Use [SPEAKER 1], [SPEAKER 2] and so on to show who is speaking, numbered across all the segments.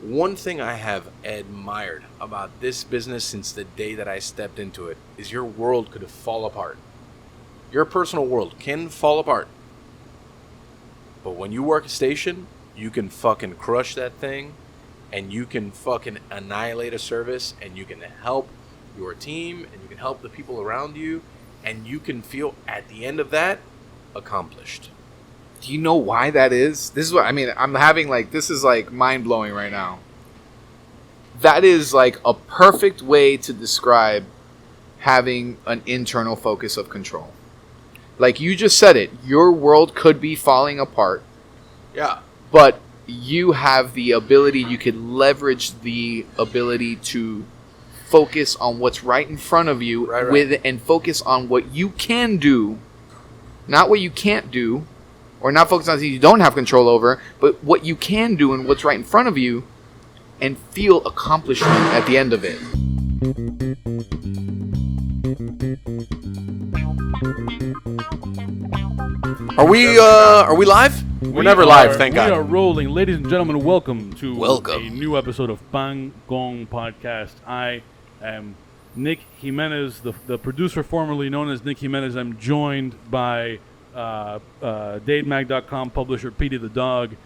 [SPEAKER 1] One thing I have admired about this business since the day that I stepped into it is your world could fall apart. Your personal world can fall apart. But when you work a station, you can fucking crush that thing, and you can fucking annihilate a service, and you can help your team, and you can help the people around you, and you can feel at the end of that accomplished.
[SPEAKER 2] Do you know why that is? This is what I mean. I'm having this is mind blowing right now. That is a perfect way to describe having an internal focus of control. Like you just said it, your world could be falling apart.
[SPEAKER 1] Yeah.
[SPEAKER 2] But you have the ability, you could leverage the ability to focus on what's right in front of you and focus on what you can do, not what you can't do. Or not focus on things you don't have control over, but what you can do and what's right in front of you, and feel accomplishment at the end of it.
[SPEAKER 1] Are we live? We're never live, thank God.
[SPEAKER 3] We are rolling. Ladies and gentlemen, welcome to a new episode of Pan Gong Podcast. I am Nick Jiménez, the producer formerly known as Nick Jiménez. I'm joined by DADEMag.com publisher Petey the Dog,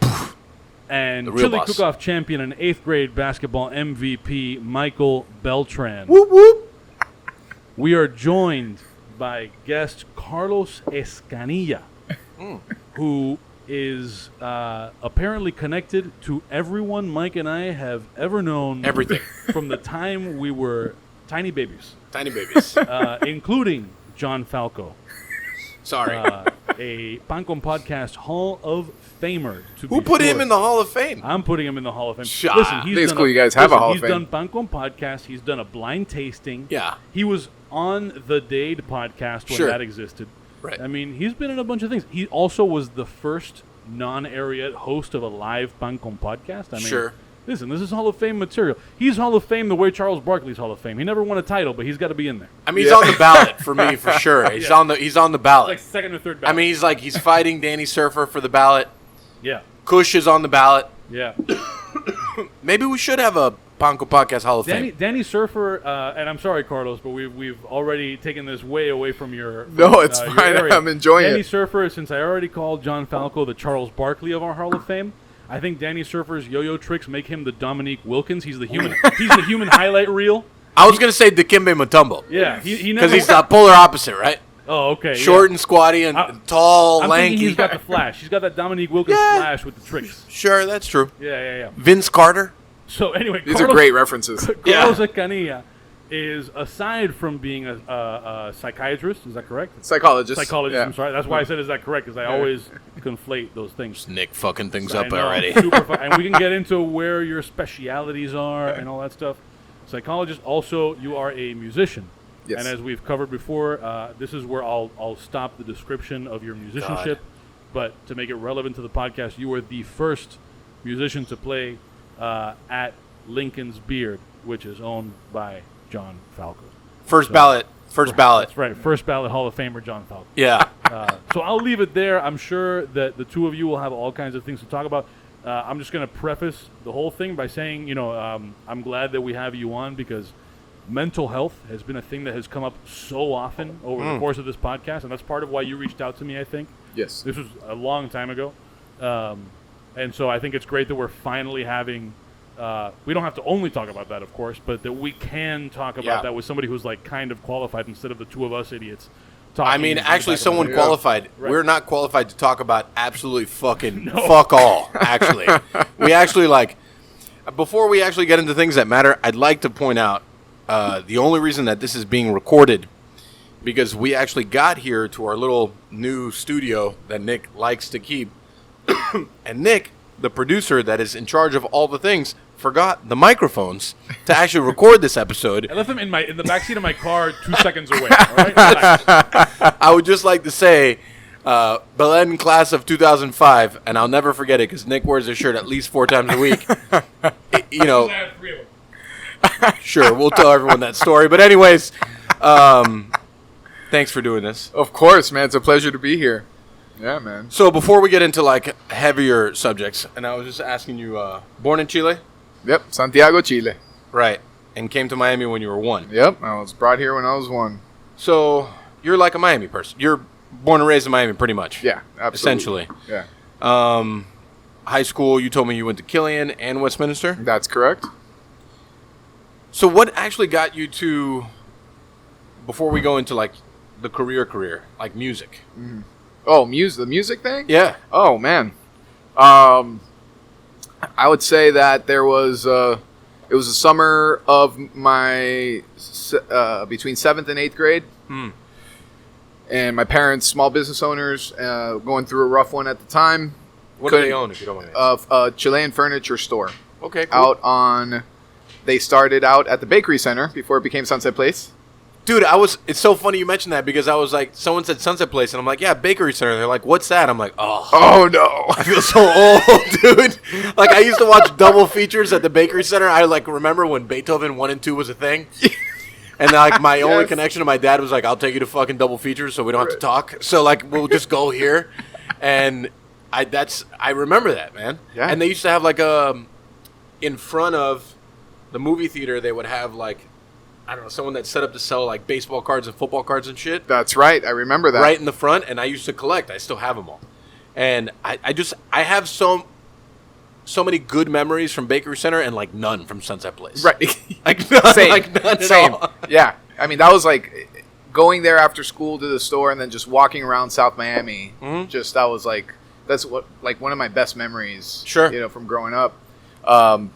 [SPEAKER 3] and Chili Cook-Off champion and 8th grade basketball MVP Michael Beltran.
[SPEAKER 1] Whoop, whoop.
[SPEAKER 3] We are joined by guest Carlos Escanilla, who is apparently connected to everyone Mike and I have ever known.
[SPEAKER 1] Everything.
[SPEAKER 3] From the time we were tiny babies.
[SPEAKER 1] Tiny babies.
[SPEAKER 3] Including John Falco.
[SPEAKER 1] Sorry.
[SPEAKER 3] A Pancom Podcast Hall of Famer.
[SPEAKER 1] Who put him in the Hall of Fame?
[SPEAKER 3] I'm putting him in the Hall of Fame.
[SPEAKER 1] Shut.
[SPEAKER 3] Listen,
[SPEAKER 2] I think it's cool you guys have a Hall of Fame.
[SPEAKER 3] He's done Pancom Podcast. He's done a blind tasting.
[SPEAKER 1] Yeah.
[SPEAKER 3] He was on the DADE podcast when that existed.
[SPEAKER 1] Right.
[SPEAKER 3] I mean, he's been in a bunch of things. He also was the first non-Ariete host of a live Pancom podcast. I mean, listen, this is Hall of Fame material. He's Hall of Fame the way Charles Barkley's Hall of Fame. He never won a title, but he's got to be in there.
[SPEAKER 1] I mean, he's on the ballot for me, for sure. He's on the ballot.
[SPEAKER 3] It's like second or third ballot.
[SPEAKER 1] I mean, he's fighting Danny Surfer for the ballot.
[SPEAKER 3] Yeah.
[SPEAKER 1] Kush is on the ballot.
[SPEAKER 3] Yeah.
[SPEAKER 1] Maybe we should have a Panko Podcast Hall of Fame.
[SPEAKER 3] Danny Surfer, and I'm sorry, Carlos, but we've already taken this way away from your.
[SPEAKER 2] No, it's fine. I'm enjoying
[SPEAKER 3] Danny
[SPEAKER 2] it.
[SPEAKER 3] Surfer, since I already called John Falco the Charles Barkley of our Hall of Fame, I think Danny Surfer's yo-yo tricks make him the Dominique Wilkins. He's the human. He's the human highlight reel.
[SPEAKER 1] I was gonna say Dikembe Mutombo.
[SPEAKER 3] Yeah, he
[SPEAKER 1] because he's the polar opposite, right?
[SPEAKER 3] Oh, okay.
[SPEAKER 1] Short and squatty and tall,
[SPEAKER 3] I'm
[SPEAKER 1] lanky.
[SPEAKER 3] Thinking he's got the flash. He's got that Dominique Wilkins flash with the tricks.
[SPEAKER 1] Sure, that's true.
[SPEAKER 3] Yeah.
[SPEAKER 1] Vince Carter.
[SPEAKER 3] So anyway,
[SPEAKER 2] these are great references.
[SPEAKER 3] Carlos Escanilla is, aside from being a psychiatrist, is that correct?
[SPEAKER 2] Psychologist.
[SPEAKER 3] Yeah. I'm sorry. That's why I said is that correct, because I always conflate those things.
[SPEAKER 1] Just Nick fucking things up already.
[SPEAKER 3] And we can get into where your specialities are and all that stuff. Psychologist. Also, you are a musician.
[SPEAKER 2] Yes.
[SPEAKER 3] And as we've covered before, this is where I'll stop the description of your musicianship. But to make it relevant to the podcast, you were the first musician to play at Lincoln's Beard, which is owned by John Falco.
[SPEAKER 1] First ballot.
[SPEAKER 3] That's right. First ballot Hall of Famer John Falco.
[SPEAKER 1] Yeah.
[SPEAKER 3] So I'll leave it there. I'm sure that the two of you will have all kinds of things to talk about. I'm just going to preface the whole thing by saying, I'm glad that we have you on because mental health has been a thing that has come up so often over the course of this podcast, and that's part of why you reached out to me, I think.
[SPEAKER 2] Yes.
[SPEAKER 3] This was a long time ago. And so I think it's great that we're finally having we don't have to only talk about that, of course, but that we can talk about that with somebody who's kind of qualified instead of the two of us idiots talking.
[SPEAKER 1] I mean, actually, someone qualified.
[SPEAKER 3] Right.
[SPEAKER 1] We're not qualified to talk about absolutely fucking fuck all, actually. We actually, before we actually get into things that matter, I'd like to point out the only reason that this is being recorded because we actually got here to our little new studio that Nick likes to keep. And Nick, the producer that is in charge of all the things, forgot the microphones to actually record this episode.
[SPEAKER 3] I left them in the backseat of my car 2 seconds away. All right?
[SPEAKER 1] I would just like to say, Belen class of 2005, and I'll never forget it because Nick wears his shirt at least 4 times a week.
[SPEAKER 3] I have 3 of them.
[SPEAKER 1] Sure, we'll tell everyone that story. But anyways, thanks for doing this.
[SPEAKER 2] Of course, man. It's a pleasure to be here. Yeah, man.
[SPEAKER 1] So before we get into heavier subjects, and I was just asking you, born in Chile?
[SPEAKER 2] Yep, Santiago, Chile.
[SPEAKER 1] Right. And came to Miami when you were 1.
[SPEAKER 2] Yep, I was brought here when I was 1.
[SPEAKER 1] So you're like a Miami person. You're born and raised in Miami pretty much.
[SPEAKER 2] Yeah, absolutely.
[SPEAKER 1] Essentially.
[SPEAKER 2] Yeah.
[SPEAKER 1] High school, you told me you went to Killian and Westminster?
[SPEAKER 2] That's correct.
[SPEAKER 1] So what actually got you to, before we go into like the career, like music?
[SPEAKER 2] Mm-hmm. Oh, the music thing?
[SPEAKER 1] Yeah.
[SPEAKER 2] Oh, man. I would say that there was, it was the summer of my, between 7th and 8th grade. And my parents, small business owners, going through a rough one at the time.
[SPEAKER 1] What do they own, if you don't mind asking?
[SPEAKER 2] A Chilean furniture store.
[SPEAKER 1] Okay, cool.
[SPEAKER 2] They started out at the Bakery Center before it became Sunset Place.
[SPEAKER 1] Dude, it's so funny you mentioned that because I was like, someone said Sunset Place, and I'm like, yeah, Bakery Center. They're like, what's that? I'm like, oh
[SPEAKER 2] no.
[SPEAKER 1] I feel so old, dude. Like, I used to watch double features at the Bakery Center. I, like, remember when Beethoven 1 and 2 was a thing. And, like, my only connection to my dad was like, I'll take you to fucking double features so we don't have to talk. So, like, we'll just go here. And I remember that, man.
[SPEAKER 2] Yeah.
[SPEAKER 1] And they used to have, like, in front of the movie theater, they would have, like, I don't know, someone that set up to sell, like, baseball cards and football cards and shit.
[SPEAKER 2] That's right. I remember that.
[SPEAKER 1] Right in the front, and I used to collect. I still have them all. And I have so many good memories from Bakery Center and, like, none from Sunset Place.
[SPEAKER 2] Right.
[SPEAKER 1] Like, none,
[SPEAKER 2] Same.
[SPEAKER 1] like, none at
[SPEAKER 2] Same.
[SPEAKER 1] all.
[SPEAKER 2] Yeah. I mean, that was, like, going there after school to the store and then just walking around South Miami.
[SPEAKER 1] Mm-hmm.
[SPEAKER 2] Just, that was, like, that's what, like, one of my best memories.
[SPEAKER 1] Sure.
[SPEAKER 2] You know, from growing up.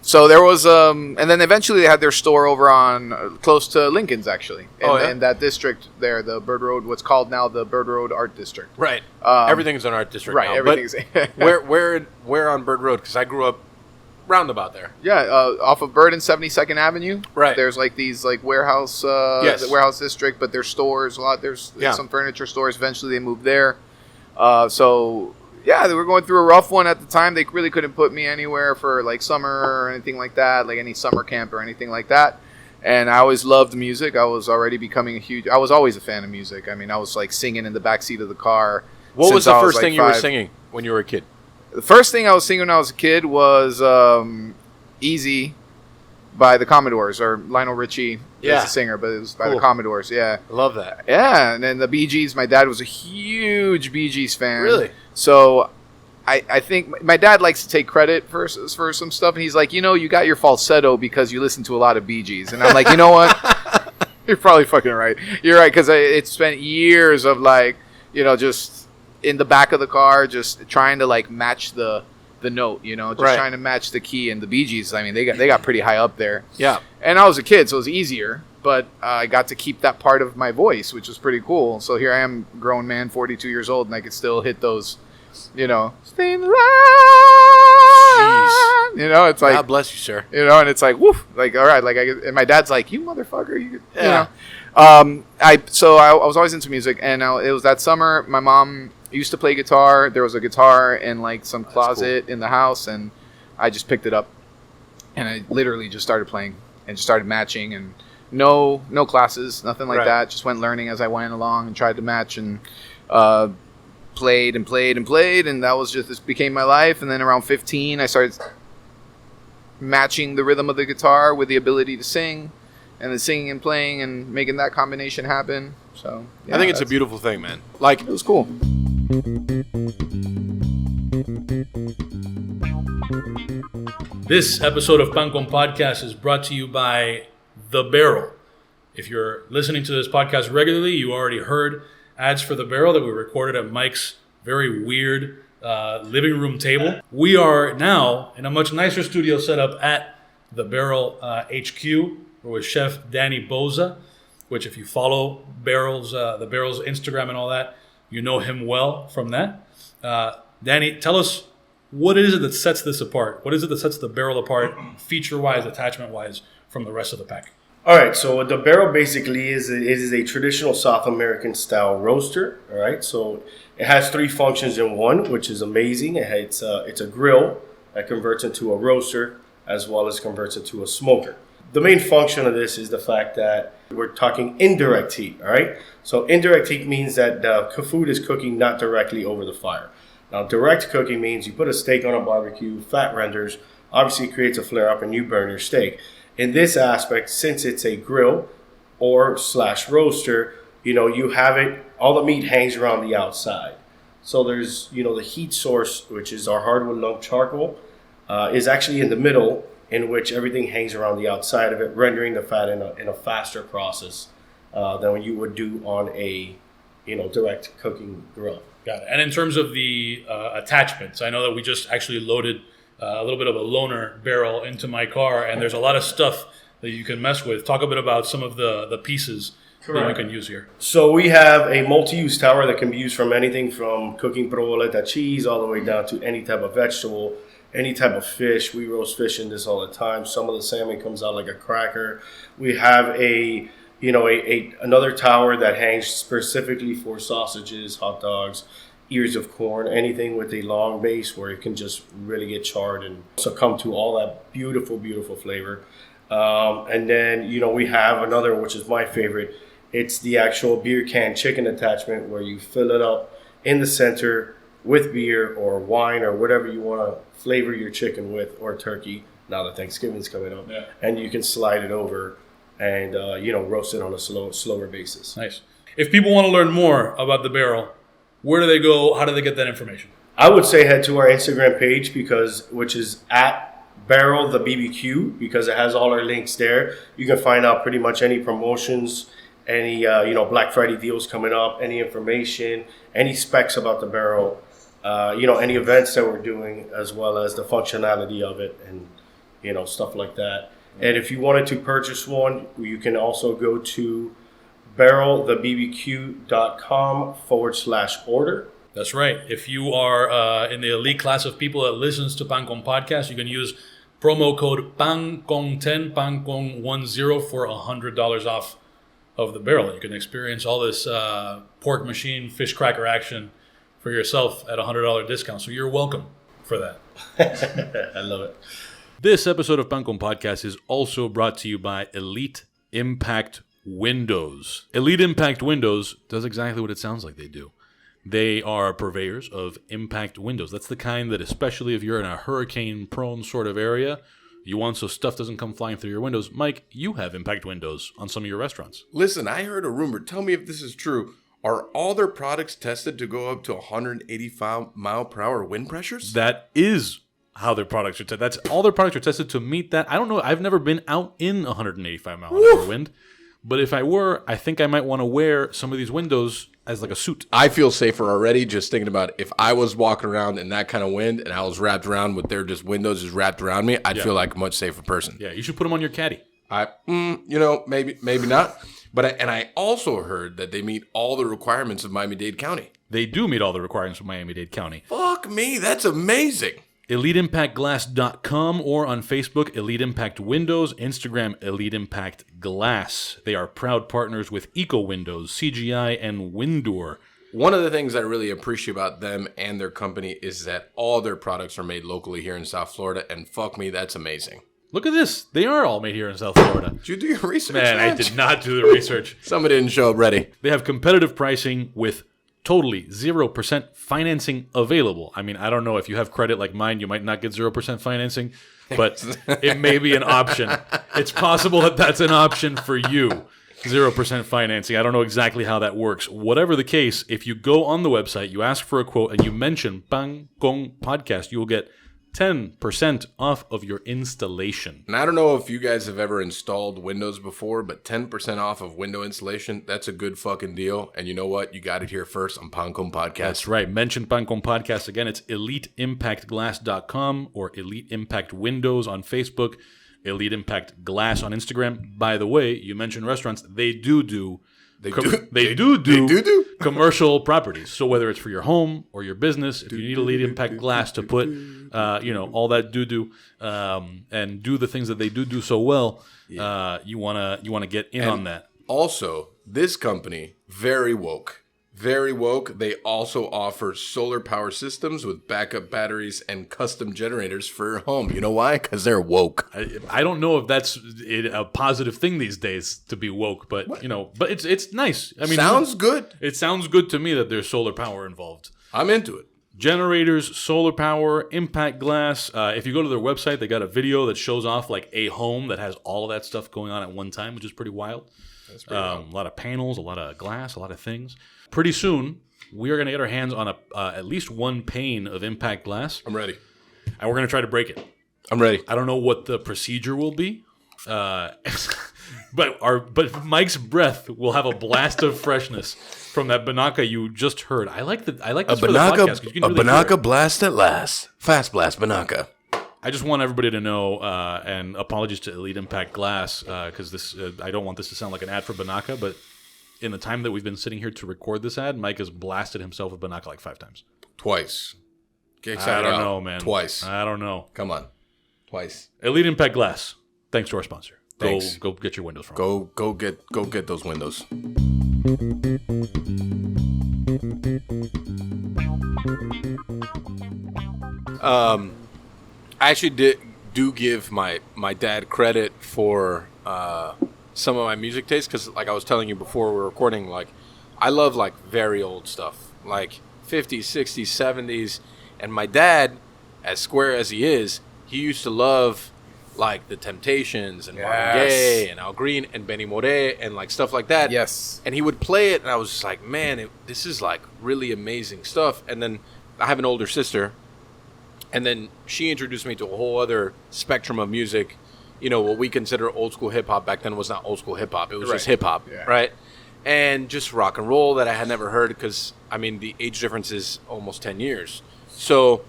[SPEAKER 2] So there was, and then eventually they had their store over on close to Lincoln's, actually, in that district there, the Bird Road, what's called now the Bird Road Art District.
[SPEAKER 1] Right. Everything's an art district
[SPEAKER 2] right.
[SPEAKER 1] now.
[SPEAKER 2] Everything's.
[SPEAKER 1] But where on Bird Road? Because I grew up roundabout there.
[SPEAKER 2] Yeah, off of Bird and 72nd Avenue.
[SPEAKER 1] Right.
[SPEAKER 2] There's like these like warehouse,
[SPEAKER 1] Yes.
[SPEAKER 2] the warehouse district, but there's stores a lot. There's some furniture stores. Eventually they moved there. So. Yeah, they were going through a rough one at the time. They really couldn't put me anywhere for like summer or anything like that, like any summer camp or anything like that. And I always loved music. I was already becoming I was always a fan of music. I mean, I was like singing in the backseat of the car.
[SPEAKER 1] What was the first thing you were
[SPEAKER 2] 5.
[SPEAKER 1] singing when you were a kid?
[SPEAKER 2] The first thing I was singing when I was a kid was Easy by the Commodores, or Lionel Richie is the singer, but it was by the Commodores, yeah.
[SPEAKER 1] I love that.
[SPEAKER 2] Yeah, and then the Bee Gees, my dad was a huge Bee Gees fan.
[SPEAKER 1] Really?
[SPEAKER 2] So I think my dad likes to take credit for some stuff, and he's like, you got your falsetto because you listen to a lot of Bee Gees. And I'm like, you know what? You're probably fucking right. You're right, because it spent years of like, just in the back of the car, just trying to like match the note, just trying to match the key. And the Bee Gees, I mean, they got pretty high up there.
[SPEAKER 1] Yeah. And
[SPEAKER 2] I was a kid, so it was easier, but I got to keep that part of my voice, which was pretty cool. So here I am, grown man, 42 years old, and I could still hit those, stay in the line.
[SPEAKER 1] Jeez.
[SPEAKER 2] It's like,
[SPEAKER 1] God bless you, sir.
[SPEAKER 2] and it's like, woof, like, all right, like, and my dad's like, you motherfucker, you
[SPEAKER 1] yeah.
[SPEAKER 2] I was always into music, and it was that summer, my mom used to play guitar. There was a guitar in like some closet in the house, and I just picked it up, and I literally just started playing and just started matching, and no classes, nothing like that. Just went learning as I went along and tried to match, and played, and that was just, this became my life. And then around 15, I started matching the rhythm of the guitar with the ability to sing, and then singing and playing and making that combination happen. So
[SPEAKER 1] I think it's a beautiful thing, man. Like,
[SPEAKER 2] it was cool.
[SPEAKER 3] This episode of Pan Con Podcast is brought to you by The Barrel. If you're listening to this podcast regularly, you already heard ads for The Barrel that we recorded at Mike's very weird living room table. We are now in a much nicer studio setup at The Barrel HQ. We're with Chef Danny Boza, which if you follow The Barrel's Instagram and all that, you know him well from that. Danny, tell us, what is it that sets this apart? What is it that sets The Barrel apart, feature-wise, attachment-wise, from the rest of the pack?
[SPEAKER 4] All right, so what The Barrel basically is a traditional South American style roaster. All right, so it has 3 functions in one, which is amazing. It's a grill that converts into a roaster, as well as converts into a smoker. The main function of this is the fact that we're talking indirect heat. All right, so indirect heat means that the food is cooking not directly over the fire. Now, direct cooking means you put a steak on a barbecue, fat renders, obviously it creates a flare up and you burn your steak. In this aspect, since it's a grill or / roaster, you have it, all the meat hangs around the outside. So there's, the heat source, which is our hardwood lump charcoal, is actually in the middle, in which everything hangs around the outside of it, rendering the fat in a faster process than you would do on a, direct cooking grill.
[SPEAKER 3] Got it. And in terms of the attachments, I know that we just actually loaded a little bit of a loaner barrel into my car, and there's a lot of stuff that you can mess with. Talk a bit about some of the pieces that you can use here.
[SPEAKER 4] So we have a multi-use tower that can be used from anything from cooking provoleta cheese all the way down to any type of vegetable, any type of fish. We roast fish in this all the time. Some of the salmon comes out like a cracker. We have another tower that hangs specifically for sausages, hot dogs, ears of corn, anything with a long base where it can just really get charred and succumb to all that beautiful, beautiful flavor. And then, we have another, which is my favorite. It's the actual beer can chicken attachment where you fill it up in the center with beer or wine or whatever you want to flavor your chicken with, or turkey, now that Thanksgiving's coming up. Yeah. And you can slide it over and, roast it on a slower basis.
[SPEAKER 3] Nice. If people want to learn more about the barrel, where do they go? How do they get that information?
[SPEAKER 4] I would say head to our Instagram page, which is at Barrel the BBQ, because it has all our links there. You can find out pretty much any promotions, any Black Friday deals coming up, any information, any specs about the barrel, any events that we're doing, as well as the functionality of it, and stuff like that. And if you wanted to purchase one, you can also go to barrelthebbq.com/order.
[SPEAKER 3] That's right. If you are in the elite class of people that listens to Pan Con Podcast, you can use promo code PANCON10, PANCON10 for $100 off of the barrel. You can experience all this pork machine, fish cracker action for yourself at a $100 discount. So you're welcome for that.
[SPEAKER 4] I love it.
[SPEAKER 3] This episode of Pan Con Podcast is also brought to you by Elite Impact Windows. Elite Impact Windows does exactly what it sounds like they do. They are purveyors of impact windows. That's the kind that, especially if you're in a hurricane-prone sort of area, you want so stuff doesn't come flying through your windows. Mike, you have impact windows on some of your restaurants.
[SPEAKER 1] Listen, I heard a rumor. Tell me if this is true. Are all their products tested to go up to 185-mile-per-hour wind pressures?
[SPEAKER 3] That is how their products are tested. That's all their products are tested to meet that. I don't know. I've never been out in 185-mile-an-hour wind. But if I were, I think I might want to wear some of these windows as like a suit.
[SPEAKER 1] I feel safer already just thinking about if I was walking around in that kind of wind and I was wrapped around with their just windows just wrapped around me, I'd feel like a much safer person.
[SPEAKER 3] Yeah, you should put them on your caddy.
[SPEAKER 1] Maybe not. But I also heard that they meet all the requirements of Miami-Dade County.
[SPEAKER 3] They do meet all the requirements of Miami-Dade County.
[SPEAKER 1] Fuck me, that's amazing.
[SPEAKER 3] EliteImpactGlass.com or on Facebook, Elite Impact Windows, Instagram, Elite Impact Glass. They are proud partners with Eco Windows, CGI, and Windoor.
[SPEAKER 1] One of the things I really appreciate about them and their company is that all their products are made locally here in South Florida, and fuck me, that's amazing.
[SPEAKER 3] Look at this. They are all made here in South Florida.
[SPEAKER 1] Did you do your research?
[SPEAKER 3] Man, I did not do the research.
[SPEAKER 1] Somebody didn't show up ready.
[SPEAKER 3] They have competitive pricing with totally 0% financing available. I mean, I don't know if you have credit like mine, you might not get 0% financing, but it may be an option. It's possible that that's an option for you. 0% financing. I don't know exactly how that works. Whatever the case, if you go on the website, you ask for a quote, and you mention Pan Con Podcast, you will get 10% off of your installation.
[SPEAKER 1] And I don't know if you guys have ever installed Windows before, but 10% off of window installation, that's a good fucking deal. And you know what? You got it here first on Pan Con Podcast.
[SPEAKER 3] That's right. Mention Pan Con Podcast. Again, it's EliteImpactGlass.com or Elite Impact Windows on Facebook, Elite Impact Glass on Instagram. By the way, you mentioned restaurants. They do commercial properties. So whether it's for your home or your business, if you need Elite Impact Glass to put, all that and do the things that they do so well, you wanna get in on that.
[SPEAKER 1] Also, this company, very woke. Very woke. They also offer solar power systems with backup batteries and custom generators for your home. You know why? Because they're woke.
[SPEAKER 3] I don't know if that's a positive thing these days to be woke, but but it's nice. I mean,
[SPEAKER 1] sounds good.
[SPEAKER 3] It sounds good to me that there's solar power involved.
[SPEAKER 1] I'm into it.
[SPEAKER 3] Generators, solar power, impact glass. If you go to their website, they got a video that shows off like a home that has all of that stuff going on at one time, which is pretty wild. That's pretty wild. A lot of panels, a lot of glass, a lot of things. Pretty soon, we are going to get our hands on at least one pane of impact glass.
[SPEAKER 1] I'm ready.
[SPEAKER 3] And we're going to try to break it.
[SPEAKER 1] I'm ready.
[SPEAKER 3] I don't know what the procedure will be. But Mike's breath will have a blast of freshness from that Banaka you just heard. I like this for the podcast, 'cause you can really hear it.
[SPEAKER 1] Blast at last. Fast blast Banaka.
[SPEAKER 3] I just want everybody to know, and apologies to Elite Impact Glass, because this I don't want this to sound like an ad for Banaka, but in the time that we've been sitting here to record this ad, Mike has blasted himself with Banaka like 5 times.
[SPEAKER 1] Twice. Get
[SPEAKER 3] I
[SPEAKER 1] excited.
[SPEAKER 3] don't know, man.
[SPEAKER 1] Twice.
[SPEAKER 3] I don't know.
[SPEAKER 1] Come on. Twice.
[SPEAKER 3] Elite Impact Glass. Thanks to our sponsor.
[SPEAKER 1] Thanks.
[SPEAKER 3] Go get your windows from.
[SPEAKER 1] Go get those windows. I actually do give my dad credit for some of my music taste, because like I was telling you before we were recording, like I love like very old stuff, like 50s, 60s, 70s, and my dad, as square as he is, he used to love like the Temptations and Marvin Gaye and Al Green and Benny Moré and like stuff like that.
[SPEAKER 2] Yes.
[SPEAKER 1] And he would play it, and I was just like, man, this is like really amazing stuff. And then I have an older sister, and then she introduced me to a whole other spectrum of music. You know, what we consider old school hip hop back then was not old school hip hop. It was just hip hop, right? And just rock and roll that I had never heard, because, I mean, the age difference is almost 10 years. So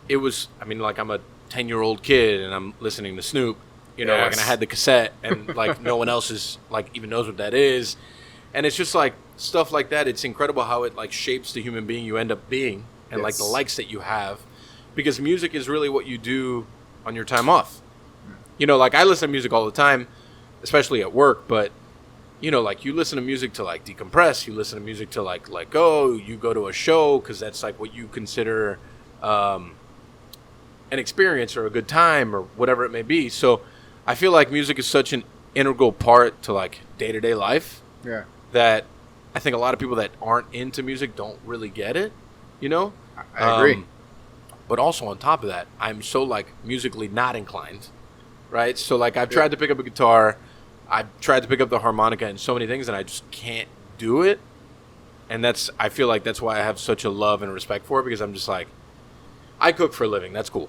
[SPEAKER 1] it was, I mean, like I'm a 10-year-old kid and I'm listening to Snoop, you know, like, and I had the cassette, and like no one else is like even knows what that is. And it's just like stuff like that. It's incredible how it like shapes the human being you end up being, and like the likes that you have, because music is really what you do on your time off. You know, like I listen to music all the time, especially at work, but you know, like you listen to music to like decompress, you listen to music to like let go, you go to a show because that's like what you consider an experience or a good time or whatever it may be. So I feel like music is such an integral part to like day-to-day life that I think a lot of people that aren't into music don't really get it, you know?
[SPEAKER 2] I agree.
[SPEAKER 1] But also on top of that, I'm so like musically not inclined, right? So like I've tried to pick up a guitar, I've tried to pick up the harmonica and so many things, and I just can't do it. And I feel like that's why I have such a love and respect for it, because I'm just like, I cook for a living. That's cool.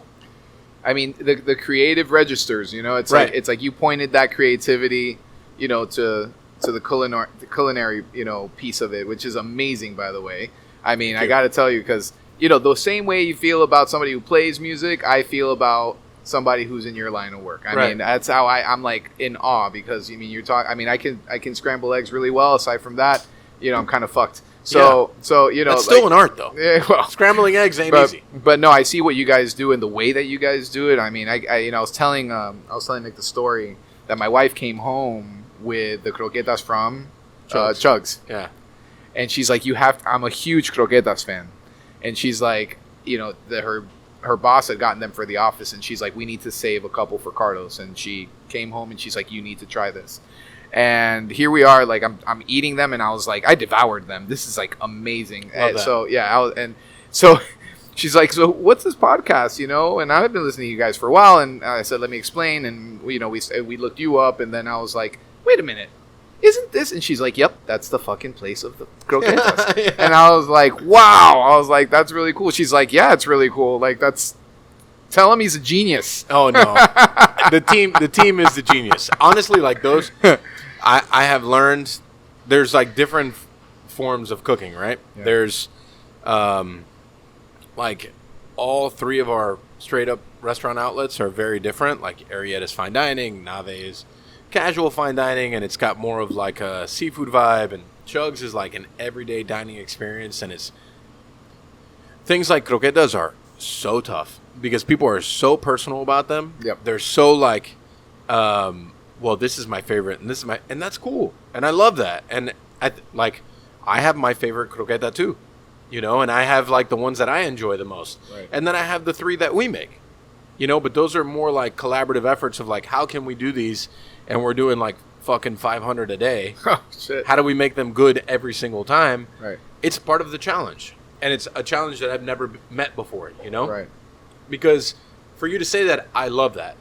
[SPEAKER 2] I mean, the creative registers, you know, it's like you pointed that creativity, you know, to the culinary, you know, piece of it, which is amazing, by the way. I mean, I got to tell you, because, you know, the same way you feel about somebody who plays music, I feel about somebody who's in your line of work. I mean, that's how I'm like in awe, because I mean, I can scramble eggs really well. Aside from that, you know, I'm kind of fucked. So you know,
[SPEAKER 1] that's still an art, though.
[SPEAKER 2] Yeah, well,
[SPEAKER 1] scrambling eggs ain't easy.
[SPEAKER 2] But no, I see what you guys do and the way that you guys do it. I mean, I you know, I was telling Nick the story that my wife came home with the croquetas from Chugs.
[SPEAKER 1] Yeah,
[SPEAKER 2] and she's like, I'm a huge croquetas fan, and she's like, you know, her boss had gotten them for the office, and she's like, we need to save a couple for Carlos, and she came home and she's like, you need to try this. And here we are, like I'm eating them, and I was like, I devoured them. This is like amazing. And so so she's like, so what's this podcast, you know? And I've been listening to you guys for a while, and I said, let me explain. And you know, we looked you up, and then I was like, wait a minute, isn't this? And she's like, yep, that's the fucking place of the croquetas. And I was like, wow. I was like, that's really cool. She's like, yeah, it's really cool. Like, tell him he's a genius.
[SPEAKER 1] Oh no, the team is the genius. Honestly, like those. I have learned there's like different forms of cooking, right? Yeah. There's like all three of our straight up restaurant outlets are very different. Like Arietta's fine dining, Nave is casual fine dining, and it's got more of like a seafood vibe, and Chugs is like an everyday dining experience, and it's things like croquetas are so tough because people are so personal about them.
[SPEAKER 2] Yep.
[SPEAKER 1] They're so like well, this is my favorite, and and that's cool, and I love that. And I have my favorite croqueta too, you know, and I have like the ones that I enjoy the most, and then I have the 3 that we make, you know. But those are more like collaborative efforts of like, how can we do these, and we're doing like fucking 500 a day.
[SPEAKER 2] Oh shit!
[SPEAKER 1] How do we make them good every single time?
[SPEAKER 2] Right.
[SPEAKER 1] It's part of the challenge, And it's a challenge that I've never met before, you know?
[SPEAKER 2] Right.
[SPEAKER 1] Because for you to say that, I love that.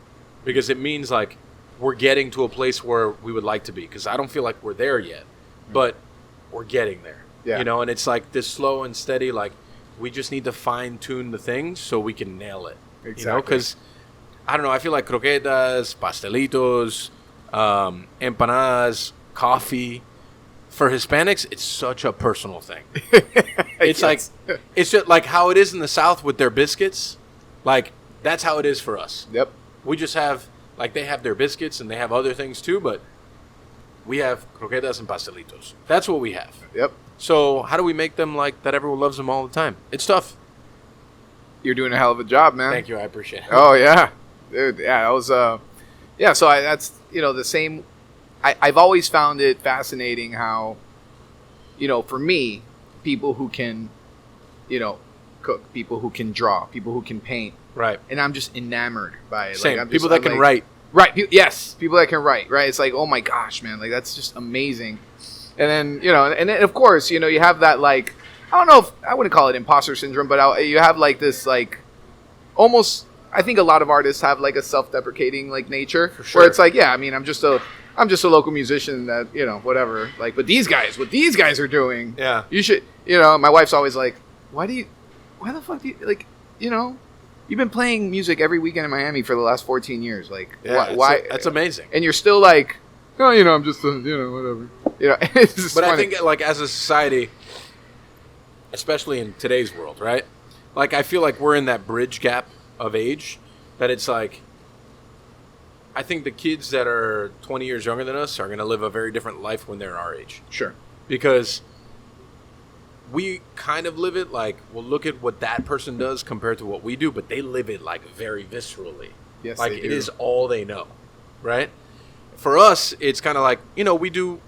[SPEAKER 1] Because it means, like, we're getting to a place where we would like to be. Because I don't feel like we're there yet. But we're getting there.
[SPEAKER 2] Yeah.
[SPEAKER 1] You know, and it's like this slow and steady, like, we just need to fine-tune the things so we can nail it.
[SPEAKER 2] Exactly.
[SPEAKER 1] You know, because, I don't know, I feel like croquetas, pastelitos, empanadas, coffee. For Hispanics, it's such a personal thing. It's like, it's just like how it is in the South with their biscuits. Like, that's how it is for us.
[SPEAKER 2] Yep.
[SPEAKER 1] We just have, like, they have their biscuits and they have other things too, but we have croquetas and pastelitos. That's what we have.
[SPEAKER 2] Yep.
[SPEAKER 1] So how do we make them like that everyone loves them all the time? It's tough.
[SPEAKER 2] You're doing a hell of a job, man.
[SPEAKER 1] Thank you. I appreciate it.
[SPEAKER 2] Oh, yeah. Dude, yeah, that was, yeah, so that's, the same. I've always found it fascinating how, for me, people who can, cook, people who can draw, people who can paint.
[SPEAKER 1] Right.
[SPEAKER 2] And I'm just enamored by it.
[SPEAKER 1] Same.
[SPEAKER 2] Like,
[SPEAKER 1] People that can write.
[SPEAKER 2] Right. Yes. People that can write. Right. It's like, oh my gosh, man. Like, that's just amazing. And then, and then of course, you have that, like, I don't know if I wouldn't call it imposter syndrome, but you have like this, like, almost, I think a lot of artists have like a self-deprecating like nature.
[SPEAKER 1] For sure.
[SPEAKER 2] Where it's like, yeah, I mean, I'm just a local musician that, whatever. Like, but what these guys are doing.
[SPEAKER 1] Yeah.
[SPEAKER 2] You should, my wife's always like, why the fuck do you, like, you've been playing music every weekend in Miami for the last 14 years. Like,
[SPEAKER 1] yeah,
[SPEAKER 2] why?
[SPEAKER 1] That's amazing.
[SPEAKER 2] And you're still like, oh, I'm just, whatever. It's just
[SPEAKER 1] but
[SPEAKER 2] funny.
[SPEAKER 1] I think, like, as a society, especially in today's world, right? Like, I feel like we're in that bridge gap of age that it's like, I think the kids that are 20 years younger than us are going to live a very different life when they're our age.
[SPEAKER 2] Sure.
[SPEAKER 1] Because we kind of live it like, well, look at what that person does compared to what we do, but they live it like very viscerally.
[SPEAKER 2] Yes,
[SPEAKER 1] like
[SPEAKER 2] they do.
[SPEAKER 1] It is all they know, right? For us, it's kind of like, we do,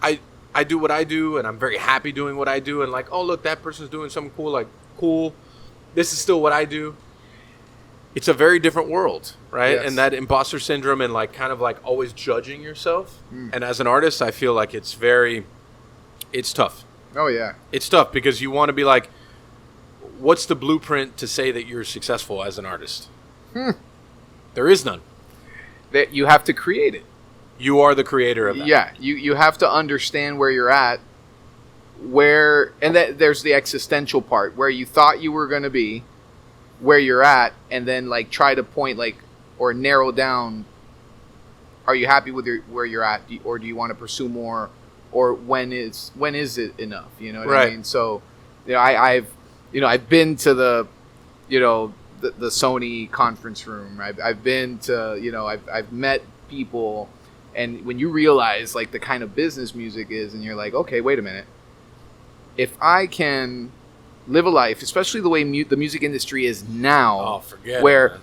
[SPEAKER 1] I do what I do, and I'm very happy doing what I do, and like, oh, look, that person's doing something cool, like, cool, this is still what I do. It's a very different world, right?
[SPEAKER 2] Yes.
[SPEAKER 1] And that imposter syndrome and like kind of like always judging yourself. And as an artist, I feel like it's tough.
[SPEAKER 2] Oh, yeah.
[SPEAKER 1] It's tough because you want to be like, what's the blueprint to say that you're successful as an artist? There is none.
[SPEAKER 2] That you have to create it.
[SPEAKER 1] You are the creator of that.
[SPEAKER 2] Yeah, you have to understand where you're at, and there's the existential part where you thought you were going to be, where you're at, and then like try to point like or narrow down. Are you happy with where you're at, or do you want to pursue more, or when is it enough? You know what I mean? So, I've been to the Sony conference room. I've been to I've met people. And when you realize, like, the kind of business music is, and you're like, okay, wait a minute. If I can live a life, especially the way the music industry is now, where,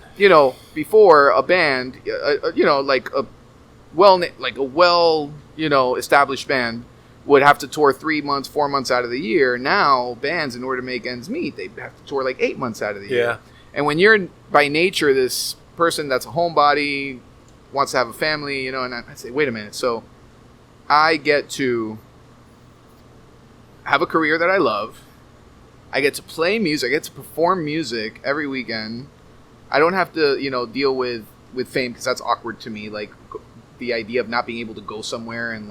[SPEAKER 2] before a band, like a well, established band would have to tour 3 months, 4 months out of the year. Now, bands, in order to make ends meet, they have to tour like 8 months out of the year. And when you're, by nature, this person that's a homebody, wants to have a family, and I say, wait a minute. So I get to have a career that I love. I get to play music. I get to perform music every weekend. I don't have to, deal with fame because that's awkward to me. Like the idea of not being able to go somewhere and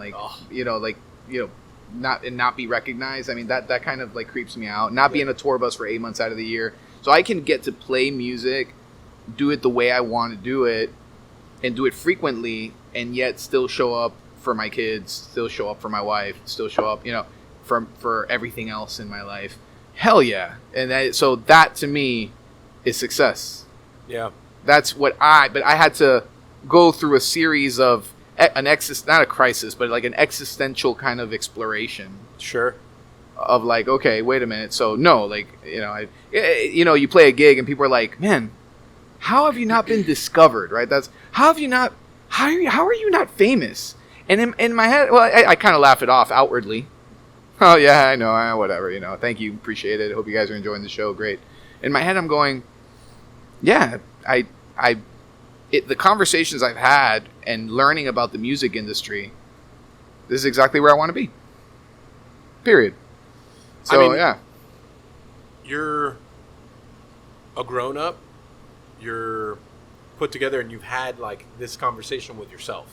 [SPEAKER 2] not be recognized. I mean, that kind of like creeps me out. Not be in a tour bus for 8 months out of the year. So I can get to play music, do it the way I want to do it, and do it frequently, and yet still show up for my kids, still show up for my wife, still show up, for everything else in my life. Hell yeah. And so that to me is success.
[SPEAKER 1] Yeah.
[SPEAKER 2] That's what but I had to go through a series of not a crisis, but like an existential kind of exploration.
[SPEAKER 1] Sure.
[SPEAKER 2] Of like, okay, wait a minute. So no, like, you play a gig and people are like, man, how have you not been discovered, right? How are you not famous? And in my head, well, I kind of laugh it off outwardly. Oh yeah, I know, whatever, thank you, appreciate it. Hope you guys are enjoying the show, great. In my head, I'm going, yeah, the conversations I've had and learning about the music industry, this is exactly where I want to be. Period. So, yeah.
[SPEAKER 1] you're a grown up, you're put together, and you've had like this conversation with yourself.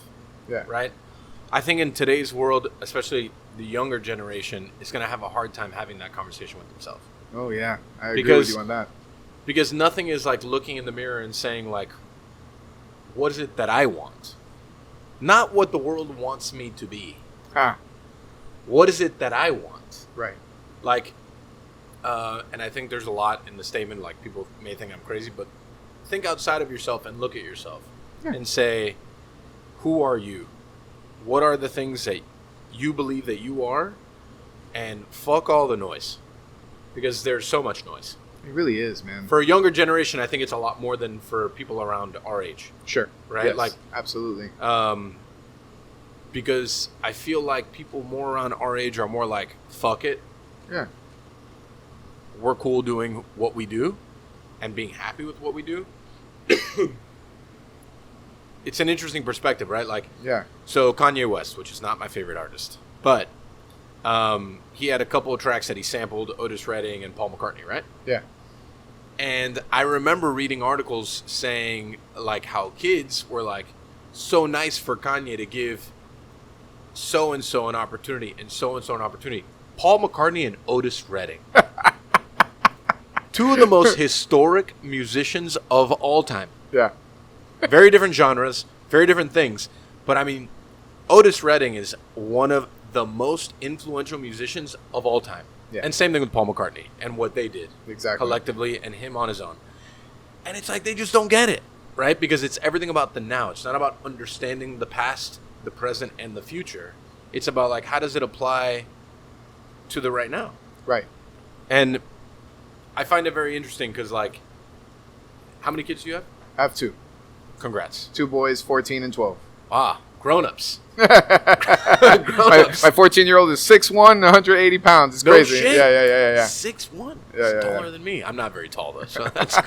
[SPEAKER 2] Yeah.
[SPEAKER 1] Right? I think in today's world, especially the younger generation, is going to have a hard time having that conversation with themselves.
[SPEAKER 2] Oh yeah, I agree with you on that.
[SPEAKER 1] Because nothing is like looking in the mirror and saying like, what is it that I want? Not what the world wants me to be. What is it that I want?
[SPEAKER 2] Right.
[SPEAKER 1] Like, and I think there's a lot in the statement, like people may think I'm crazy, but think outside of yourself and look at yourself and say, who are you? What are the things that you believe that you are? And fuck all the noise. Because there's so much noise.
[SPEAKER 2] It really is, man.
[SPEAKER 1] For a younger generation, I think it's a lot more than for people around our age.
[SPEAKER 2] Sure.
[SPEAKER 1] Right?
[SPEAKER 2] Yes,
[SPEAKER 1] like,
[SPEAKER 2] absolutely.
[SPEAKER 1] Because I feel like people more around our age are more like, fuck it.
[SPEAKER 2] Yeah.
[SPEAKER 1] We're cool doing what we do and being happy with what we do. It's an interesting perspective, right? Like,
[SPEAKER 2] yeah.
[SPEAKER 1] So Kanye West, which is not my favorite artist, but he had a couple of tracks that he sampled Otis Redding and Paul McCartney, right?
[SPEAKER 2] Yeah.
[SPEAKER 1] And I remember reading articles saying like how kids were like, so nice for Kanye to give so-and-so an opportunity and so-and-so an opportunity. Paul McCartney and Otis Redding. Two of the most historic musicians of all time.
[SPEAKER 2] Yeah.
[SPEAKER 1] Very different genres, very different things. But I mean, Otis Redding is one of the most influential musicians of all time.
[SPEAKER 2] Yeah.
[SPEAKER 1] And same thing with Paul McCartney and what they did.
[SPEAKER 2] Exactly.
[SPEAKER 1] Collectively and him on his own. And it's like they just don't get it, right? Because it's everything about the now. It's not about understanding the past, the present, and the future. It's about like, how does it apply to the right now?
[SPEAKER 2] Right.
[SPEAKER 1] And I find it very interesting because like, how many kids do you have?
[SPEAKER 2] I have 2.
[SPEAKER 1] Congrats.
[SPEAKER 2] 2 boys, 14 and 12.
[SPEAKER 1] Ah, grown-ups.
[SPEAKER 2] My 14-year-old is 6'1", 180 pounds. It's crazy.
[SPEAKER 1] Shit.
[SPEAKER 2] Yeah.
[SPEAKER 1] 6'1".
[SPEAKER 2] Yeah,
[SPEAKER 1] Taller than me. I'm not very tall though, so that's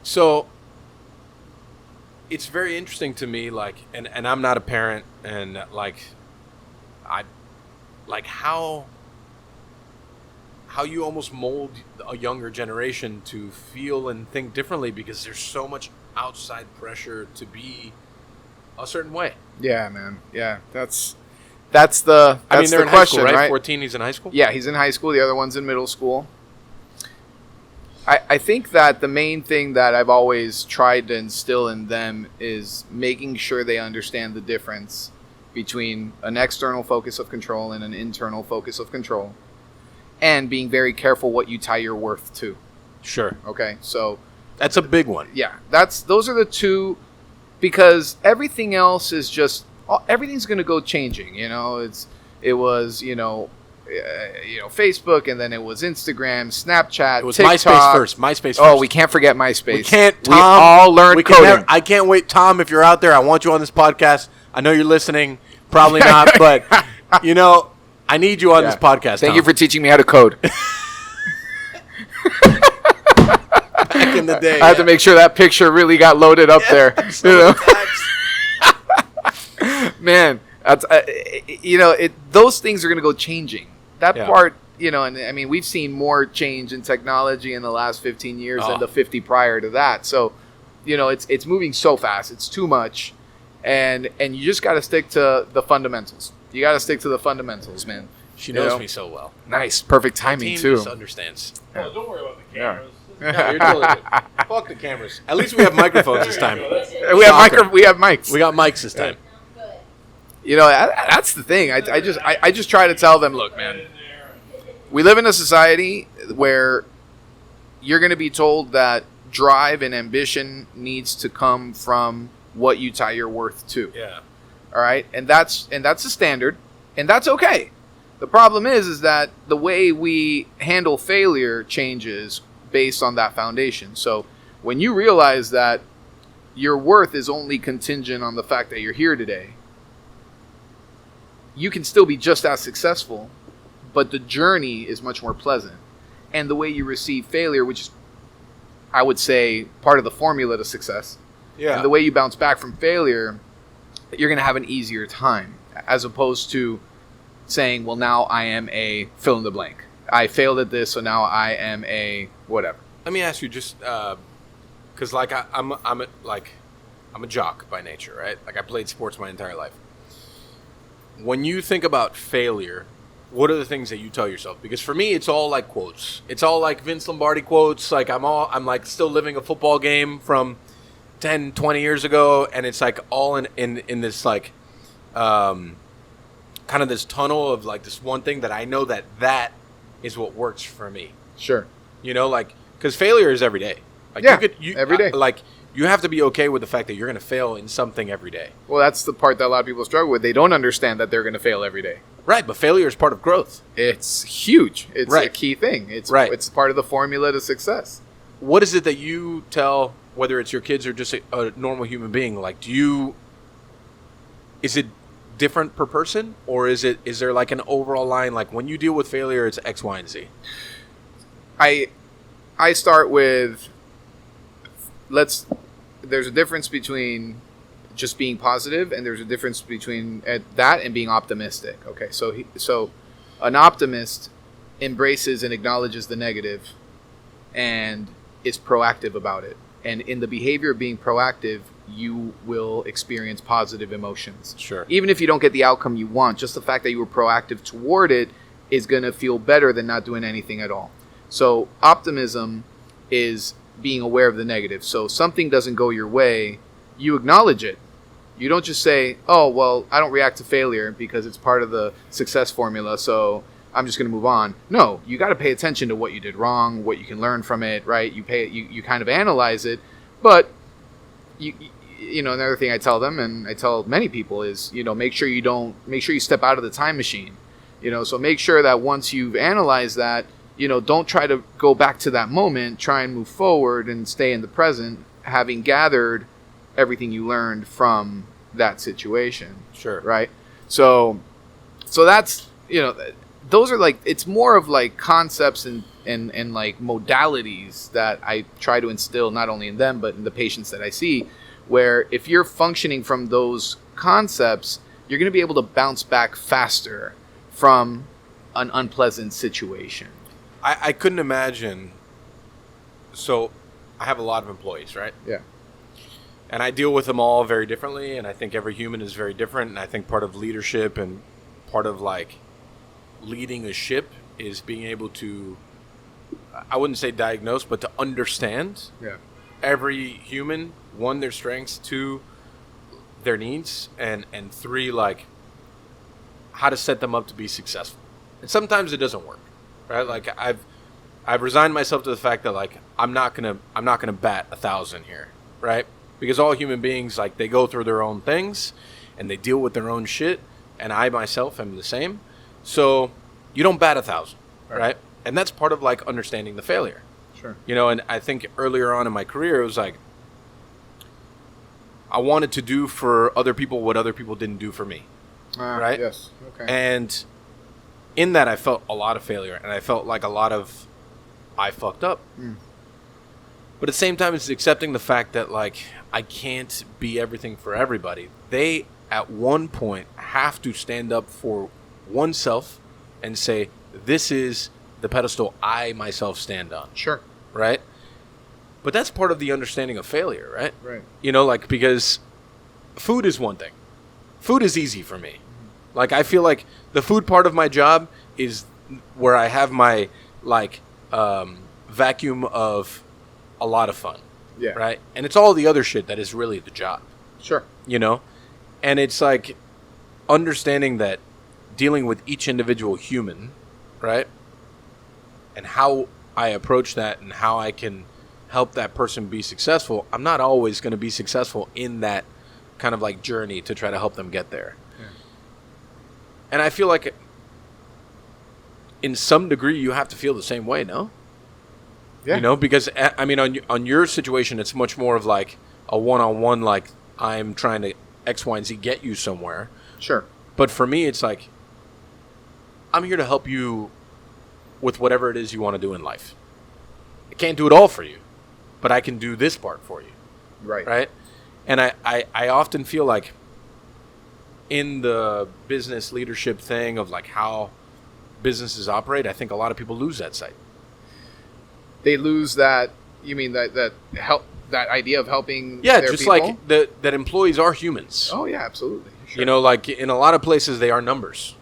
[SPEAKER 1] so it's very interesting to me, like, and I'm not a parent, and like how you almost mold a younger generation to feel and think differently because there's so much outside pressure to be a certain way.
[SPEAKER 2] Yeah, man. Yeah, that's the
[SPEAKER 1] I mean, they're
[SPEAKER 2] the
[SPEAKER 1] in
[SPEAKER 2] question,
[SPEAKER 1] high school, right?
[SPEAKER 2] right?
[SPEAKER 1] 14, he's in high school?
[SPEAKER 2] Yeah, he's in high school. The other one's in middle school. I think that the main thing that I've always tried to instill in them is making sure they understand the difference between an external focus of control and an internal focus of control, and being very careful what you tie your worth to.
[SPEAKER 1] Sure.
[SPEAKER 2] Okay, so
[SPEAKER 1] That's a big one.
[SPEAKER 2] yeah, those are the two, because everything else is just everything's going to go changing. It was Facebook, and then it was Instagram, Snapchat,
[SPEAKER 1] It was
[SPEAKER 2] TikTok.
[SPEAKER 1] MySpace first. MySpace first.
[SPEAKER 2] Oh, we can't forget MySpace.
[SPEAKER 1] We can't. Tom,
[SPEAKER 2] we all learned coding.
[SPEAKER 1] I can't wait, Tom. If you're out there, I want you on this podcast. I know you're listening. Probably not, but I need you on this podcast.
[SPEAKER 2] Thank
[SPEAKER 1] Tom.
[SPEAKER 2] you for teaching me how to code.
[SPEAKER 1] Back in the day.
[SPEAKER 2] I had to make sure that picture really got loaded up there. Man, that's, those things are going to go changing. That part, and I mean, we've seen more change in technology in the last 15 years than the 50 prior to that. So, it's moving so fast. It's too much. And you just got to stick to the fundamentals. You got to stick to the fundamentals, man.
[SPEAKER 1] She knows me so well.
[SPEAKER 2] Nice. Perfect timing,
[SPEAKER 1] team
[SPEAKER 2] too.
[SPEAKER 1] just understands.
[SPEAKER 3] Oh, don't worry about the cameras.
[SPEAKER 1] No, you're totally good. Fuck the cameras. At least we have microphones this time.
[SPEAKER 2] We have mics.
[SPEAKER 1] We got mics this time.
[SPEAKER 2] That's the thing. I just try to tell them, look, man, we live in a society where you're going to be told that drive and ambition needs to come from what you tie your worth to.
[SPEAKER 1] Yeah.
[SPEAKER 2] All right, and that's a standard, and that's okay. The problem is that the way we handle failure changes based on that foundation. So when you realize that your worth is only contingent on the fact that you're here today, you can still be just as successful, but the journey is much more pleasant. And the way you receive failure, which is, I would say, part of the formula to success, and the way you bounce back from failure, you're going to have an easier time, as opposed to saying, well, now I am a fill in the blank. I failed at this, so now I am a whatever.
[SPEAKER 1] Let me ask you, just because like I'm a jock by nature, right? Like I played sports my entire life. When you think about failure, what are the things that you tell yourself? Because for me, it's all like quotes. It's all like Vince Lombardi quotes. Like I'm like still living a football game from 10, 20 years ago, and it's like all in this like kind of this tunnel of like this one thing that I know that is what works for me.
[SPEAKER 2] Sure.
[SPEAKER 1] You know, like, because failure is every day. Like,
[SPEAKER 2] yeah, every day.
[SPEAKER 1] Like, you have to be okay with the fact that you're going to fail in something every day.
[SPEAKER 2] Well, that's the part that a lot of people struggle with. They don't understand that they're going to fail every day.
[SPEAKER 1] Right, but failure is part of growth.
[SPEAKER 2] It's huge. It's a key thing. It's part of the formula to success.
[SPEAKER 1] What is it that you tell, whether it's your kids or just a normal human being, like, is it different per person, or is there like an overall line, like when you deal with failure, it's X, Y, and Z?
[SPEAKER 2] I start with, there's a difference between just being positive, and there's a difference between that and being optimistic. Okay, so an optimist embraces and acknowledges the negative and is proactive about it. And in the behavior of being proactive, you will experience positive emotions.
[SPEAKER 1] Sure.
[SPEAKER 2] Even if you don't get the outcome you want, just the fact that you were proactive toward it is going to feel better than not doing anything at all. So optimism is being aware of the negative. So something doesn't go your way, you acknowledge it. You don't just say, oh, well, I don't react to failure because it's part of the success formula, so I'm just going to move on. No, you got to pay attention to what you did wrong, what you can learn from it, right? You kind of analyze it, but you know, another thing I tell them, and I tell many people, is, you know, make sure you step out of the time machine. You know, so make sure that once you've analyzed that, you know, don't try to go back to that moment. Try and move forward and stay in the present, having gathered everything you learned from that situation.
[SPEAKER 1] Sure.
[SPEAKER 2] Right? So that's, you know, those are like, it's more of like concepts and like modalities that I try to instill not only in them, but in the patients that I see, where if you're functioning from those concepts, you're going to be able to bounce back faster from an unpleasant situation.
[SPEAKER 1] I couldn't imagine. So I have a lot of employees, right?
[SPEAKER 2] Yeah.
[SPEAKER 1] And I deal with them all very differently, and I think every human is very different, and I think part of leadership and part of like leading a ship is being able to, I wouldn't say diagnose, but to understand every human, one, their strengths, two, their needs, and three, like how to set them up to be successful. And sometimes it doesn't work, right? Like I've resigned myself to the fact that like I'm not gonna bat 1,000 here, right? Because all human beings, like, they go through their own things and they deal with their own shit, and I myself am the same. So you don't bat 1,000, right? And that's part of like understanding the failure.
[SPEAKER 2] Sure.
[SPEAKER 1] You know, and I think earlier on in my career, it was like I wanted to do for other people what other people didn't do for me. Right?
[SPEAKER 2] Yes. Okay.
[SPEAKER 1] And in that, I felt a lot of failure, and I felt like a lot of I fucked up. But at the same time, it's accepting the fact that like I can't be everything for everybody. They, at one point, have to stand up for oneself and say, this is the pedestal I myself stand on.
[SPEAKER 2] Sure.
[SPEAKER 1] Right? But that's part of the understanding of failure, right?
[SPEAKER 2] Right.
[SPEAKER 1] You know, like, because food is one thing. Food is easy for me. Like, I feel like the food part of my job is where I have my, like, vacuum of a lot of fun.
[SPEAKER 2] Yeah.
[SPEAKER 1] Right? And it's all the other shit that is really the job.
[SPEAKER 2] Sure.
[SPEAKER 1] You know? And it's like understanding that dealing with each individual human, right? And how I approach that and how I can help that person be successful. I'm not always going to be successful in that kind of like journey to try to help them get there. Yeah. And I feel like in some degree you have to feel the same way, no?
[SPEAKER 2] Yeah.
[SPEAKER 1] You know, because I mean, on your situation, it's much more of like a one-on-one, like I'm trying to X, Y, and Z get you somewhere.
[SPEAKER 2] Sure.
[SPEAKER 1] But for me, it's like I'm here to help you with whatever it is you want to do in life. I can't do it all for you, but I can do this part for you.
[SPEAKER 2] Right.
[SPEAKER 1] Right? And I often feel like in the business leadership thing of like how businesses operate, I think a lot of people lose that sight.
[SPEAKER 2] They lose that. You mean that help, that idea of helping?
[SPEAKER 1] Yeah,
[SPEAKER 2] their
[SPEAKER 1] just
[SPEAKER 2] people?
[SPEAKER 1] like that employees are humans.
[SPEAKER 2] Oh yeah, absolutely. Sure.
[SPEAKER 1] You know, like in a lot of places, they are numbers.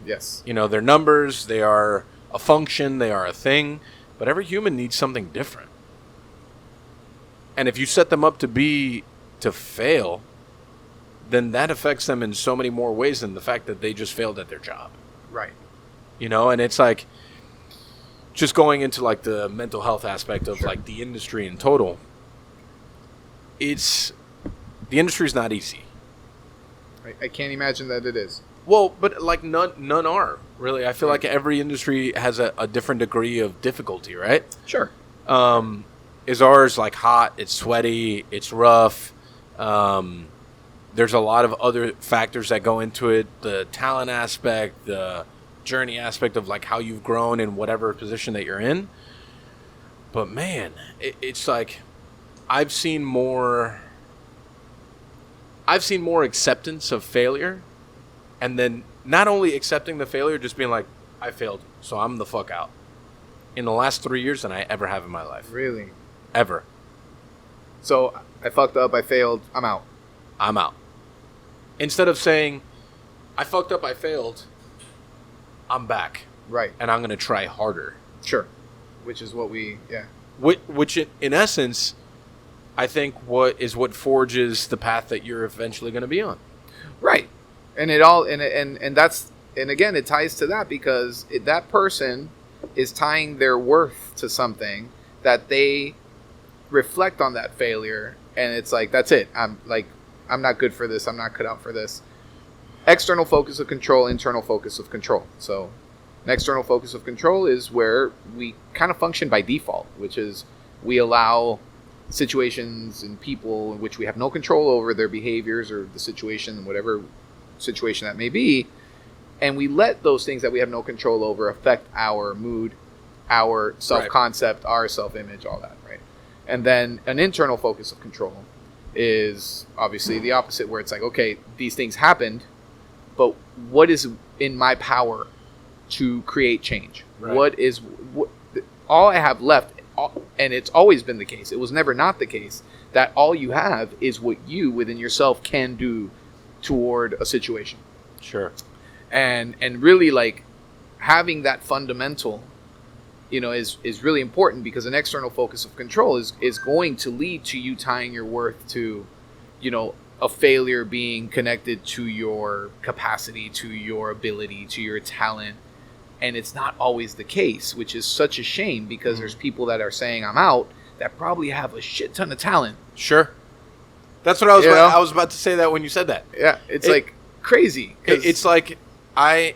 [SPEAKER 2] Yes.
[SPEAKER 1] You know, they're numbers. They are a function. They are a thing. But every human needs something different. And if you set them up to fail, then that affects them in so many more ways than the fact that they just failed at their job.
[SPEAKER 2] Right.
[SPEAKER 1] You know, and it's like just going into like the mental health aspect of
[SPEAKER 2] Sure.
[SPEAKER 1] like the industry in total. The industry is not easy.
[SPEAKER 2] I can't imagine that it is.
[SPEAKER 1] Well, but like none are really. I feel like every industry has a different degree of difficulty, right?
[SPEAKER 2] Sure.
[SPEAKER 1] Is ours like hot? It's sweaty. It's rough. There's a lot of other factors that go into it. The talent aspect, the journey aspect of like how you've grown in whatever position that you're in. But man, it's like I've seen more acceptance of failure, and then not only accepting the failure, just being like, I failed, so I'm the fuck out. In the last 3 years than I ever have in my life.
[SPEAKER 2] Really?
[SPEAKER 1] Ever.
[SPEAKER 2] So I fucked up. I failed. I'm out.
[SPEAKER 1] I'm out. Instead of saying, I fucked up, I failed, I'm back.
[SPEAKER 2] Right.
[SPEAKER 1] And I'm going to try harder.
[SPEAKER 2] Sure. Which is what yeah.
[SPEAKER 1] Which in essence, I think what forges the path that you're eventually going to be on.
[SPEAKER 2] Right. And it all, and that's, and again, it ties to that because that person is tying their worth to something that they reflect on that failure. And it's like, that's it. I'm not good for this. I'm not cut out for this. External focus of control, internal focus of control. So an external focus of control is where we kind of function by default, which is we allow situations and people in which we have no control over their behaviors or the situation, whatever situation that may be, and we let those things that we have no control over affect our mood, our self-concept, our self-image, all that, right? And then an internal focus of control is obviously the opposite, where it's like, okay, these things happened, but what is in my power to create change? Right. All I have left, and it's always been the case, it was never not the case, that all you have is what you within yourself can do toward a situation.
[SPEAKER 1] Sure.
[SPEAKER 2] And really, like, having that fundamental, is really important, because an external focus of control is going to lead to you tying your worth to, a failure being connected to your capacity, to your ability, to your talent. And it's not always the case, which is such a shame, because there's people that are saying I'm out that probably have a shit ton of talent.
[SPEAKER 1] Sure. That's what I was about to say that when you said that.
[SPEAKER 2] Yeah, it's like crazy.
[SPEAKER 1] It's like I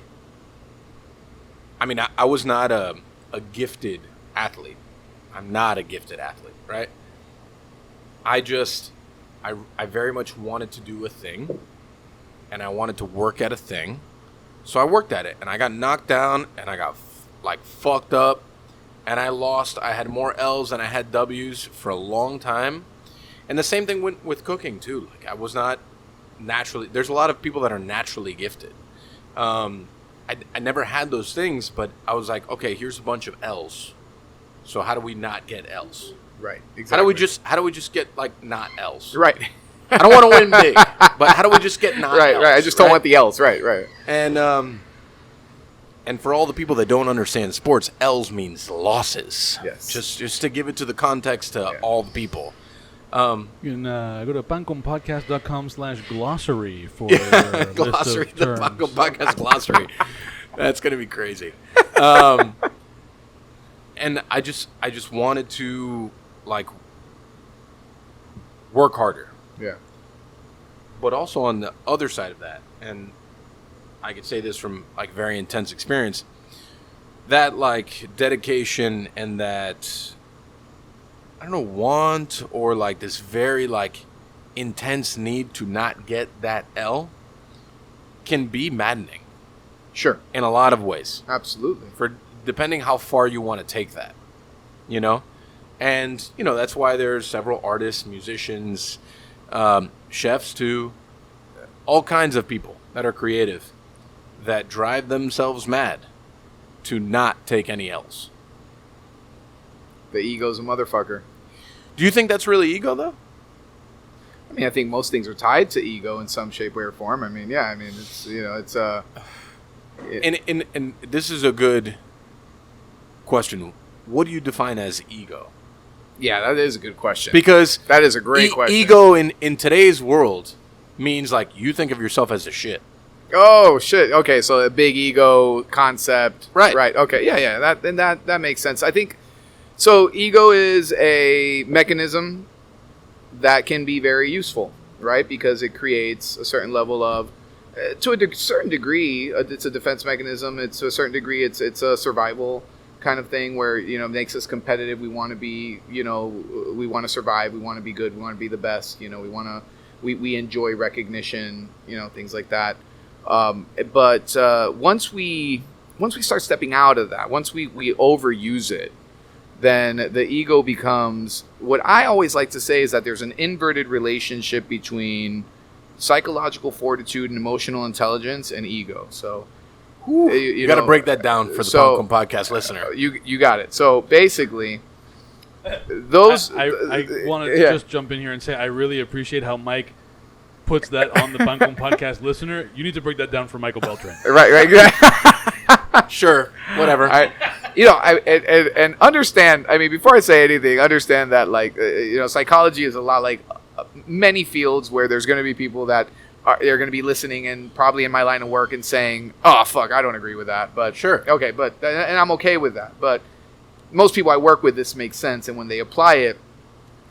[SPEAKER 1] was not a gifted athlete. I'm not a gifted athlete, right? I very much wanted to do a thing, and I wanted to work at a thing. So I worked at it, and I got knocked down, and I got fucked up, and I lost. I had more L's than I had W's for a long time. And the same thing went with cooking too. Like, I was not naturally. There's a lot of people that are naturally gifted. I never had those things, but I was like, okay, here's a bunch of L's. So how do we not get L's?
[SPEAKER 2] Right. Exactly.
[SPEAKER 1] How do we just get like not L's?
[SPEAKER 2] Right.
[SPEAKER 1] I don't want to win big, but how do we just get not L's?
[SPEAKER 2] Right. I just don't want the L's. Right.
[SPEAKER 1] And for all the people that don't understand sports, L's means losses.
[SPEAKER 2] Yes.
[SPEAKER 1] Just to give it to the context to all the people.
[SPEAKER 3] You can go to pancompodcast.com/glossary for
[SPEAKER 1] glossary,
[SPEAKER 3] list of
[SPEAKER 1] the
[SPEAKER 3] terms.
[SPEAKER 1] Panco Podcast glossary. That's gonna be crazy. And I just wanted to like work harder.
[SPEAKER 2] Yeah.
[SPEAKER 1] But also on the other side of that, and I could say this from like very intense experience, that like dedication and that, I don't know, want or like this very like intense need to not get that L can be maddening.
[SPEAKER 2] Sure.
[SPEAKER 1] In a lot of ways.
[SPEAKER 2] Absolutely.
[SPEAKER 1] For depending how far you want to take that, and that's why there's several artists, musicians, chefs too, all kinds of people that are creative that drive themselves mad to not take any L's.
[SPEAKER 2] The ego's a motherfucker.
[SPEAKER 1] Do you think that's really ego, though?
[SPEAKER 2] I mean, I think most things are tied to ego in some shape, way, or form. I mean, yeah. I mean, it's it's
[SPEAKER 1] And this is a good question. What do you define as ego?
[SPEAKER 2] Yeah, that is a good question.
[SPEAKER 1] Because
[SPEAKER 2] that is a great question.
[SPEAKER 1] Ego in today's world means like you think of yourself as a shit.
[SPEAKER 2] Oh shit. Okay, so a big ego concept.
[SPEAKER 1] Right.
[SPEAKER 2] Right. Okay. Yeah. That makes sense. I think so. Ego is a mechanism that can be very useful, right? Because it creates a certain level of, to a certain degree, it's a defense mechanism. It's to a certain degree, it's a survival kind of thing where, it makes us competitive. We want to be, we want to survive. We want to be good. We want to be the best. We enjoy recognition, things like that. But once we start stepping out of that, once we overuse it, then the ego becomes, what I always like to say is that there's an inverted relationship between psychological fortitude and emotional intelligence and ego. So
[SPEAKER 1] you got to break that down for the Pumpkin Podcast listener.
[SPEAKER 2] You got it. So basically, those
[SPEAKER 3] I want to just jump in here and say I really appreciate how Mike puts that on the Pumpkin Podcast listener. You need to break that down for Michael Beltran.
[SPEAKER 2] Right.
[SPEAKER 1] Sure, whatever.
[SPEAKER 2] And understand. I mean, before I say anything, understand that psychology is a lot like many fields where there's going to be people that they're going to be listening and probably in my line of work and saying, "Oh fuck, I don't agree with that." But
[SPEAKER 1] sure,
[SPEAKER 2] okay, and I'm okay with that. But most people I work with, this makes sense, and when they apply it,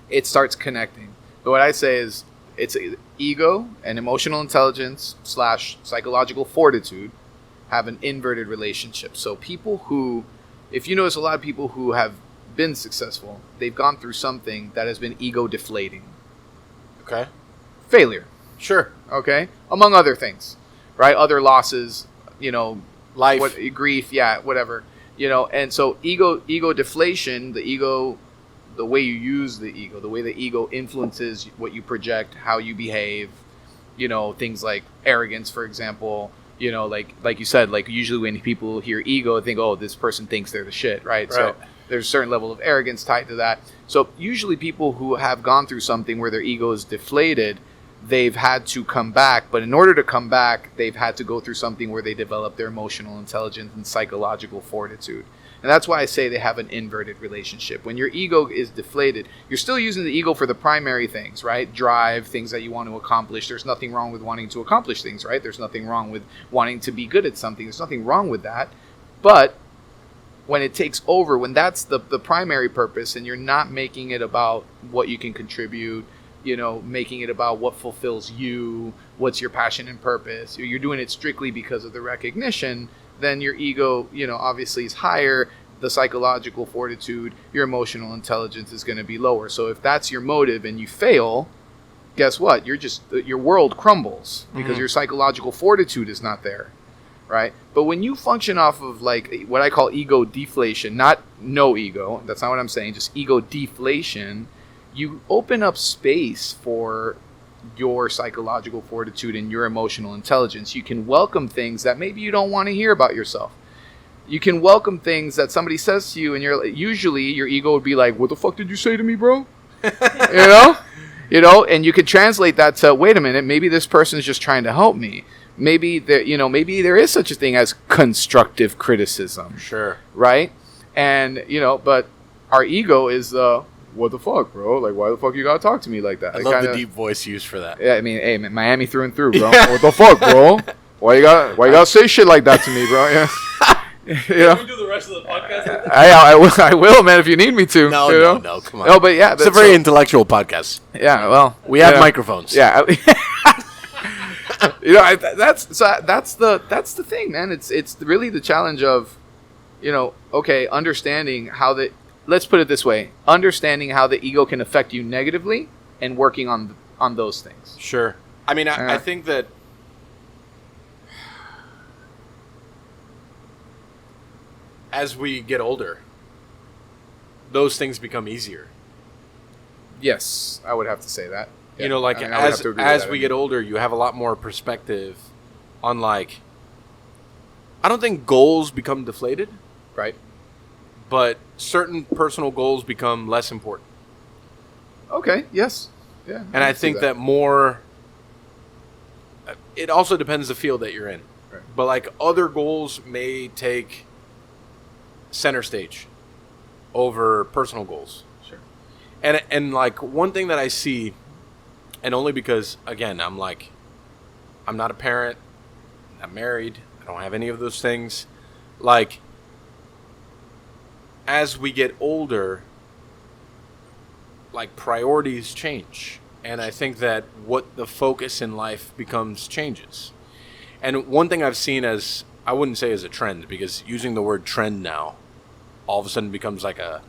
[SPEAKER 2] it starts connecting. But what I say is, it's ego and emotional intelligence / psychological fortitude have an inverted relationship. So people who, if you notice, a lot of people who have been successful, they've gone through something that has been ego deflating.
[SPEAKER 1] Okay.
[SPEAKER 2] Failure.
[SPEAKER 1] Sure.
[SPEAKER 2] Okay. Among other things, right? Other losses,
[SPEAKER 1] life,
[SPEAKER 2] grief, whatever, and so ego deflation, the way you use the ego, the way the ego influences what you project, how you behave, things like arrogance, for example, like you said, like usually when people hear ego, they think, oh, this person thinks they're the shit, right? So there's a certain level of arrogance tied to that. So usually people who have gone through something where their ego is deflated, they've had to come back. But in order to come back, they've had to go through something where they develop their emotional intelligence and psychological fortitude. And that's why I say they have an inverted relationship. When your ego is deflated, you're still using the ego for the primary things, right? Drive, things that you want to accomplish. There's nothing wrong with wanting to accomplish things, right? There's nothing wrong with wanting to be good at something. There's nothing wrong with that. But when it takes over, when that's the primary purpose and you're not making it about what you can contribute, making it about what fulfills you, what's your passion and purpose, you're doing it strictly because of the recognition, then your ego, obviously is higher. The psychological fortitude, your emotional intelligence is going to be lower. So if that's your motive and you fail, guess what? Your world crumbles because your psychological fortitude is not there, right? But when you function off of like what I call ego deflation, not no ego, that's not what I'm saying, just ego deflation, you open up space for your psychological fortitude and your emotional intelligence. You can welcome things that maybe you don't want to hear about yourself. You can welcome things that somebody says to you, and usually your ego would be like, "What the fuck did you say to me, bro?" And you could translate that to, "Wait a minute, maybe this person is just trying to help me. Maybe there is such a thing as constructive criticism."
[SPEAKER 1] Sure.
[SPEAKER 2] Right? And but our ego is what the fuck, bro? Like, why the fuck you gotta talk to me like that?
[SPEAKER 1] I love the deep voice used for that.
[SPEAKER 2] Yeah, I mean, hey, Miami through and through, bro. What the fuck, bro? Why you gotta say shit like that to me, bro? Yeah.
[SPEAKER 3] Can we do the rest of the podcast?
[SPEAKER 2] I will, man, if you need me to.
[SPEAKER 1] No, come on.
[SPEAKER 2] No, but yeah,
[SPEAKER 1] it's a very intellectual podcast.
[SPEAKER 2] Yeah, well,
[SPEAKER 1] we have microphones.
[SPEAKER 2] Yeah. That's the thing, man. It's really the challenge of, understanding how let's put it this way, understanding how the ego can affect you negatively and working on those things.
[SPEAKER 1] Sure. I mean, I think that as we get older, those things become easier.
[SPEAKER 2] Yes, I would have to say that.
[SPEAKER 1] Yeah. As we get older, you have a lot more perspective on I don't think goals become deflated,
[SPEAKER 2] Right.
[SPEAKER 1] but certain personal goals become less important.
[SPEAKER 2] Okay. Yes. Yeah.
[SPEAKER 1] And I think that more, it also depends the field that you're in.
[SPEAKER 2] Right.
[SPEAKER 1] But like other goals may take center stage over personal goals.
[SPEAKER 2] Sure.
[SPEAKER 1] And like one thing that I see, and only because, again, I'm not a parent, I'm married, I don't have any of those things. Like, as we get older, like priorities change. And I think that what the focus in life becomes changes. And one thing I've seen as, I wouldn't say as a trend, because using the word trend now all of a sudden becomes like a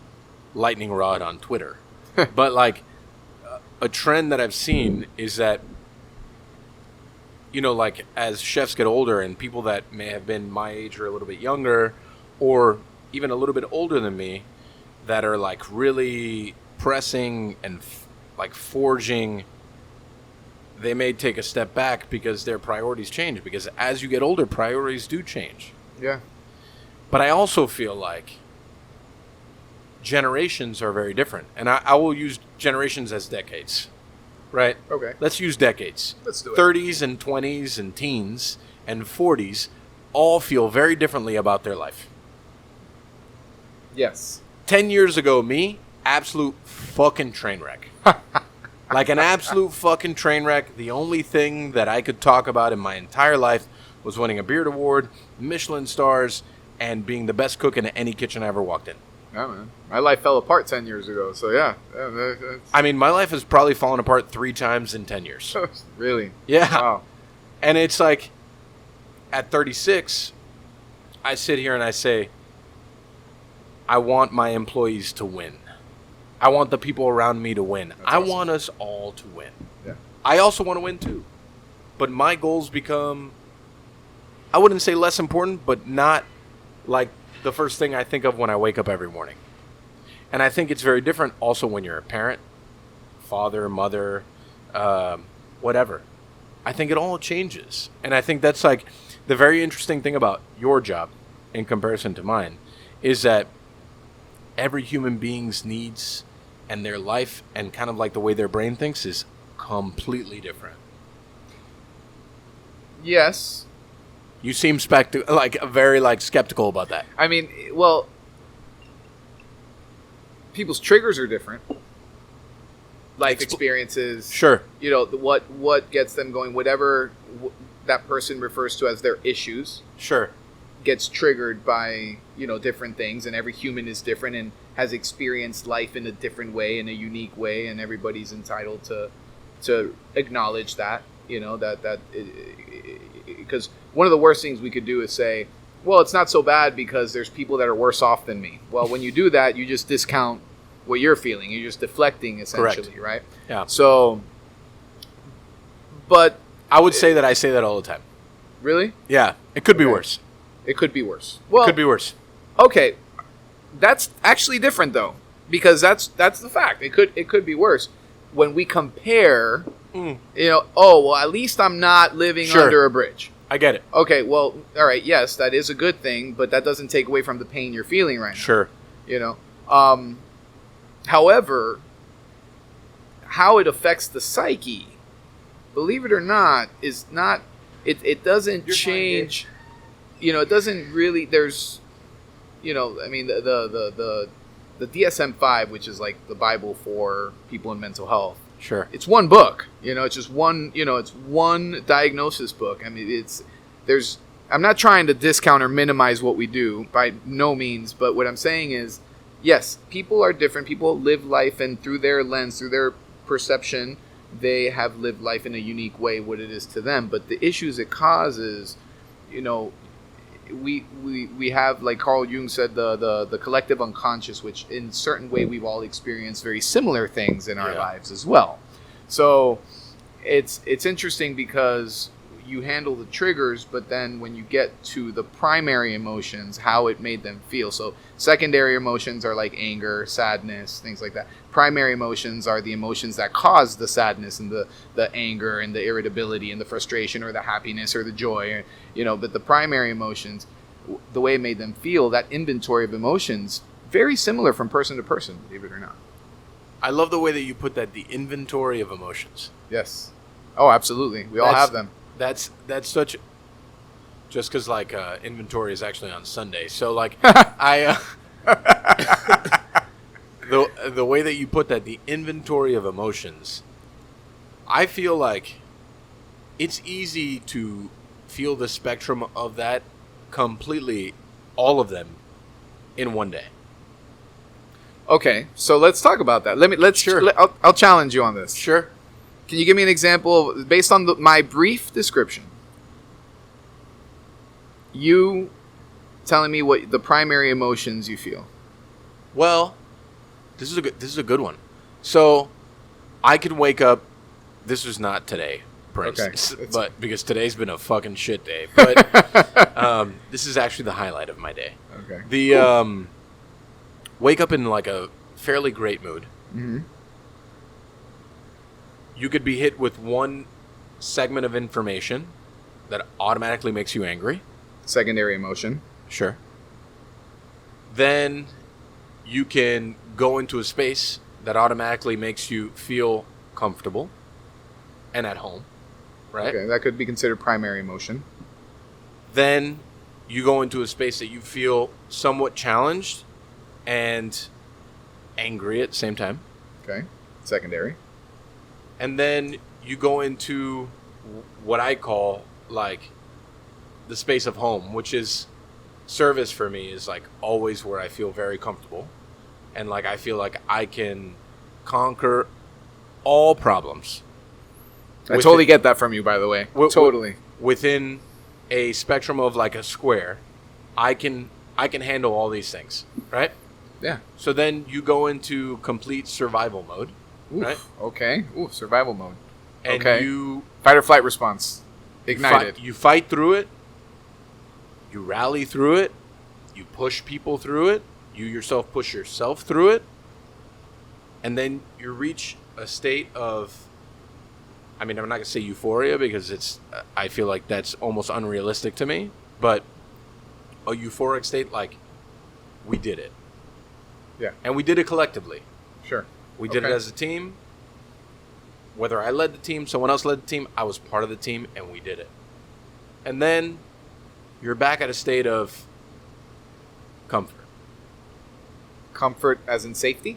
[SPEAKER 1] lightning rod on Twitter. But like a trend that I've seen is that, you know, like as chefs get older and people that may have been my age or a little bit younger or even a little bit older than me that are like really pressing and like forging, they may take a step back because their priorities change, because as you get older, priorities do change.
[SPEAKER 2] Yeah.
[SPEAKER 1] But I also feel like generations are very different. And I will use generations as decades, right?
[SPEAKER 2] Okay.
[SPEAKER 1] Let's use decades.
[SPEAKER 2] Let's do it.
[SPEAKER 1] 30s and 20s and teens and 40s all feel very differently about their life.
[SPEAKER 2] Yes.
[SPEAKER 1] 10 years ago, me, absolute fucking train wreck. Like an absolute fucking train wreck. The only thing that I could talk about in my entire life was winning a Beard Award, Michelin stars, and being the best cook in any kitchen I ever walked in.
[SPEAKER 2] Yeah, man. My life fell apart 10 years ago, so yeah.
[SPEAKER 1] I mean, my life has probably fallen apart 3 times in 10 years.
[SPEAKER 2] Really?
[SPEAKER 1] Yeah.
[SPEAKER 2] Wow.
[SPEAKER 1] And it's like, at 36, I sit here and I say, I want my employees to win. I want the people around me to win.
[SPEAKER 2] That's
[SPEAKER 1] I
[SPEAKER 2] awesome.
[SPEAKER 1] want us all to win.
[SPEAKER 2] Yeah.
[SPEAKER 1] I also want to win too. But my goals become, I wouldn't say less important, but not like the first thing I think of when I wake up every morning. And I think it's very different also when you're a parent, father, mother, whatever. I think it all changes. And I think that's like the very interesting thing about your job in comparison to mine is that every human being's needs and their life and kind of like the way their brain thinks is completely different.
[SPEAKER 2] Yes.
[SPEAKER 1] You seem very skeptical about that.
[SPEAKER 2] I mean, well, people's triggers are different. Life experiences.
[SPEAKER 1] Sure.
[SPEAKER 2] You know, what gets them going, whatever that person refers to as their issues.
[SPEAKER 1] Sure.
[SPEAKER 2] Gets triggered by, you know, different things, and every human is different and has experienced life in a different way, in a unique way, and everybody's entitled to acknowledge that, you know, that because one of the worst things we could do is say, well, it's not so bad because there's people that are worse off than me. Well, when you do that, you just discount what you're feeling. You're just deflecting, essentially.
[SPEAKER 1] Correct.
[SPEAKER 2] Right?
[SPEAKER 1] Yeah.
[SPEAKER 2] So, but
[SPEAKER 1] I would say that I say that all the time.
[SPEAKER 2] Really?
[SPEAKER 1] Yeah. It could be
[SPEAKER 2] Okay.
[SPEAKER 1] worse.
[SPEAKER 2] It could be worse. Well,
[SPEAKER 1] It could be worse.
[SPEAKER 2] okay, that's actually different though, because that's the fact. It could be worse when we compare. You know, oh well, at least I'm not living
[SPEAKER 1] Sure.
[SPEAKER 2] under a bridge.
[SPEAKER 1] I get it.
[SPEAKER 2] Okay, well, all right, yes, that is a good thing, but that doesn't take away from the pain you're feeling right now.
[SPEAKER 1] Sure.
[SPEAKER 2] You know, however, how it affects the psyche, believe it or not, is not. It doesn't change. You know, it doesn't really. There's, you know, I mean, the DSM-5, which is like the Bible for people in mental health.
[SPEAKER 1] Sure.
[SPEAKER 2] It's one book. You know, it's just one. You know, it's one diagnosis book. I mean, there's. I'm not trying to discount or minimize what we do by no means, but what I'm saying is, yes, people are different. People live life, and through their lens, through their perception, they have lived life in a unique way, what it is to them. But the issues it causes, you know, we have, like Carl Jung said, the collective unconscious, which in a certain way we've all experienced very similar things in our lives as well. So it's interesting because you handle the triggers, but then when you get to the primary emotions, how it made them feel. So secondary emotions are like anger, sadness, things like that. Primary emotions are the emotions that cause the sadness and the anger and the irritability and the frustration or the happiness or the joy, you know, but the primary emotions, the way it made them feel, that inventory of emotions, very similar from person to person, believe it or not.
[SPEAKER 1] I love the way that you put that, the inventory of emotions.
[SPEAKER 2] Yes. Oh, absolutely. We all have them.
[SPEAKER 1] That's such... Just because, like, inventory is actually on Sunday. So, like, the way that you put that, the inventory of emotions, I feel like it's easy to feel the spectrum of that completely, all of them, in one day.
[SPEAKER 2] Okay, so let's talk about that. I'll challenge you on this.
[SPEAKER 1] Sure.
[SPEAKER 2] Can you give me an example based on my brief description? You telling me what the primary emotions you feel.
[SPEAKER 1] Well, this is a good one. So, I could wake up. This was not today, for instance, but because today's been a fucking shit day. But this is actually the highlight of my day.
[SPEAKER 2] Okay.
[SPEAKER 1] The wake up in like a fairly great mood.
[SPEAKER 2] Mm-hmm.
[SPEAKER 1] You could be hit with one segment of information that automatically makes you angry.
[SPEAKER 2] Secondary emotion.
[SPEAKER 1] Sure. Then you can go into a space that automatically makes you feel comfortable and at home, right?
[SPEAKER 2] Okay, that could be considered primary emotion.
[SPEAKER 1] Then you go into a space that you feel somewhat challenged and angry at the same time.
[SPEAKER 2] Okay, secondary.
[SPEAKER 1] And then you go into what I call, like, the space of home, which is service for me is like always where I feel very comfortable. And like I feel like I can conquer all problems.
[SPEAKER 2] I totally get that from you, by the way. Totally.
[SPEAKER 1] Within a spectrum of like a square, I can handle all these things, right?
[SPEAKER 2] Yeah.
[SPEAKER 1] So then you go into complete survival mode, right?
[SPEAKER 2] Okay. Ooh, survival mode.
[SPEAKER 1] And
[SPEAKER 2] okay.
[SPEAKER 1] you
[SPEAKER 2] fight or flight response. Ignited.
[SPEAKER 1] You fight through it. You rally through it. You push people through it. You yourself push yourself through it. And then you reach a state of, I mean, I'm not going to say euphoria because I feel like that's almost unrealistic to me. But a euphoric state like, we did it.
[SPEAKER 2] Yeah.
[SPEAKER 1] And we did it collectively.
[SPEAKER 2] Sure.
[SPEAKER 1] We did it as a team. Whether I led the team, someone else led the team, I was part of the team, and we did it. And then you're back at a state of comfort.
[SPEAKER 2] Comfort as in safety?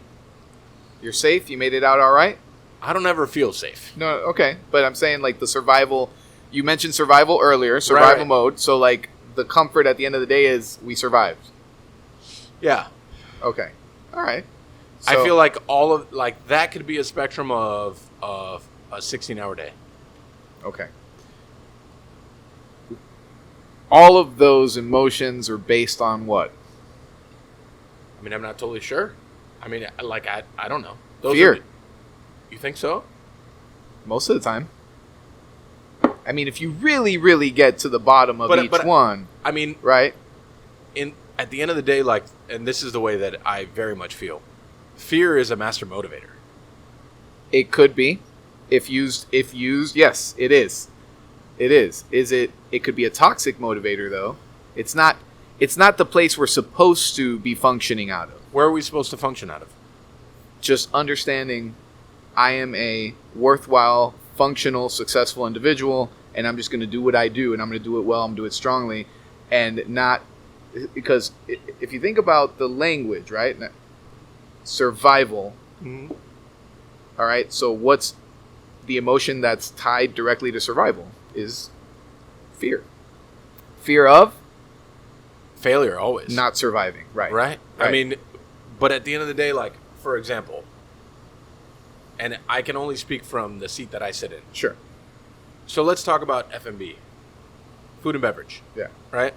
[SPEAKER 2] You're safe? You made it out all right?
[SPEAKER 1] I don't ever feel safe.
[SPEAKER 2] No, okay. But I'm saying like the survival, you mentioned survival earlier, survival mode. So like the comfort at the end of the day is we survived.
[SPEAKER 1] Yeah.
[SPEAKER 2] Okay. All right.
[SPEAKER 1] So, I feel like all of, like that could be a spectrum of a 16-hour day.
[SPEAKER 2] Okay. All of those emotions are based on what?
[SPEAKER 1] I mean, I'm not totally sure. I mean, like, I don't know.
[SPEAKER 2] Fear.
[SPEAKER 1] You think so?
[SPEAKER 2] Most of the time. I mean, if you really, really get to the bottom of each one.
[SPEAKER 1] I mean,
[SPEAKER 2] right?
[SPEAKER 1] At the end of the day, like, and this is the way that I very much feel. Fear is a master motivator.
[SPEAKER 2] It could be. If used, yes, it is. It is. It could be a toxic motivator though. It's not the place we're supposed to be functioning out of.
[SPEAKER 1] Where are we supposed to function out of?
[SPEAKER 2] Just understanding I am a worthwhile, functional, successful individual, and I'm just going to do what I do, and I'm going to do it well, I'm going to do it strongly, and not... Because if you think about the language, right? Survival.
[SPEAKER 1] Mm-hmm.
[SPEAKER 2] All right, so what's the emotion that's tied directly to survival is fear. Fear of?
[SPEAKER 1] Failure, always.
[SPEAKER 2] Not surviving, right.
[SPEAKER 1] I mean, but at the end of the day, like, for example, and I can only speak from the seat that I sit in.
[SPEAKER 2] Sure.
[SPEAKER 1] So let's talk about F&B, food and beverage.
[SPEAKER 2] Yeah.
[SPEAKER 1] Right?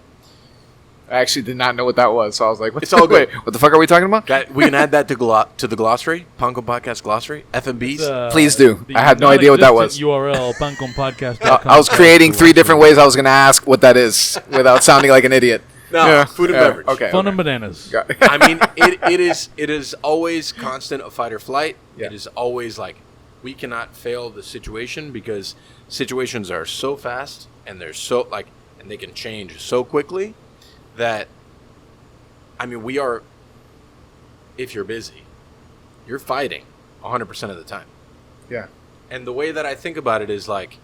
[SPEAKER 2] I actually did not know what that was, so I was like,
[SPEAKER 1] it's all good.
[SPEAKER 2] Wait, what the fuck are we talking about?
[SPEAKER 1] We can add that to the glossary, Pancom Podcast glossary, F&Bs.
[SPEAKER 2] Please do. I had no idea what that was.
[SPEAKER 3] URL, pancompodcast.com.
[SPEAKER 2] I was creating 3 different ways I was going to ask what that is without sounding like an idiot.
[SPEAKER 1] No, food and beverage.
[SPEAKER 2] Okay.
[SPEAKER 3] Fun and bananas.
[SPEAKER 1] I mean, it is always constant of fight or flight.
[SPEAKER 2] Yeah.
[SPEAKER 1] It is always like, we cannot fail the situation because situations are so fast and they're so, like, and they can change so quickly that, I mean, we are, if you're busy, you're fighting 100% of the time.
[SPEAKER 2] Yeah.
[SPEAKER 1] And the way that I think about it is like,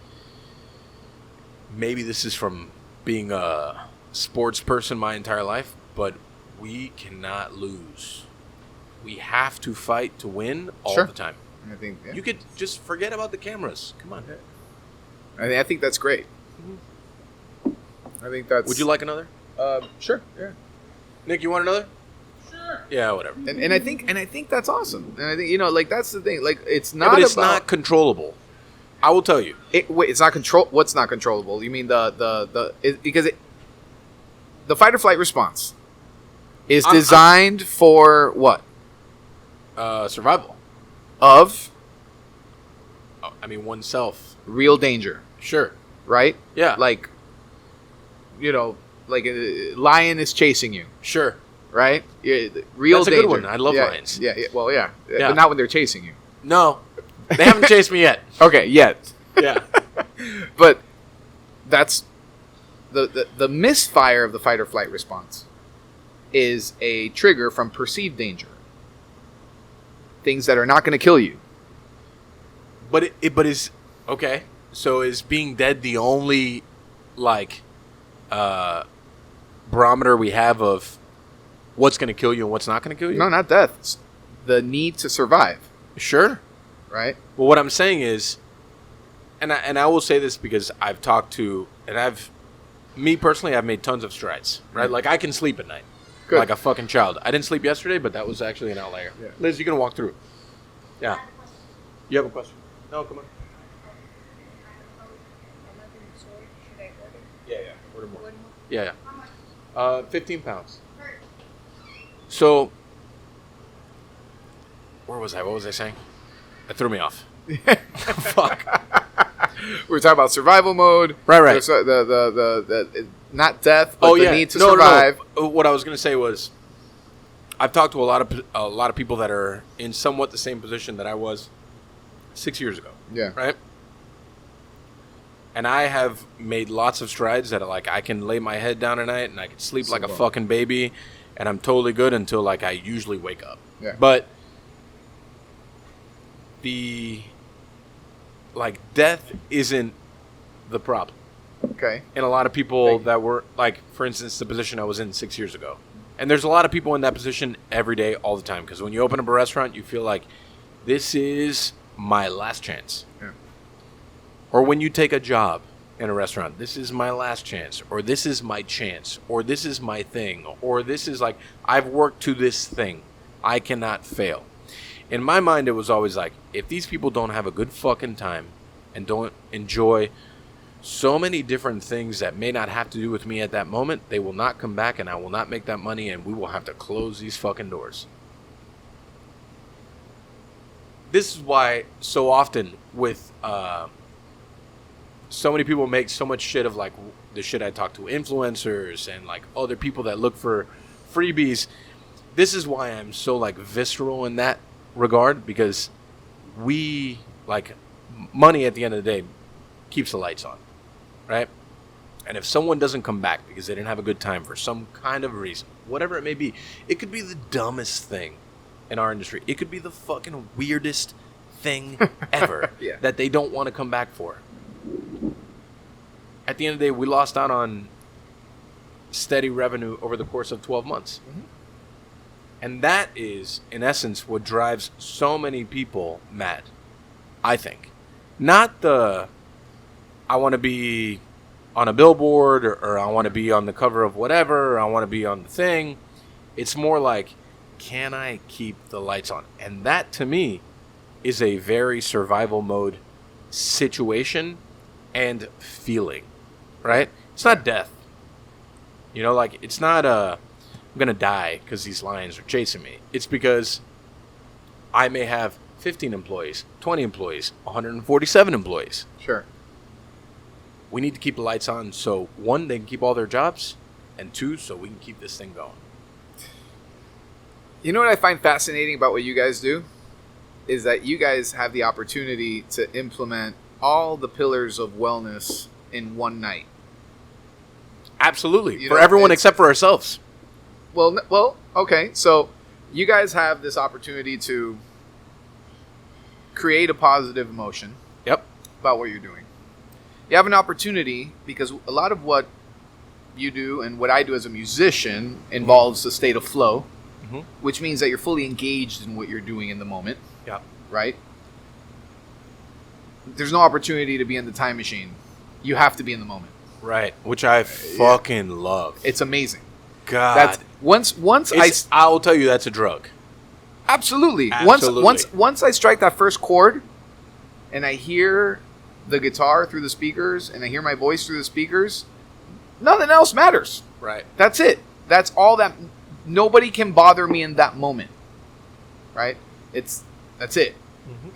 [SPEAKER 1] maybe this is from being a sports person my entire life, but we cannot lose. We have to fight to win all the time.
[SPEAKER 2] I think
[SPEAKER 1] you could just forget about the cameras. Come on.
[SPEAKER 2] I think that's great. I think that's.
[SPEAKER 1] Would you like another?
[SPEAKER 2] Sure. Yeah.
[SPEAKER 1] Nick, you want another?
[SPEAKER 3] Sure.
[SPEAKER 1] Yeah, whatever.
[SPEAKER 2] And I think that's awesome. And I think like that's the thing. Like it's not.
[SPEAKER 1] But it's not controllable. I will tell you.
[SPEAKER 2] It's not control. What's not controllable? You mean the fight or flight response is designed for what?
[SPEAKER 1] Survival.
[SPEAKER 2] Of.
[SPEAKER 1] I mean, oneself.
[SPEAKER 2] Real danger.
[SPEAKER 1] Sure.
[SPEAKER 2] Right.
[SPEAKER 1] Yeah.
[SPEAKER 2] Like. Like a lion is chasing you.
[SPEAKER 1] Sure.
[SPEAKER 2] Right. Real
[SPEAKER 1] That's a
[SPEAKER 2] danger.
[SPEAKER 1] good one. I love lions.
[SPEAKER 2] Yeah. Well, yeah. But not when they're chasing you.
[SPEAKER 1] No, they haven't chased me yet.
[SPEAKER 2] Okay. Yet.
[SPEAKER 1] Yeah.
[SPEAKER 2] But that's the misfire of the fight or flight response is a trigger from perceived danger. Things that are not going to kill you.
[SPEAKER 1] But is okay. So is being dead the only barometer we have of what's going to kill you and what's not going to kill you?
[SPEAKER 2] No, not death. It's the need to survive.
[SPEAKER 1] Sure.
[SPEAKER 2] Right.
[SPEAKER 1] Well, what I'm saying is, and I will say this because I've talked to, and me personally, I've made tons of strides. Right. Like I can sleep at night.
[SPEAKER 2] Good.
[SPEAKER 1] Like a fucking child. I didn't sleep yesterday, but that was actually an outlier.
[SPEAKER 2] Yeah.
[SPEAKER 1] Liz, you can walk through. Yeah. You have a question? No, come on. Yeah. Order more. Yeah. 15 pounds. So, where was I? What was I saying? That threw me off. Fuck.
[SPEAKER 2] We were talking about survival mode.
[SPEAKER 1] Right.
[SPEAKER 2] The not death, but the need to survive.
[SPEAKER 1] No. What I was going to say was, I've talked to a lot of people that are in somewhat the same position that I was 6 years ago.
[SPEAKER 2] Yeah.
[SPEAKER 1] Right. And I have made lots of strides that I can lay my head down at night and I can sleep like a fucking baby, and I'm totally good until I usually wake up.
[SPEAKER 2] Yeah.
[SPEAKER 1] But death isn't the problem.
[SPEAKER 2] Okay.
[SPEAKER 1] And a lot of people that were for instance, the position I was in 6 years ago. And there's a lot of people in that position every day, all the time. Because when you open up a restaurant, you feel like this is my last chance.
[SPEAKER 2] Yeah.
[SPEAKER 1] Or when you take a job in a restaurant, this is my last chance. Or this is my chance. Or this is my thing. Or this is I've worked to this thing. I cannot fail. In my mind, it was always if these people don't have a good fucking time and don't enjoy so many different things that may not have to do with me at that moment, they will not come back and I will not make that money and we will have to close these fucking doors. This is why so often with so many people make so much shit of the shit I talk to influencers and other people that look for freebies. This is why I'm so visceral in that regard, because we money at the end of the day keeps the lights on, right? And if someone doesn't come back because they didn't have a good time for some kind of reason, whatever it may be, it could be the dumbest thing in our industry. It could be the fucking weirdest thing ever that they don't want to come back for. At the end of the day, we lost out on steady revenue over the course of 12 months. Mm-hmm. And that is, in essence, what drives so many people mad, I think. Not the, I want to be on a billboard or I want to be on the cover of whatever, or I want to be on the thing. It's more can I keep the lights on? And that, to me, is a very survival mode situation and feeling, right? It's not death. It's not I'm going to die because these lions are chasing me. It's because I may have 15 employees, 20 employees, 147 employees.
[SPEAKER 2] Sure.
[SPEAKER 1] We need to keep the lights on so, one, they can keep all their jobs, and two, so we can keep this thing going.
[SPEAKER 2] You know what I find fascinating about what you guys do? Is that you guys have the opportunity to implement all the pillars of wellness in one night.
[SPEAKER 1] Absolutely. For everyone except for ourselves.
[SPEAKER 2] Well, okay. So you guys have this opportunity to create a positive emotion.
[SPEAKER 1] Yep.
[SPEAKER 2] About what you're doing. You have an opportunity because a lot of what you do and what I do as a musician involves a state of flow, which means that you're fully engaged in what you're doing in the moment.
[SPEAKER 1] Yeah.
[SPEAKER 2] Right? There's no opportunity to be in the time machine. You have to be in the moment.
[SPEAKER 1] Right. Which I fucking love.
[SPEAKER 2] It's amazing.
[SPEAKER 1] God.
[SPEAKER 2] That's
[SPEAKER 1] I'll tell you that's a drug.
[SPEAKER 2] Absolutely.
[SPEAKER 1] Absolutely.
[SPEAKER 2] Once I strike that first chord and I hear the guitar through the speakers and I hear my voice through the speakers, nothing else matters.
[SPEAKER 1] Right.
[SPEAKER 2] That's it. That's all that. Nobody can bother me in that moment. Right? That's it.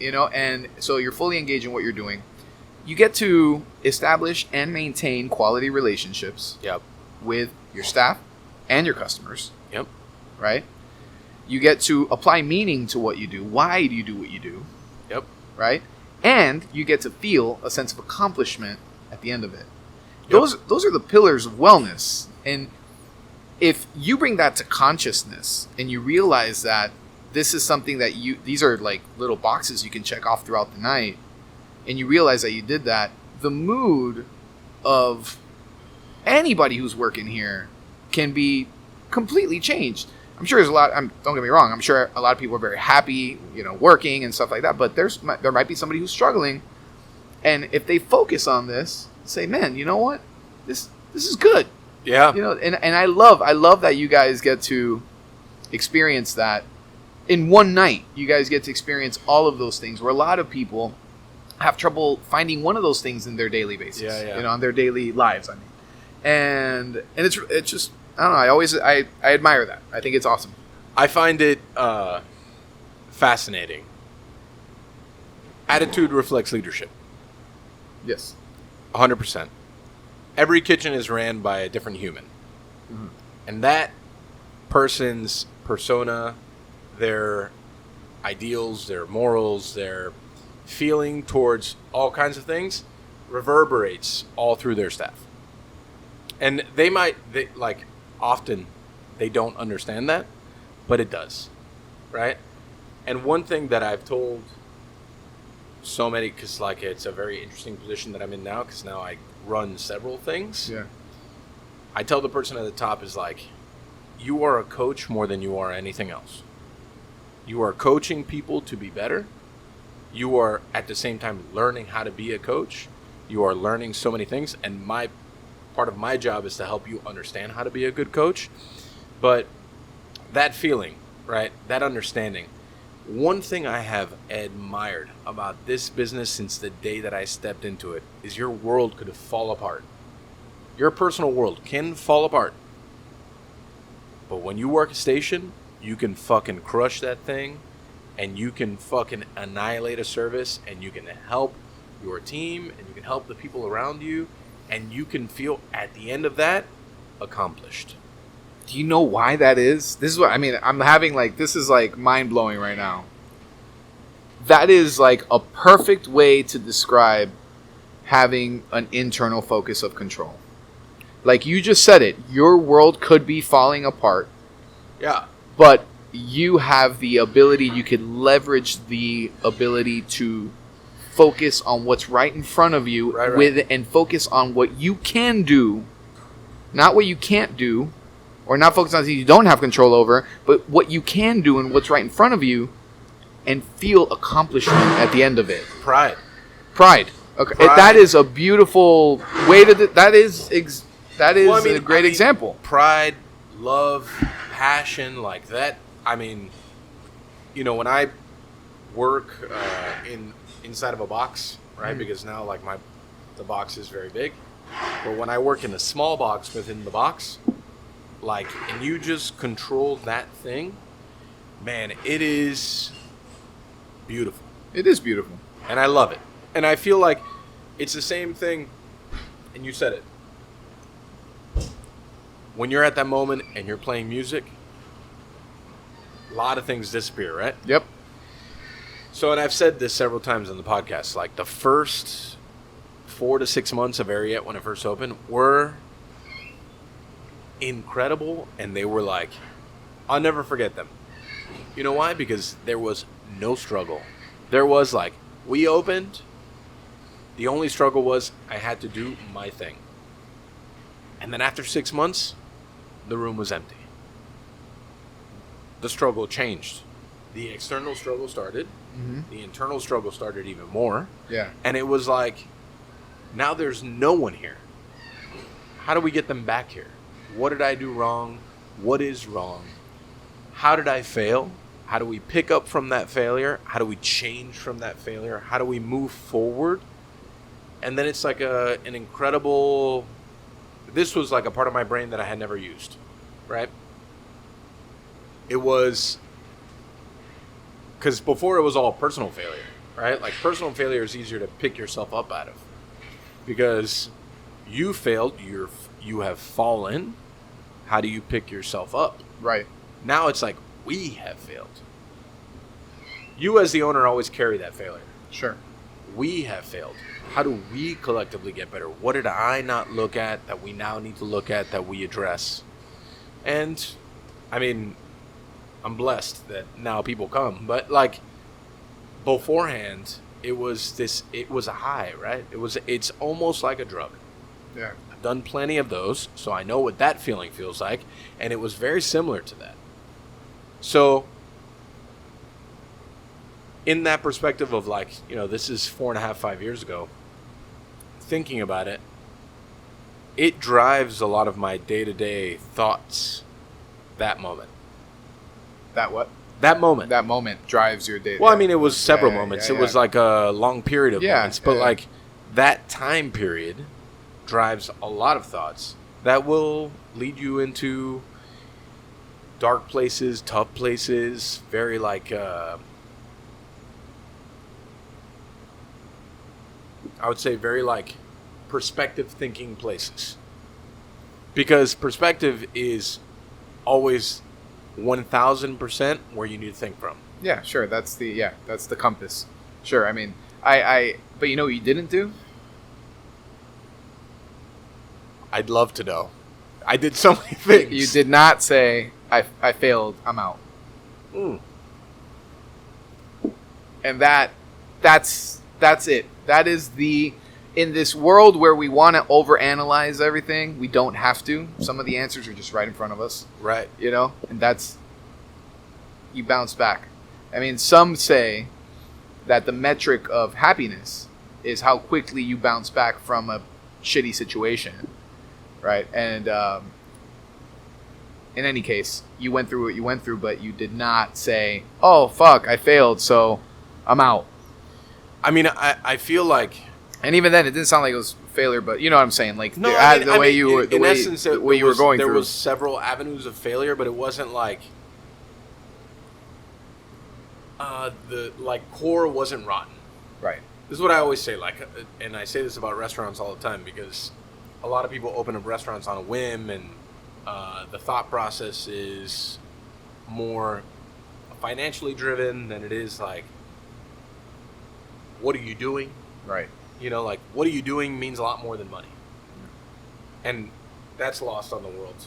[SPEAKER 2] And so you're fully engaged in what you're doing. You get to establish and maintain quality relationships with your staff and your customers.
[SPEAKER 1] Yep.
[SPEAKER 2] Right? You get to apply meaning to what you do. Why do you do what you do?
[SPEAKER 1] Yep.
[SPEAKER 2] Right? And you get to feel a sense of accomplishment at the end of it. Yep. Those are the pillars of wellness. And if you bring that to consciousness and you realize that this is something that these are like little boxes you can check off throughout the night, and you realize that you did that, the mood of anybody who's working here can be completely changed. I'm sure there's a lot. Don't get me wrong. I'm sure a lot of people are very happy, working and stuff like that. But there might be somebody who's struggling, and if they focus on this, say, "Man, you know what? This is good."
[SPEAKER 1] Yeah.
[SPEAKER 2] And I love that you guys get to experience that in one night. You guys get to experience all of those things. Where a lot of people have trouble finding one of those things in their daily basis.
[SPEAKER 1] Yeah.
[SPEAKER 2] On their daily lives. I mean, and it's just. I don't know. I admire that. I think it's awesome.
[SPEAKER 1] I find it fascinating. Attitude reflects leadership.
[SPEAKER 2] Yes.
[SPEAKER 1] 100%. Every kitchen is ran by a different human. And that person's persona, their ideals, their morals, their feeling towards all kinds of things reverberates all through their staff. And often they don't understand that, but it does, right? And one thing that I've told so many, because it's a very interesting position that I'm in now, because now I run several things.
[SPEAKER 2] Yeah.
[SPEAKER 1] I tell the person at the top is you are a coach more than you are anything else. You are coaching people to be better. You are at the same time learning how to be a coach. You are learning so many things, and part of my job is to help you understand how to be a good coach. But that feeling, right, that understanding, one thing I have admired about this business since the day that I stepped into it is your world could fall apart. Your personal world can fall apart. But when you work a station, you can fucking crush that thing, and you can fucking annihilate a service, and you can help your team, and you can help the people around you, and you can feel at the end of that accomplished.
[SPEAKER 2] Do you know why that is? This is what I mean. I'm having this is mind blowing right now. That is a perfect way to describe having an internal focus of control. You just said it. Your world could be falling apart.
[SPEAKER 1] Yeah.
[SPEAKER 2] But you have the ability, you can leverage the ability to focus on what's right in front of you and focus on what you can do, not what you can't do, or not focus on things you don't have control over, but what you can do and what's right in front of you, and feel accomplishment at the end of it.
[SPEAKER 1] Pride.
[SPEAKER 2] Okay, that is a beautiful way to. That is a great example.
[SPEAKER 1] Pride, love, passion, like that. I mean, when I work inside of a box, right? Because now the box is very big. But when I work in a small box within the box, and you just control that thing, man, it is beautiful.
[SPEAKER 2] It is beautiful.
[SPEAKER 1] And I love it. And I feel like it's the same thing, and you said it. When you're at that moment and you're playing music, a lot of things disappear, right?
[SPEAKER 2] Yep.
[SPEAKER 1] So, and I've said this several times on the podcast, the first 4 to 6 months of Ariete when it first opened were incredible, and they were like, I'll never forget them. You know why? Because there was no struggle. There was like, we opened, the only struggle was I had to do my thing. And then after 6 months, the room was empty. The struggle changed. The external struggle started. Mm-hmm. The internal struggle started even more.
[SPEAKER 2] Yeah.
[SPEAKER 1] And it was like, now there's no one here. How do we get them back here? What did I do wrong? What is wrong? How did I fail? How do we pick up from that failure? How do we change from that failure? How do we move forward? And then it's like an incredible... This was like a part of my brain that I had never used, right? It was... Because before it was all personal failure, right? Like personal failure is easier to pick yourself up out of. Because you failed, you have fallen. How do you pick yourself up?
[SPEAKER 2] Right.
[SPEAKER 1] Now it's like, we have failed. You as the owner always carry that failure.
[SPEAKER 2] Sure.
[SPEAKER 1] We have failed. How do we collectively get better? What did I not look at that we now need to look at, that we address? And, I mean, I'm blessed that now people come. But, like, beforehand, it was a high, right? It's almost like a drug.
[SPEAKER 2] Yeah.
[SPEAKER 1] I've done plenty of those, so I know what that feeling feels like. And it was very similar to that. So, in that perspective of like, you know, this is 4.5, 5 years ago, thinking about it, it drives a lot of my day-to-day thoughts, that moment.
[SPEAKER 2] That what?
[SPEAKER 1] That moment.
[SPEAKER 2] That moment drives your day.
[SPEAKER 1] Well, I mean, it was several moments. It was like a long period of moments. But like that time period drives a lot of thoughts that will lead you into dark places, tough places, very like... I would say very like perspective thinking places, because perspective is always 1,000% where you need to think from.
[SPEAKER 2] Yeah, sure. That's the compass. Sure. I mean, but you know what you didn't do?
[SPEAKER 1] I'd love to know. I did so many things.
[SPEAKER 2] You did not say, I failed, I'm out. And that's it. That is in this world where we want to overanalyze everything, we don't have to. Some of the answers are just right in front of us.
[SPEAKER 1] Right.
[SPEAKER 2] You know? And you bounce back. I mean, some say that the metric of happiness is how quickly you bounce back from a shitty situation. Right? And in any case, you went through what you went through, but you did not say, oh, fuck, I failed, so I'm out.
[SPEAKER 1] I mean, I feel like...
[SPEAKER 2] And even then, it didn't sound like it was failure, but you know what I'm saying? Like,
[SPEAKER 1] no,
[SPEAKER 2] the way you were going through.
[SPEAKER 1] There was several avenues of failure, but it wasn't like... the core wasn't rotten.
[SPEAKER 2] Right.
[SPEAKER 1] This is what I always say, like, and I say this about restaurants all the time, because a lot of people open up restaurants on a whim, and the thought process is more financially driven than it is like, what are you doing?
[SPEAKER 2] Right.
[SPEAKER 1] You know, like, what are you doing means a lot more than money. And that's lost on the world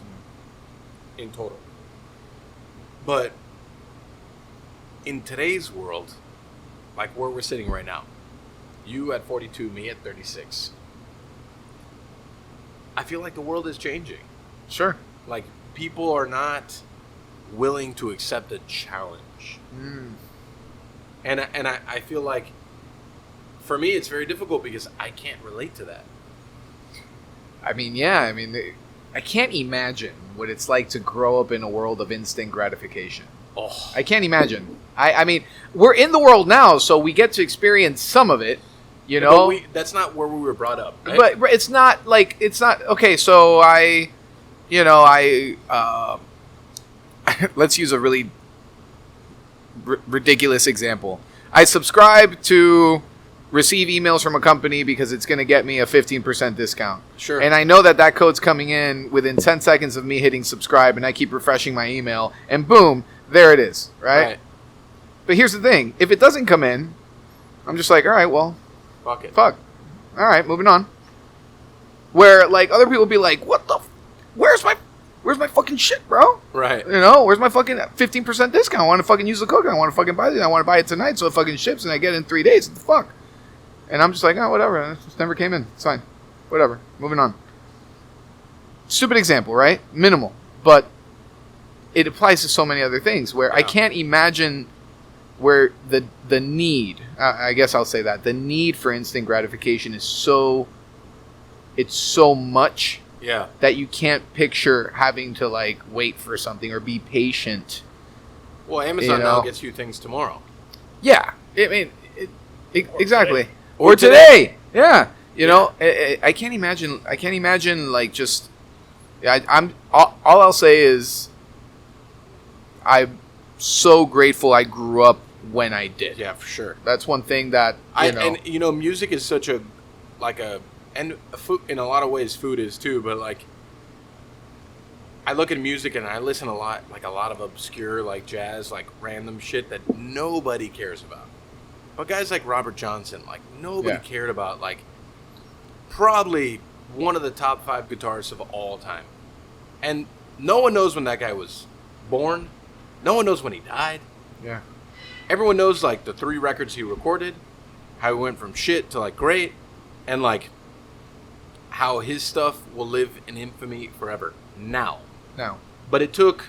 [SPEAKER 1] in total. But in today's world, like where we're sitting right now, you at 42, me at 36, I feel like the world is changing.
[SPEAKER 2] Sure.
[SPEAKER 1] Like, people are not willing to accept a challenge. And I feel like, for me, it's very difficult because I can't relate to that.
[SPEAKER 2] I mean, yeah. I mean, I can't imagine what it's like to grow up in a world of instant gratification.
[SPEAKER 1] Oh.
[SPEAKER 2] I can't imagine. I mean, we're in the world now, so we get to experience some of it, you know?
[SPEAKER 1] But that's not where we were brought up, right?
[SPEAKER 2] But it's not like, okay, so let's use a really ridiculous example. I subscribe to receive emails from a company because it's going to get me a 15% discount.
[SPEAKER 1] Sure.
[SPEAKER 2] And I know that code's coming in within 10 seconds of me hitting subscribe, and I keep refreshing my email, and boom, there it is, right? But here's the thing. If it doesn't come in, I'm just like, all right, well,
[SPEAKER 1] fuck it.
[SPEAKER 2] Fuck. All right, moving on. Where, like, other people be like, where's my where's my fucking shit, bro?
[SPEAKER 1] Right.
[SPEAKER 2] You know, where's my fucking 15% discount? I want to fucking use the code. I want to fucking buy it. I want to buy it tonight so it fucking ships and I get it in 3 days. What the fuck? And I'm just like, oh, whatever. It just never came in. It's fine. Whatever. Moving on. Stupid example, right? Minimal. But it applies to so many other things where I can't imagine where the need, I guess I'll say that, the need for instant gratification is so much that you can't picture having to like wait for something or be patient.
[SPEAKER 1] Well, Amazon now gets you things tomorrow.
[SPEAKER 2] Yeah. I mean, exactly. Or today. Yeah. You know, I can't imagine like just, I'm all I'll say is I'm so grateful I grew up when I did.
[SPEAKER 1] Yeah, for sure.
[SPEAKER 2] That's one thing that,
[SPEAKER 1] And, you know, music is such and food, in a lot of ways, food is too, but like, I look at music and I listen a lot of obscure, like jazz, like random shit that nobody cares about. But guys like Robert Johnson, like nobody cared about, like probably one of the top 5 guitarists of all time. And no one knows when that guy was born. No one knows when he died.
[SPEAKER 2] Yeah.
[SPEAKER 1] Everyone knows like the 3 records he recorded, how he went from shit to like great, and like how his stuff will live in infamy forever. Now. But it took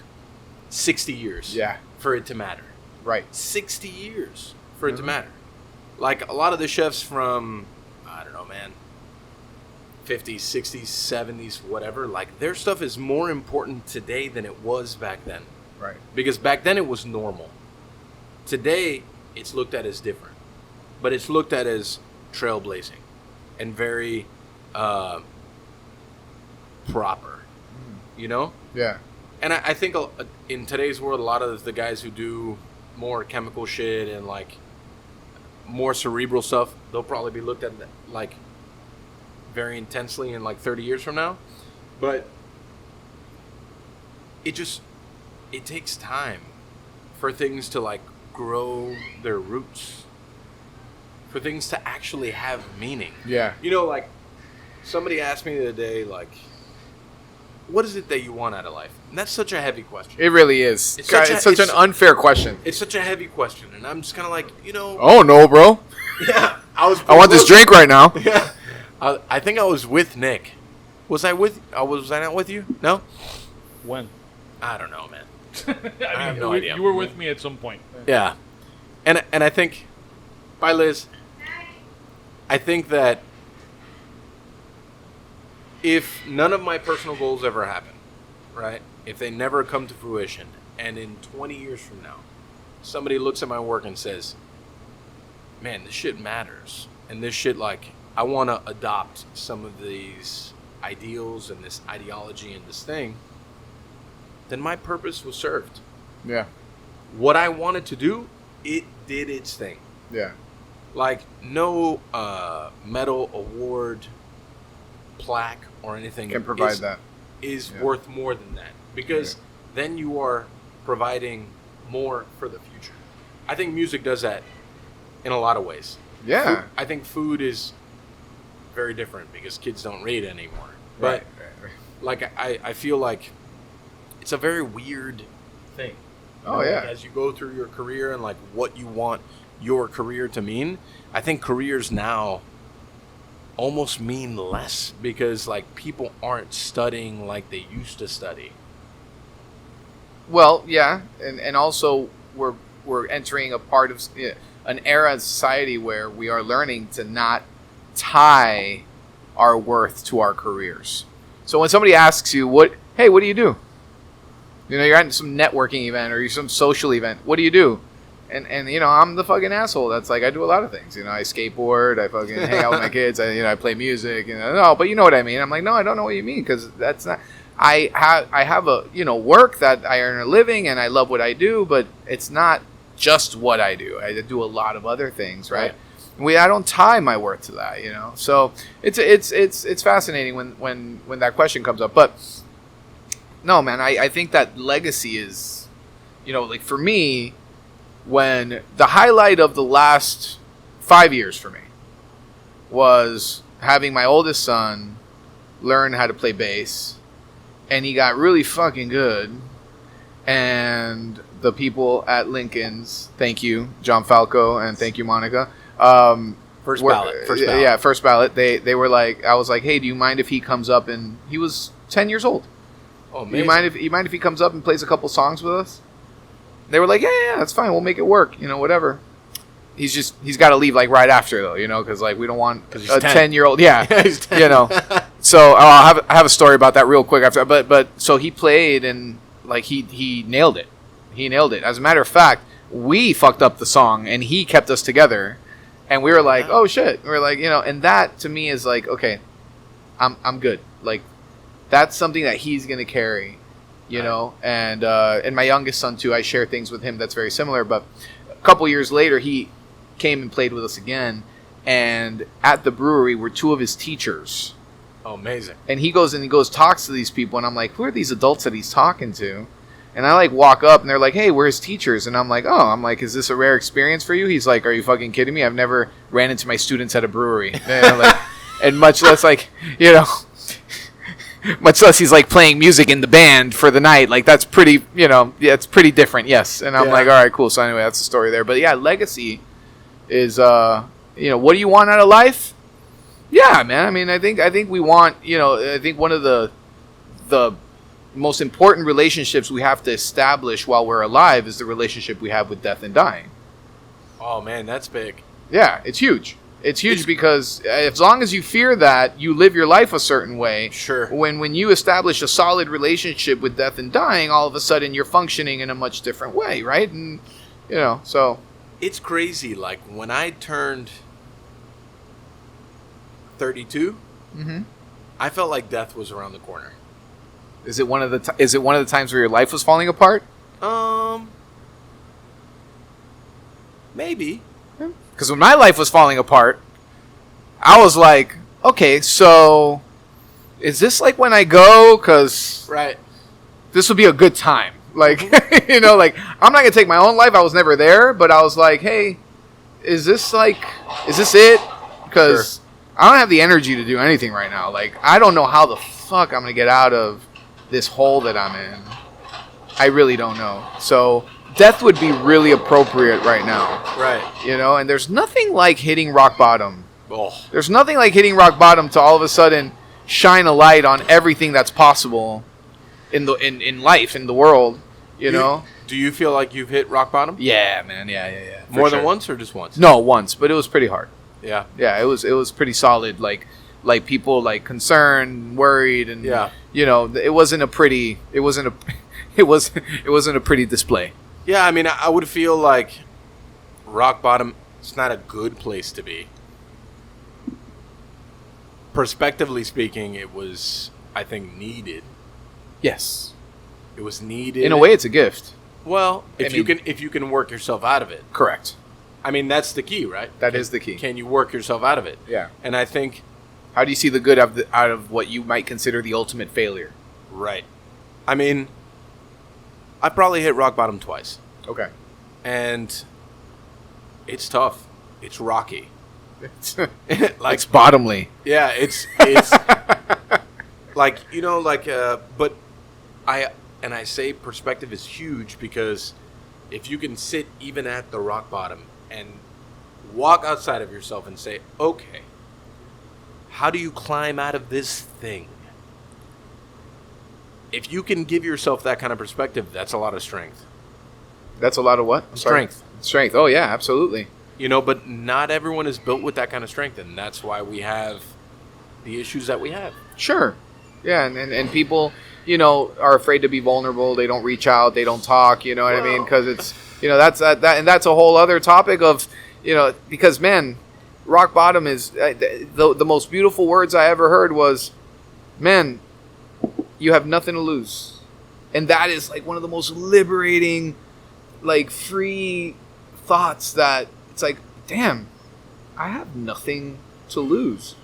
[SPEAKER 1] 60 years for it to matter.
[SPEAKER 2] Right.
[SPEAKER 1] 60 years for it to matter. Like a lot of the chefs from, I don't know, man, 50s, 60s, 70s, whatever, like their stuff is more important today than it was back then.
[SPEAKER 2] Right.
[SPEAKER 1] Because back then it was normal. Today it's looked at as different. But it's looked at as trailblazing and very proper. You know?
[SPEAKER 2] Yeah.
[SPEAKER 1] And I think in today's world, a lot of the guys who do more chemical shit and like more cerebral stuff, they'll probably be looked at like very intensely in like 30 years from now. But it takes time for things to like grow their roots, for things to actually have meaning.
[SPEAKER 2] Yeah.
[SPEAKER 1] You know, like somebody asked me the other day, like, what is it that you want out of life? And that's such a heavy question.
[SPEAKER 2] It really is. It's such an unfair question.
[SPEAKER 1] It's such a heavy question. And I'm just kind of like, you know.
[SPEAKER 2] Oh, no, bro.
[SPEAKER 1] Yeah.
[SPEAKER 2] I want this drink right now.
[SPEAKER 1] Yeah. I think I was with Nick. Was I not with you? No?
[SPEAKER 3] When?
[SPEAKER 1] I don't know, man.
[SPEAKER 3] I
[SPEAKER 1] have no idea.
[SPEAKER 3] You were with me at some point.
[SPEAKER 1] Yeah. And I think, bye, Liz. I think that if none of my personal goals ever happen, right? If they never come to fruition, and in 20 years from now, somebody looks at my work and says, man, this shit matters. And this shit, like, I want to adopt some of these ideals and this ideology and this thing, then my purpose was served.
[SPEAKER 2] Yeah.
[SPEAKER 1] What I wanted to do, it did its thing.
[SPEAKER 2] Yeah.
[SPEAKER 1] Like, no medal, award, plaque, or anything
[SPEAKER 2] can provide that
[SPEAKER 1] is worth more than that, because then you are providing more for the future. I think music does that in a lot of ways.
[SPEAKER 2] Yeah.
[SPEAKER 1] I think food is very different because kids don't read anymore. But like I feel like it's a very weird thing.
[SPEAKER 2] Oh yeah.
[SPEAKER 1] Like, as you go through your career and like what you want your career to mean, I think careers now almost mean less because like people aren't studying like they used to study.
[SPEAKER 2] Well, yeah, and also we're entering a part of an era in society where we are learning to not tie our worth to our careers. So when somebody asks you, hey, what do you do? You know, you're at some networking event or you're some social event. What do you do? And you know, I'm the fucking asshole. That's like, I do a lot of things. You know, I skateboard, I fucking hang out with my kids, I play music. You know, no, but you know what I mean. I'm like, no, I don't know what you mean, because that's not. I have a work that I earn a living and I love what I do, but it's not just what I do. I do a lot of other things, right? I don't tie my worth to that, you know. So it's fascinating when that question comes up. But no, man, I think that legacy is, you know, like for me, when the highlight of the last 5 years for me was having my oldest son learn how to play bass and he got really fucking good. And the people at Lincoln's, thank you, John Falco, and thank you, Monica.
[SPEAKER 1] First ballot.
[SPEAKER 2] Yeah, first ballot. They were like, I was like, hey, do you mind if he comes up and he was 10 years old?
[SPEAKER 1] Oh, amazing.
[SPEAKER 2] You mind if he comes up and plays a couple songs with us? They were like, yeah, that's fine. We'll make it work. Whatever. He's got to leave like right after though, because like we don't want a 10-year-old. Yeah,
[SPEAKER 1] he's 10.
[SPEAKER 2] So I have a story about that real quick after. But so he played and like he nailed it. He nailed it. As a matter of fact, we fucked up the song and he kept us together. And we were like, oh shit. We were like, and that to me is like, okay, I'm good. Like that's something that he's gonna carry, And my youngest son too, I share things with him that's very similar. But a couple years later, he came and played with us again, and at the brewery were two of his teachers.
[SPEAKER 1] Oh, amazing.
[SPEAKER 2] And he goes talks to these people, and I'm like, who are these adults that he's talking to? And I like walk up and they're like, hey, we're his teachers. And I'm like, is this a rare experience for you? He's like, are you fucking kidding me? I've never ran into my students at a brewery. And much less like, much less he's like playing music in the band for the night. Like that's pretty, it's pretty different. Yes. And I'm like, all right, cool. So anyway, that's the story there. But yeah, legacy is, what do you want out of life? Yeah, man. I mean, I think we want, I think one of the most important relationships we have to establish while we're alive is the relationship we have with death and dying.
[SPEAKER 1] Oh man, that's big.
[SPEAKER 2] Yeah, it's huge. It's huge because as long as you fear that, you live your life a certain way.
[SPEAKER 1] Sure.
[SPEAKER 2] When you establish a solid relationship with death and dying, all of a sudden you're functioning in a much different way, right? And so
[SPEAKER 1] it's crazy. Like when I turned 32, I felt like death was around the corner.
[SPEAKER 2] Is it one of the times where your life was falling apart?
[SPEAKER 1] Maybe.
[SPEAKER 2] Because when my life was falling apart, I was like, okay, so is this like when I go? Because this would be a good time. Like, like I'm not going to take my own life. I was never there, but I was like, hey, is this it? Because I don't have the energy to do anything right now. Like, I don't know how the fuck I'm going to get out of this hole that I'm in. I really don't know. So death would be really appropriate right now.
[SPEAKER 1] Right.
[SPEAKER 2] And there's nothing like hitting rock bottom.
[SPEAKER 1] Oh.
[SPEAKER 2] There's nothing like hitting rock bottom to all of a sudden shine a light on everything that's possible in life, in the world,
[SPEAKER 1] Do you feel like you've hit rock bottom?
[SPEAKER 2] Yeah, man. Yeah.
[SPEAKER 1] More than once or just once?
[SPEAKER 2] No, once, but it was pretty hard.
[SPEAKER 1] Yeah.
[SPEAKER 2] Yeah, it was pretty solid. Like people like concerned, worried, and it wasn't a pretty display.
[SPEAKER 1] Yeah, I mean, I would feel like rock bottom is not a good place to be. Prospectively speaking, it was, I think, needed.
[SPEAKER 2] Yes,
[SPEAKER 1] it was needed.
[SPEAKER 2] In a way, it's a gift.
[SPEAKER 1] Well, if you can work yourself out of it.
[SPEAKER 2] Correct.
[SPEAKER 1] I mean, that's the key, right?
[SPEAKER 2] That is the key.
[SPEAKER 1] Can you work yourself out of it?
[SPEAKER 2] Yeah.
[SPEAKER 1] And I think...
[SPEAKER 2] How do you see the good out of what you might consider the ultimate failure?
[SPEAKER 1] Right. I mean, I probably hit rock bottom twice.
[SPEAKER 2] Okay.
[SPEAKER 1] And it's tough. It's rocky.
[SPEAKER 2] It's bottomly.
[SPEAKER 1] Yeah, it's like, but I say perspective is huge because if you can sit even at the rock bottom and walk outside of yourself and say, okay, how do you climb out of this thing? If you can give yourself that kind of perspective, that's a lot of strength.
[SPEAKER 2] That's a lot of what?
[SPEAKER 1] Strength.
[SPEAKER 2] Strength. Oh, yeah, absolutely.
[SPEAKER 1] But not everyone is built with that kind of strength, and that's why we have the issues that we have.
[SPEAKER 2] Sure. Yeah, and people, are afraid to be vulnerable. They don't reach out. They don't talk, what I mean? Because it's, that's and that's a whole other topic of, because, man, rock bottom is, the most beautiful words I ever heard was, man, you have nothing to lose. And that is, like, one of the most liberating, like, free thoughts that it's like, damn, I have nothing to lose.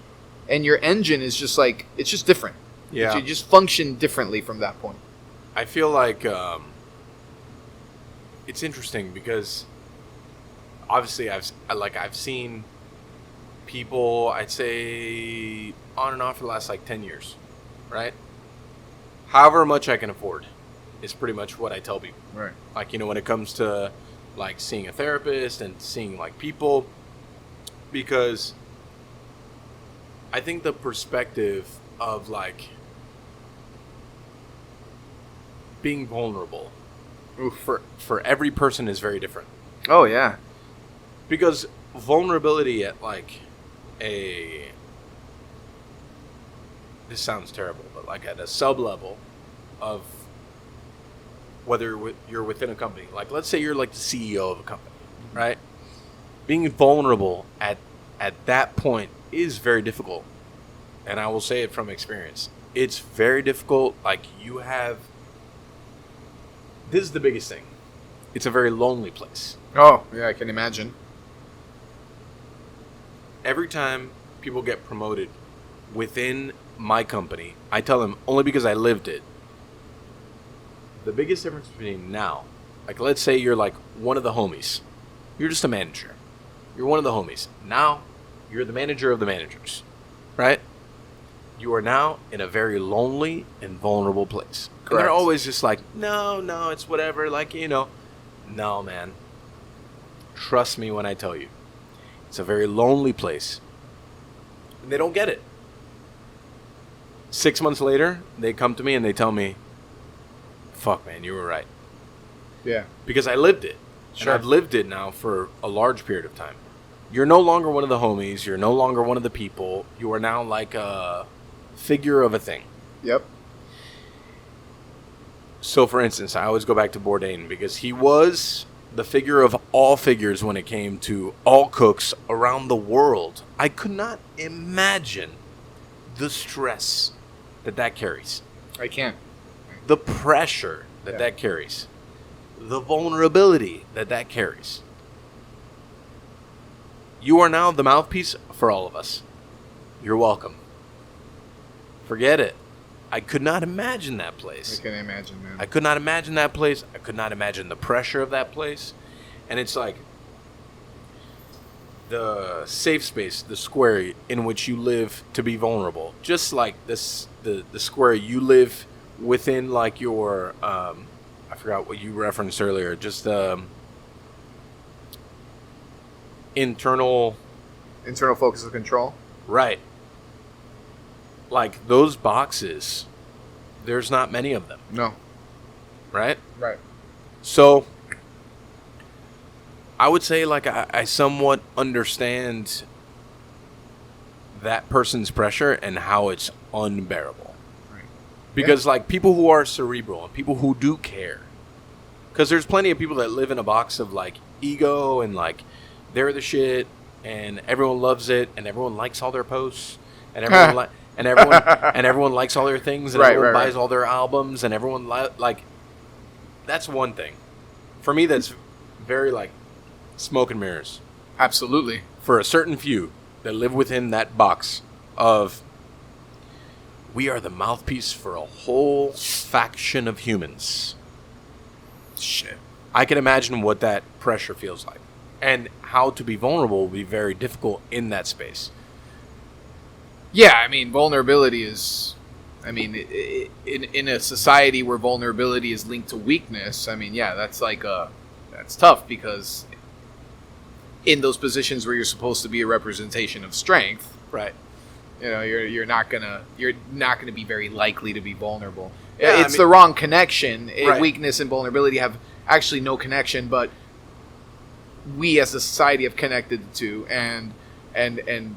[SPEAKER 2] And your engine is just like, it's just different.
[SPEAKER 1] Yeah.
[SPEAKER 2] You just function differently from that point.
[SPEAKER 1] I feel like it's interesting because obviously I've seen people, I'd say on and off for the last like 10 years, right? however much I can afford is pretty much what I tell people.
[SPEAKER 2] Right.
[SPEAKER 1] Like, when it comes to like seeing a therapist and seeing like people, because I think the perspective of like being vulnerable for every person is very different.
[SPEAKER 2] Oh yeah.
[SPEAKER 1] Because vulnerability at like this sounds terrible, but like at a sub level of whether you're within a company, like let's say you're like the CEO of a company, right? Being vulnerable at that point is very difficult. And I will say it from experience. It's very difficult. Like this is the biggest thing. It's a very lonely place.
[SPEAKER 2] Oh, yeah, I can imagine.
[SPEAKER 1] Every time people get promoted within my company, I tell them only because I lived it. The biggest difference between now, like let's say you're like one of the homies. You're just a manager. You're one of the homies. Now, you're the manager of the managers, right? You are now in a very lonely and vulnerable place. And they're always just like, no, it's whatever. Like, no, man. Trust me when I tell you. It's a very lonely place. And they don't get it. 6 months later, they come to me and they tell me, fuck, man, you were right.
[SPEAKER 2] Yeah.
[SPEAKER 1] Because I lived it.
[SPEAKER 2] Sure.
[SPEAKER 1] And I've lived it now for a large period of time. You're no longer one of the homies. You're no longer one of the people. You are now like a figure of a thing.
[SPEAKER 2] Yep.
[SPEAKER 1] So, for instance, I always go back to Bourdain because he was the figure of all figures when it came to all cooks around the world. I could not imagine the stress that carries.
[SPEAKER 2] I can't.
[SPEAKER 1] The pressure that carries. The vulnerability that carries. You are now the mouthpiece for all of us. You're welcome. Forget it. I could not imagine that place.
[SPEAKER 2] I can imagine, man.
[SPEAKER 1] I could not imagine that place. I could not imagine the pressure of that place. And it's like the safe space, the square in which you live to be vulnerable. Just like this, the square you live within, like your, I forgot what you referenced earlier, just internal
[SPEAKER 2] focus of control.
[SPEAKER 1] Right. Like those boxes, there's not many of them.
[SPEAKER 2] No.
[SPEAKER 1] Right?
[SPEAKER 2] Right.
[SPEAKER 1] So I would say like I somewhat understand that person's pressure and how it's unbearable.
[SPEAKER 2] Right.
[SPEAKER 1] Because like people who are cerebral and people who do care, because there's plenty of people that live in a box of like ego and like they're the shit and everyone loves it and everyone likes all their posts and everyone and everyone likes all their things and everyone buys all their albums and everyone like that's one thing. For me, that's very like smoke and mirrors.
[SPEAKER 2] Absolutely.
[SPEAKER 1] For a certain few that live within that box of we are the mouthpiece for a whole faction of humans. Shit. I can imagine what that pressure feels like. And how to be vulnerable will be very difficult in that space.
[SPEAKER 2] Yeah, I mean, vulnerability is... I mean, in a society where vulnerability is linked to weakness, I mean, yeah, that's like that's tough because in those positions where you're supposed to be a representation of strength,
[SPEAKER 1] right?
[SPEAKER 2] You know, you're not gonna be very likely to be vulnerable.
[SPEAKER 1] Yeah,
[SPEAKER 2] it's the wrong connection.
[SPEAKER 1] Right.
[SPEAKER 2] Weakness and vulnerability have actually no connection, but we as a society have connected the two, and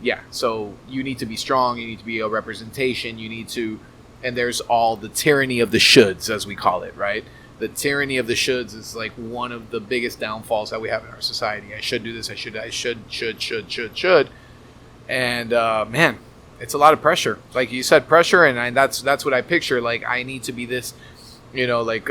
[SPEAKER 2] yeah, so you need to be strong, you need to be a representation, you need to, and there's all the tyranny of the shoulds, as we call it, right? The tyranny of the shoulds is like one of the biggest downfalls that we have in our society. I should do this, I should, and man, it's a lot of pressure. Like you said, pressure, and that's what I picture. Like I need to be this, you know, like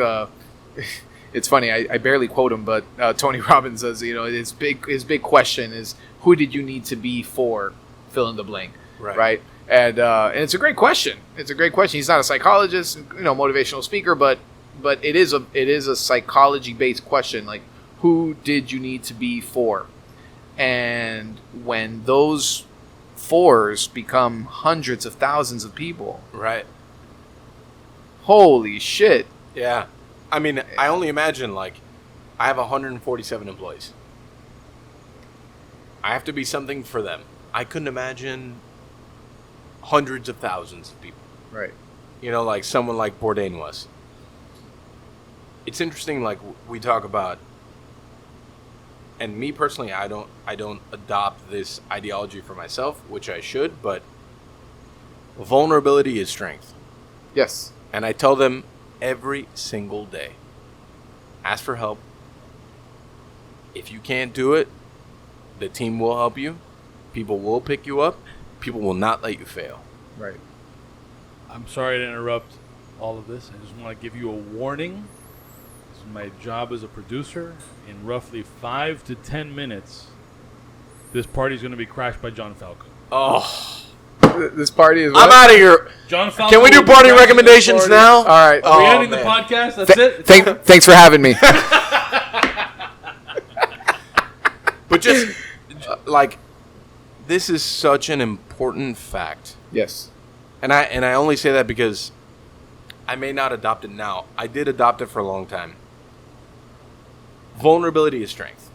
[SPEAKER 2] it's funny. I barely quote him, but Tony Robbins says, you know, his big question is, who did you need to be for fill in the blank, right? And it's a great question. It's a great question. He's not a psychologist, you know, motivational speaker, but it is a psychology based question. Like, who did you need to be for? And when those fours become hundreds of thousands of people,
[SPEAKER 1] right?
[SPEAKER 2] Holy shit.
[SPEAKER 1] Yeah. I mean, I only imagine, like, I have 147 employees. I have to be something for them. I couldn't imagine hundreds of thousands of people.
[SPEAKER 2] Right.
[SPEAKER 1] You know, like someone like Bourdain was. It's interesting, like, we talk about, and me personally, I don't adopt this ideology for myself, which I should, but vulnerability is strength.
[SPEAKER 2] Yes.
[SPEAKER 1] And I tell them every single day, ask for help. If you can't do it, the team will help you. People will pick you up. People will not let you fail.
[SPEAKER 2] Right.
[SPEAKER 3] I'm sorry to interrupt all of this. I just want to give you a warning. This is my job as a producer. In roughly 5 to 10 minutes, this party is going to be crashed by John Falco.
[SPEAKER 1] Oh,
[SPEAKER 2] This party is.
[SPEAKER 1] I'm out of here.
[SPEAKER 3] John Falco.
[SPEAKER 1] Can we do party recommendations now?
[SPEAKER 2] All right.
[SPEAKER 3] Are we
[SPEAKER 1] Oh,
[SPEAKER 3] ending the
[SPEAKER 1] man.
[SPEAKER 3] podcast? That's it?
[SPEAKER 2] Thanks for having me.
[SPEAKER 1] But just like, this is such an important fact,
[SPEAKER 2] Yes.
[SPEAKER 1] and I only say that because I may not adopt it now. I did adopt it for a long time. Vulnerability is strength.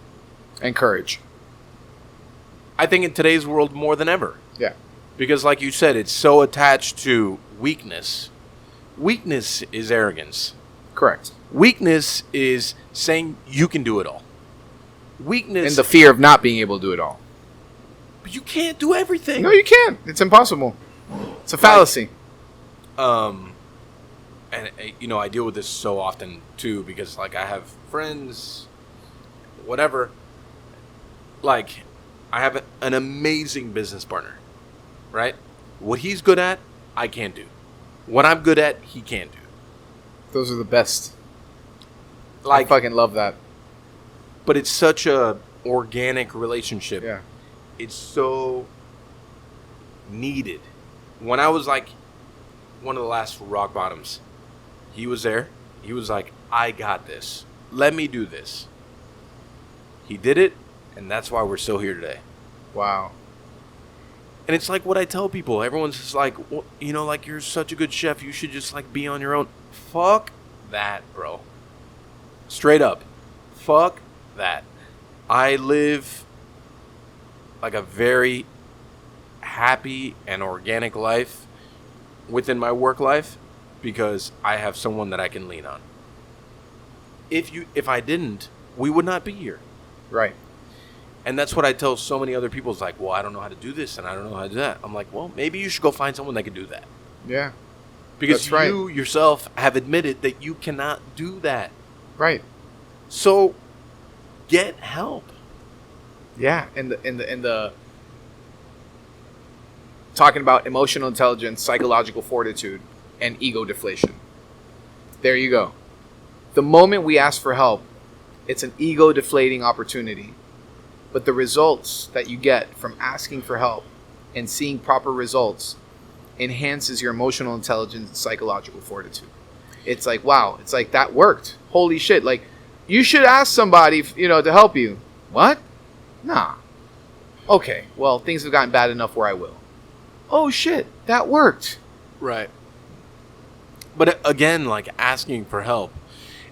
[SPEAKER 2] And courage.
[SPEAKER 1] I think in today's world more than ever.
[SPEAKER 2] Yeah.
[SPEAKER 1] Because like you said, it's so attached to weakness. Weakness is arrogance.
[SPEAKER 2] Correct.
[SPEAKER 1] Weakness is saying you can do it all. Weakness...
[SPEAKER 2] And the fear of not being able to do it all.
[SPEAKER 1] But you can't do everything.
[SPEAKER 2] No, you can't. It's impossible. It's a fallacy.
[SPEAKER 1] And you know, I deal with this so often too, because like I have friends, whatever. Like, I have an amazing business partner, right? What he's good at, I can't do. What I'm good at, he can't do.
[SPEAKER 2] Those are the best.
[SPEAKER 1] Like,
[SPEAKER 2] I fucking love that.
[SPEAKER 1] but it's such a organic relationship.
[SPEAKER 2] Yeah.
[SPEAKER 1] It's so needed. When I was like one of the last rock bottoms, he was there. He was like, I got this. Let me do this. He did it, and that's why we're still here today.
[SPEAKER 2] Wow.
[SPEAKER 1] And it's like what I tell people. Everyone's just like, well, you know, like, you're such a good chef. You should just like be on your own. Fuck that, bro. Straight up. Fuck that. I live like a very happy and organic life within my work life because I have someone that I can lean on. If I didn't, we would not be here.
[SPEAKER 2] Right.
[SPEAKER 1] And that's what I tell so many other people. It's like, well, I don't know how to do this and I don't know how to do that. I'm like, well, maybe you should go find someone that can do that.
[SPEAKER 2] Yeah.
[SPEAKER 1] Because
[SPEAKER 2] That's right.
[SPEAKER 1] you yourself have admitted that you cannot do that.
[SPEAKER 2] Right.
[SPEAKER 1] So get help.
[SPEAKER 2] Yeah. And the talking about emotional intelligence, psychological fortitude, and ego deflation. There you go. The moment we ask for help, it's an ego deflating opportunity. But the results that you get from asking for help and seeing proper results enhances your emotional intelligence and psychological fortitude. It's like, wow, it's like that worked. Holy shit. Like, you should ask somebody, to help you. What? Nah. Okay, well, things have gotten bad enough where I will. Oh shit, that worked.
[SPEAKER 1] Right. But again, like, asking for help.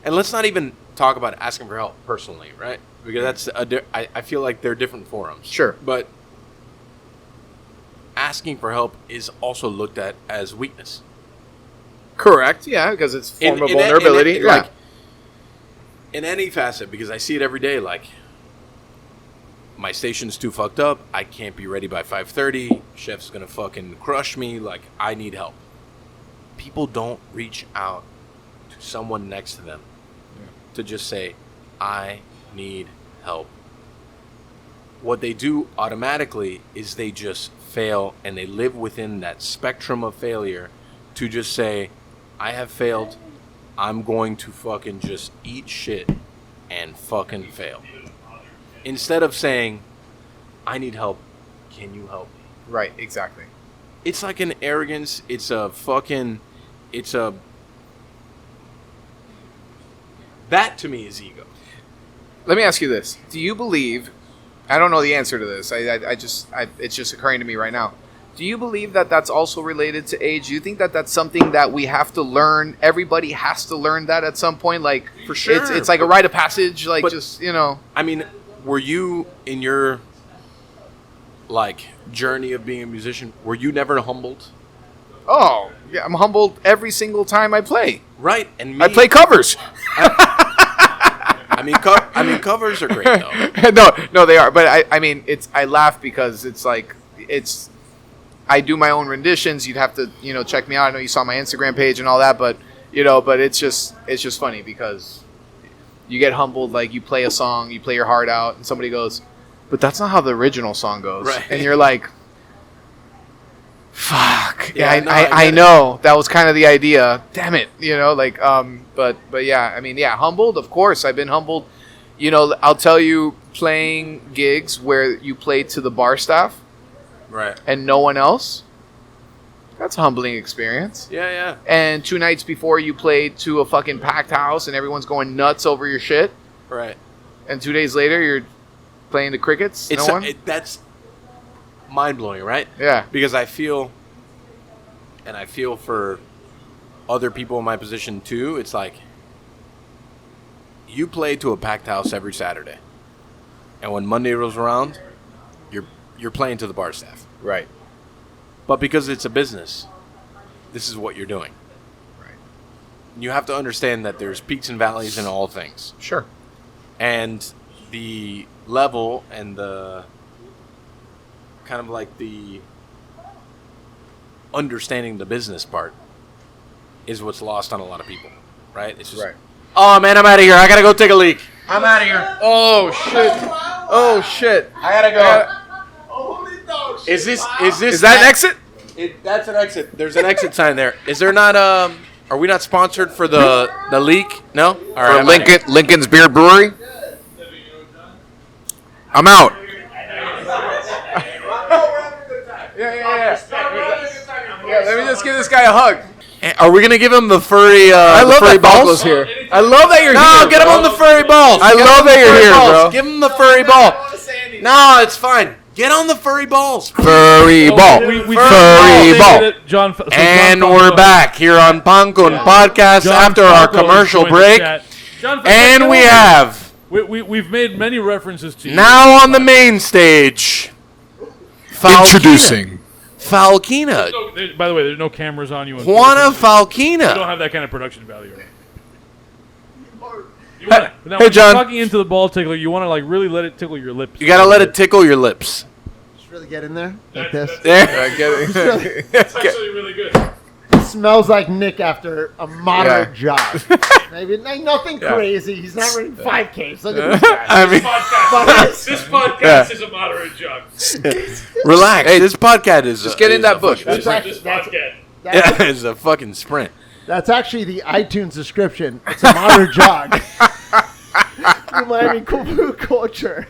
[SPEAKER 1] And let's not even talk about asking for help personally, right? Because I feel like they're different forums.
[SPEAKER 2] Sure.
[SPEAKER 1] But asking for help is also looked at as weakness.
[SPEAKER 2] Correct, yeah, because it's a form of
[SPEAKER 1] In
[SPEAKER 2] vulnerability.
[SPEAKER 1] like, in any facet, because I see it every day, like, my station's too fucked up, I can't be ready by 5:30, chef's gonna fucking crush me, like, I need help. People don't reach out to someone next to them to just say, I need help. What they do automatically is they just fail, and they live within that spectrum of failure to just say, I have failed, I'm going to fucking just eat shit and fucking fail. Instead of saying, I need help, can you help me?
[SPEAKER 2] Right, exactly.
[SPEAKER 1] It's like an arrogance, that to me is ego.
[SPEAKER 2] Let me ask you this. Do you believe, I don't know the answer to this, it's just occurring to me right now. Do you believe that that's also related to age? Do you think that that's something that we have to learn? Everybody has to learn that at some point? Like,
[SPEAKER 1] For sure.
[SPEAKER 2] It's like a rite of passage, like,
[SPEAKER 1] But-
[SPEAKER 2] just, you know.
[SPEAKER 1] I mean, were you in your like journey of being a musician? Were you never humbled?
[SPEAKER 2] Oh, yeah, I'm humbled every single time I play.
[SPEAKER 1] Right, and me,
[SPEAKER 2] I play covers.
[SPEAKER 1] I mean, covers are great though.
[SPEAKER 2] no, they are. But I mean, I laugh because it's like, I do my own renditions. You'd have to, check me out. I know you saw my Instagram page and all that, but it's just funny because you get humbled. Like, you play a song, you play your heart out, and somebody goes, but that's not how the original song goes.
[SPEAKER 1] Right.
[SPEAKER 2] And you're like, fuck.
[SPEAKER 1] Yeah,
[SPEAKER 2] I know. That was kind of the idea. Damn it. But yeah, I mean, yeah, humbled. Of course, I've been humbled. I'll tell you, playing gigs where you play to the bar staff
[SPEAKER 1] Right.
[SPEAKER 2] and no one else, that's a humbling experience.
[SPEAKER 1] Yeah.
[SPEAKER 2] And 2 nights before you played to a fucking packed house and everyone's going nuts over your shit,
[SPEAKER 1] Right.
[SPEAKER 2] and 2 days later you're playing to crickets.
[SPEAKER 1] That's mind blowing, right?
[SPEAKER 2] Yeah.
[SPEAKER 1] Because I feel for other people in my position too. It's like you play to a packed house every Saturday, and when Monday rolls around, you're playing to the bar staff.
[SPEAKER 2] Right.
[SPEAKER 1] But because it's a business, this is what you're doing.
[SPEAKER 2] Right.
[SPEAKER 1] You have to understand that there's peaks and valleys in all things.
[SPEAKER 2] Sure.
[SPEAKER 1] And the level and the kind of like the understanding the business part is what's lost on a lot of people, right? It's just,
[SPEAKER 2] Right.
[SPEAKER 1] oh man, I'm out of here. I gotta go take a leak. I'm out of here.
[SPEAKER 2] Oh shit.
[SPEAKER 1] I gotta go. Is this?
[SPEAKER 2] Is that an exit?
[SPEAKER 1] That's an exit. There's an exit sign there. Is there not? Are we not sponsored for the leak? No. All right. I'm out of here.
[SPEAKER 2] Lincoln's Beard Brewery. I'm out. Yeah. Let me just give this guy a hug.
[SPEAKER 1] Are we gonna give him the furry?
[SPEAKER 2] I love
[SPEAKER 1] furry
[SPEAKER 2] that Falco's
[SPEAKER 1] balls
[SPEAKER 2] here. I love that you're here.
[SPEAKER 1] No, get him
[SPEAKER 2] bro.
[SPEAKER 1] on the furry balls.
[SPEAKER 2] I
[SPEAKER 1] Get
[SPEAKER 2] love
[SPEAKER 1] him the
[SPEAKER 2] that you're
[SPEAKER 1] furry
[SPEAKER 2] here,
[SPEAKER 1] balls.
[SPEAKER 2] bro.
[SPEAKER 1] Give him the furry ball. No, it's fine. Get on the furry balls.
[SPEAKER 2] Furry ball.
[SPEAKER 3] we
[SPEAKER 2] Furry ball.
[SPEAKER 3] John,
[SPEAKER 1] And we're back here on Pancon Podcast after our commercial break. And we have
[SPEAKER 3] We've made many references to you.
[SPEAKER 1] now on the main stage,
[SPEAKER 2] Introducing
[SPEAKER 1] Falkina.
[SPEAKER 3] By the way, there's no cameras on you.
[SPEAKER 1] Juana
[SPEAKER 3] We don't
[SPEAKER 1] Falkina.
[SPEAKER 3] have that kind of production value.
[SPEAKER 1] Hey,
[SPEAKER 3] Now,
[SPEAKER 1] hey,
[SPEAKER 3] when
[SPEAKER 1] John.
[SPEAKER 3] you're talking into the ball tickler, you want to like really let it tickle your lips.
[SPEAKER 1] You gotta let it tickle your lips.
[SPEAKER 5] Just really get in there like this.
[SPEAKER 1] There.
[SPEAKER 3] It's actually really good.
[SPEAKER 5] It smells like Nick after a moderate jog. Maybe nothing crazy. He's not running 5Ks. Look at this guy.
[SPEAKER 1] I mean,
[SPEAKER 3] This podcast is a moderate jog.
[SPEAKER 1] relax.
[SPEAKER 2] Hey,
[SPEAKER 1] this podcast is
[SPEAKER 2] just get in that bush.
[SPEAKER 5] That's
[SPEAKER 3] This
[SPEAKER 5] actually,
[SPEAKER 3] podcast.
[SPEAKER 1] Yeah, it's a fucking sprint.
[SPEAKER 5] that's actually the iTunes description. It's a moderate jog. Miami food culture.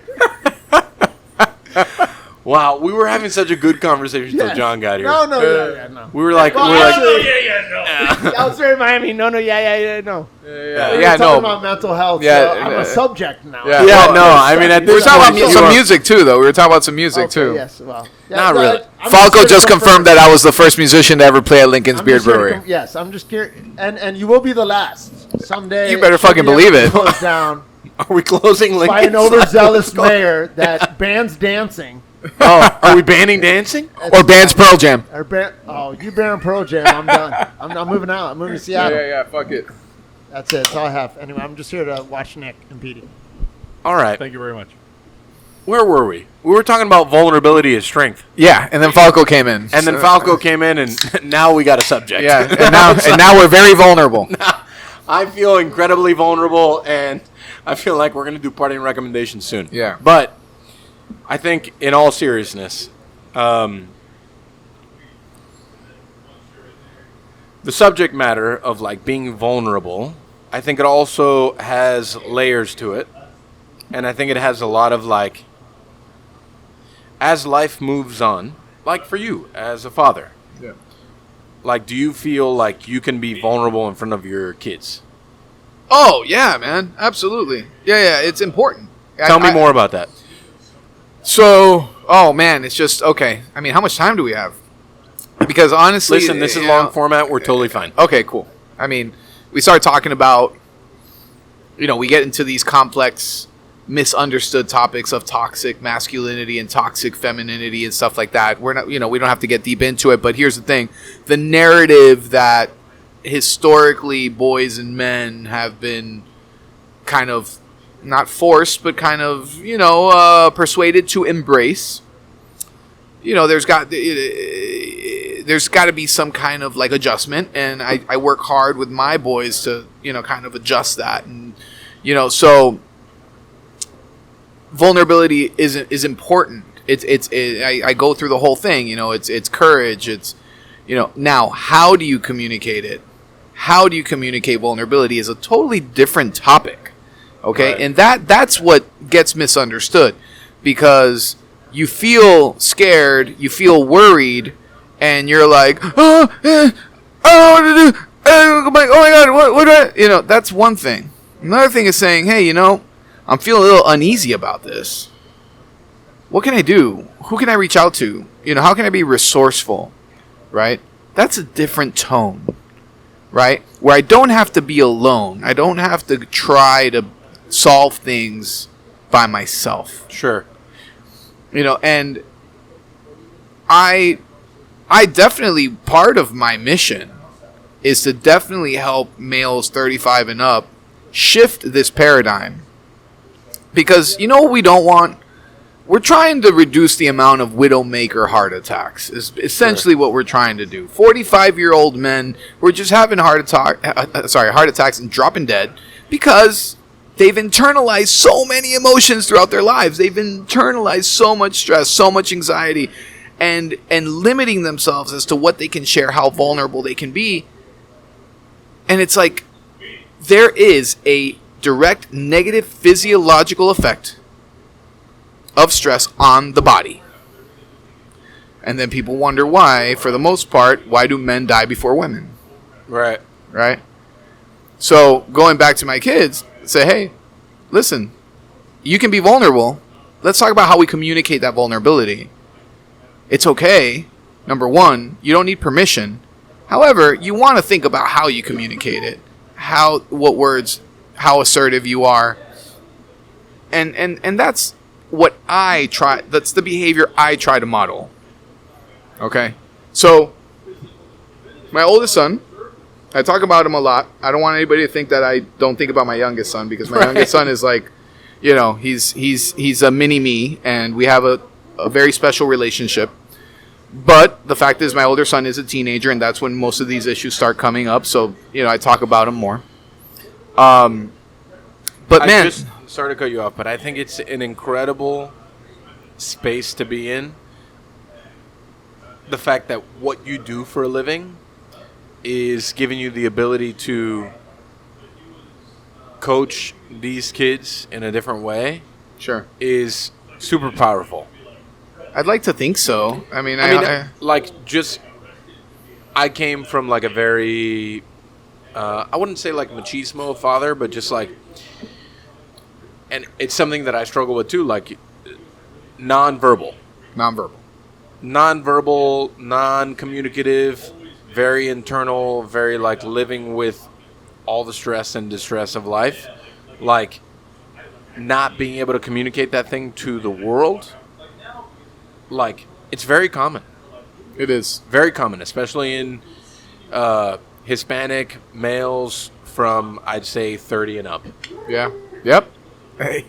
[SPEAKER 1] Wow, we were having such a good conversation until
[SPEAKER 5] Yes.
[SPEAKER 1] John got here.
[SPEAKER 5] No, no.
[SPEAKER 1] We were like,
[SPEAKER 5] Well,
[SPEAKER 1] we were like,
[SPEAKER 5] actually-
[SPEAKER 3] no.
[SPEAKER 5] I was very Miami. No, no.
[SPEAKER 2] Yeah,
[SPEAKER 5] We're
[SPEAKER 2] no.
[SPEAKER 5] talking about mental health.
[SPEAKER 2] Yeah,
[SPEAKER 5] so I'm
[SPEAKER 2] yeah.
[SPEAKER 5] a subject now.
[SPEAKER 2] Yeah.
[SPEAKER 1] yeah,
[SPEAKER 2] well,
[SPEAKER 1] no. I mean, at
[SPEAKER 2] We were
[SPEAKER 1] this
[SPEAKER 2] talking
[SPEAKER 1] point,
[SPEAKER 2] about
[SPEAKER 1] you
[SPEAKER 2] some
[SPEAKER 1] are-
[SPEAKER 2] music too, though. We were talking about some music
[SPEAKER 5] Okay,
[SPEAKER 2] too.
[SPEAKER 5] Yes, well. Yeah,
[SPEAKER 1] Not really.
[SPEAKER 5] I'm
[SPEAKER 2] Falco
[SPEAKER 5] here to
[SPEAKER 2] just
[SPEAKER 5] confirm-
[SPEAKER 2] confirmed that I was the first musician to ever play at Lincoln's
[SPEAKER 5] I'm
[SPEAKER 2] Beard
[SPEAKER 5] just here to
[SPEAKER 2] Brewery.
[SPEAKER 5] yes, I'm just curious. And you will be the last. Someday.
[SPEAKER 2] You better
[SPEAKER 5] should
[SPEAKER 2] fucking
[SPEAKER 5] be able
[SPEAKER 2] believe
[SPEAKER 5] to
[SPEAKER 2] it.
[SPEAKER 5] Close down
[SPEAKER 1] Are we closing
[SPEAKER 5] by
[SPEAKER 1] Lincoln?
[SPEAKER 5] an overzealous mayor that bans dancing.
[SPEAKER 1] Oh, are we banning dancing?
[SPEAKER 2] Or Band's Pearl Jam.
[SPEAKER 5] You ban Pearl Jam. I'm done. I'm moving out. I'm moving to Seattle.
[SPEAKER 2] Fuck it.
[SPEAKER 5] That's it. That's all I have. Anyway, I'm just here to watch Nick and Petey.
[SPEAKER 1] All right.
[SPEAKER 3] Thank you very much.
[SPEAKER 1] Where were we? We were talking about vulnerability as strength.
[SPEAKER 2] Yeah, and then Falco came in.
[SPEAKER 1] And then Falco came in, and now we got a subject.
[SPEAKER 2] Yeah, and now we're very vulnerable.
[SPEAKER 1] I feel incredibly vulnerable, and I feel like we're going to do parting recommendations soon.
[SPEAKER 2] Yeah.
[SPEAKER 1] But I think, in all seriousness, the subject matter of like being vulnerable, I think it also has layers to it, and I think it has a lot of like, as life moves on, like for you as a father,
[SPEAKER 2] Yeah.
[SPEAKER 1] like, do you feel like you can be vulnerable in front of your kids?
[SPEAKER 2] Oh, yeah, man. Absolutely. Yeah, it's important.
[SPEAKER 1] Tell me more about that.
[SPEAKER 2] So, oh, man, it's just, okay. I mean, how much time do we have? Because honestly,
[SPEAKER 1] Listen, this is long format. We're totally fine.
[SPEAKER 2] Okay, cool. I mean, we start talking about, we get into these complex, misunderstood topics of toxic masculinity and toxic femininity and stuff like that. We're not, we don't have to get deep into it. But here's the thing: the narrative that historically boys and men have been kind of not forced, but kind of persuaded to embrace. There's got to be some kind of like adjustment, and I work hard with my boys to kind of adjust that, and so vulnerability is important. I go through the whole thing. It's courage. It's now how do you communicate it? How do you communicate vulnerability is a totally different topic. Okay, right. And that's what gets misunderstood, because you feel scared, you feel worried, and you're like, I don't want to do. Oh my God, what do I? That's one thing. Another thing is saying, hey, I'm feeling a little uneasy about this. What can I do? Who can I reach out to? How can I be resourceful? Right? That's a different tone, right? Where I don't have to be alone. I don't have to try to solve things by myself.
[SPEAKER 1] Sure.
[SPEAKER 2] And I definitely, part of my mission is to definitely help males 35 and up shift this paradigm. Because what we don't want? We're trying to reduce the amount of widowmaker heart attacks. Is essentially what we're trying to do. 45-year-old men who are just having heart attacks and dropping dead because they've internalized so many emotions throughout their lives. They've internalized so much stress, so much anxiety, and limiting themselves as to what they can share, how vulnerable they can be. And it's like there is a direct negative physiological effect of stress on the body. And then people wonder why, for the most part, why do men die before women?
[SPEAKER 1] Right.
[SPEAKER 2] Right? So going back to my kids, say, hey, listen, you can be vulnerable. Let's talk about how we communicate that vulnerability. It's okay. Number one, you don't need permission. However, you want to think about how you communicate it, what words, how assertive you are, and that's what I try. That's the behavior I try to model. Okay, so my oldest son, I talk about him a lot. I don't want anybody to think that I don't think about my youngest son, because my youngest son is like, he's a mini me, and we have a very special relationship. But the fact is, my older son is a teenager, and that's when most of these issues start coming up. So, I talk about him more.
[SPEAKER 1] Sorry to cut you off, but I think it's an incredible space to be in. The fact that what you do for a living is giving you the ability to coach these kids in a different way.
[SPEAKER 2] Sure.
[SPEAKER 1] Is super powerful.
[SPEAKER 2] I'd like to think so. I
[SPEAKER 1] came from like a very, I wouldn't say like machismo father, but just like, and it's something that I struggle with too, like non-verbal, non-communicative, very internal, very like living with all the stress and distress of life, like not being able to communicate that thing to the world. Like, it's very common.
[SPEAKER 2] It is.
[SPEAKER 1] Very common, especially in Hispanic males from, I'd say, 30 and up.
[SPEAKER 2] Yeah. Yep.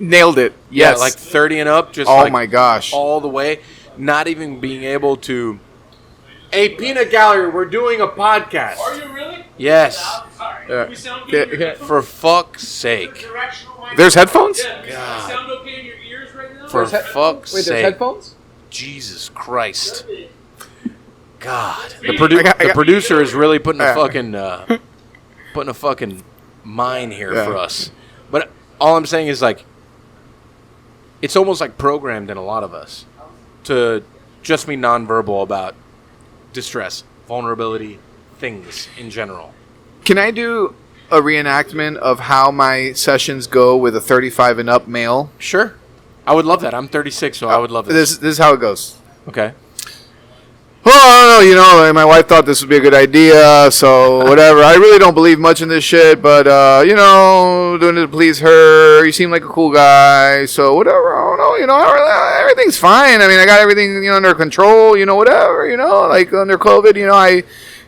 [SPEAKER 2] Nailed it. Yes.
[SPEAKER 1] Yeah, like 30 and up. Just
[SPEAKER 2] my gosh.
[SPEAKER 1] All the way. Not even being able to... Hey, Peanut Gallery, we're doing a podcast.
[SPEAKER 6] Are you really?
[SPEAKER 1] Yes.
[SPEAKER 6] Sorry. We sound good?
[SPEAKER 1] For fuck's sake.
[SPEAKER 2] There's headphones?
[SPEAKER 6] Yeah. Do you sound okay in your ears right now?
[SPEAKER 1] For fuck's sake.
[SPEAKER 2] Wait, there's headphones?
[SPEAKER 1] Jesus Christ. God. The producer is really putting a fucking mine here for us. But all I'm saying is, like, it's almost like programmed in a lot of us to just be nonverbal about distress, vulnerability, things in general.
[SPEAKER 2] Can I do a reenactment of how my sessions go with a 35 and up male?
[SPEAKER 1] Sure. I would love that. I'm 36, so I would love this.
[SPEAKER 2] This is how it goes.
[SPEAKER 1] Okay.
[SPEAKER 2] oh, no, like, my wife thought this would be a good idea, so whatever. I really don't believe much in this shit, but, doing it to please her. You seem like a cool guy, so whatever. Oh, no, everything's fine. I mean, I got everything, under control, whatever, like under COVID, I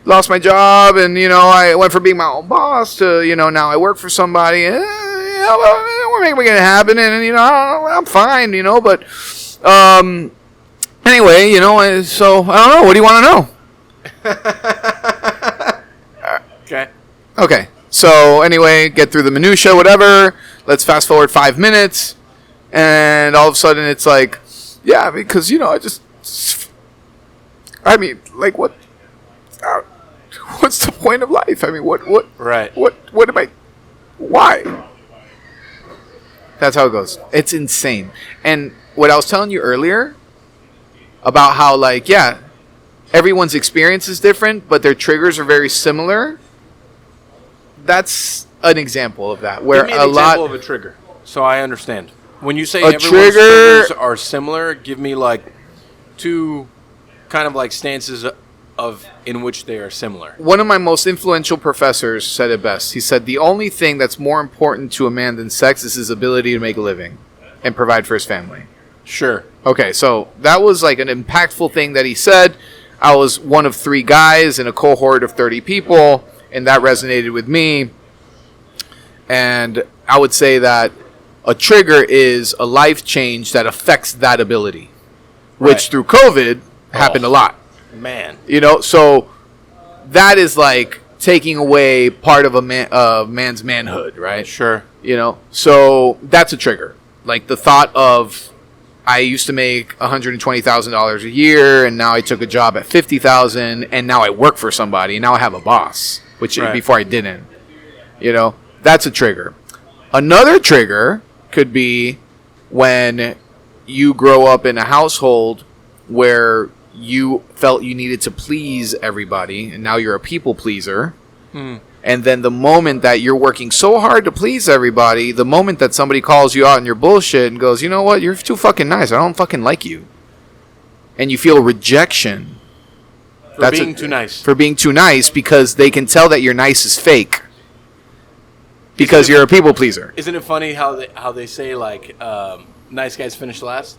[SPEAKER 2] lost my job, and, I went from being my own boss to, now I work for somebody, and, we're making it happen, and, I'm fine, but, anyway, so I don't know. What do you want to know? Okay. So anyway, get through the minutia, whatever. Let's fast forward 5 minutes, and all of a sudden it's like, yeah, because I mean, like, what? What's the point of life? I mean, what?
[SPEAKER 1] Right.
[SPEAKER 2] What am I? Why? That's how it goes. It's insane. And what I was telling you earlier about how, like, yeah, everyone's experience is different, but their triggers are very similar. That's an example of that. Where
[SPEAKER 1] give me an example of a trigger, so I understand. When you say everyone's triggers are similar, give me like two kind of like stances of in which they are similar.
[SPEAKER 2] One of my most influential professors said it best. He said, the only thing that's more important to a man than sex is his ability to make a living and provide for his family.
[SPEAKER 1] Sure.
[SPEAKER 2] Okay, so that was like an impactful thing that he said. I was one of 3 guys in a cohort of 30 people, and that resonated with me. And I would say that a trigger is a life change that affects that ability, which through COVID happened a lot.
[SPEAKER 1] Man.
[SPEAKER 2] So that is like taking away part of a man's manhood, right?
[SPEAKER 1] Sure.
[SPEAKER 2] So that's a trigger. Like the thought of, I used to make $120,000 a year, and now I took a job at $50,000, and now I work for somebody, and now I have a boss, which before I didn't. That's a trigger. Another trigger could be when you grow up in a household where you felt you needed to please everybody, and now you're a people pleaser. And then the moment that you're working so hard to please everybody, the moment that somebody calls you out on your bullshit and goes, you know what, you're too fucking nice, I don't fucking like you, and you feel rejection
[SPEAKER 1] for being too nice.
[SPEAKER 2] For being too nice, because they can tell that your nice is fake. Because you're a people pleaser.
[SPEAKER 1] Isn't it funny how they say, like, nice guys finish last?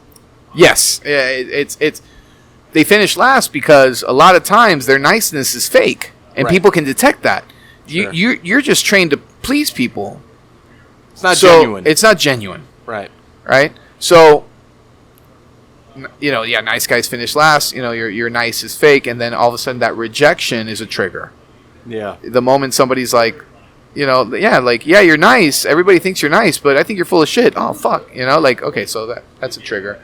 [SPEAKER 2] Yes. It's they finish last because a lot of times their niceness is fake, and people can detect that. Sure. You're just trained to please people.
[SPEAKER 1] It's not genuine.
[SPEAKER 2] It's not genuine.
[SPEAKER 1] Right.
[SPEAKER 2] So, nice guys finish last. Your nice is fake, and then all of a sudden that rejection is a trigger.
[SPEAKER 1] Yeah.
[SPEAKER 2] The moment somebody's like, you're nice. Everybody thinks you're nice, but I think you're full of shit. Oh, fuck. Okay, so that's a trigger.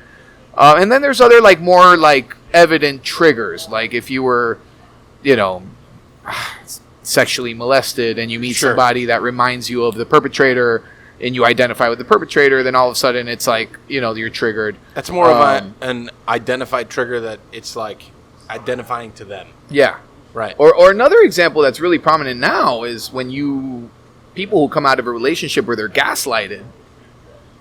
[SPEAKER 2] And then there's other, like, more, like, evident triggers. Like, if you were, sexually molested and you meet somebody that reminds you of the perpetrator and you identify with the perpetrator, then all of a sudden it's like, you're triggered. That's
[SPEAKER 1] more of an identified trigger that it's, like, identifying to them.
[SPEAKER 2] Yeah.
[SPEAKER 1] Right.
[SPEAKER 2] Or another example that's really prominent now is when people who come out of a relationship where they're gaslighted.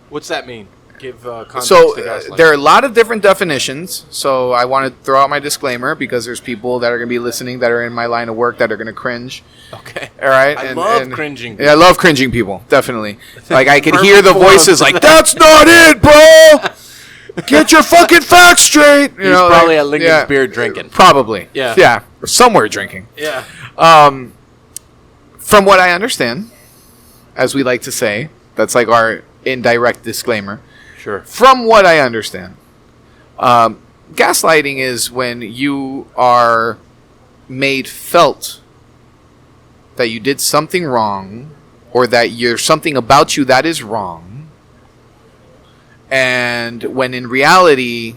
[SPEAKER 1] What's that mean? Give context
[SPEAKER 2] to
[SPEAKER 1] gaslighting.
[SPEAKER 2] There are a lot of different definitions. So I want to throw out my disclaimer because there's people that are going to be listening that are in my line of work that are going to cringe.
[SPEAKER 1] Okay.
[SPEAKER 2] All right.
[SPEAKER 1] I love cringing people.
[SPEAKER 2] Yeah, I love cringing people. Definitely. Like, I can hear the voices like, that's not it, bro. Get your fucking facts straight.
[SPEAKER 1] He's probably at Lincoln's Beer drinking.
[SPEAKER 2] Probably.
[SPEAKER 1] Yeah.
[SPEAKER 2] Yeah. Or somewhere drinking.
[SPEAKER 1] Yeah.
[SPEAKER 2] From what I understand, as we like to say, that's like our indirect disclaimer.
[SPEAKER 1] Sure.
[SPEAKER 2] From what I understand, gaslighting is when you are made felt that you did something wrong, or that there's something about you that is wrong, and when in reality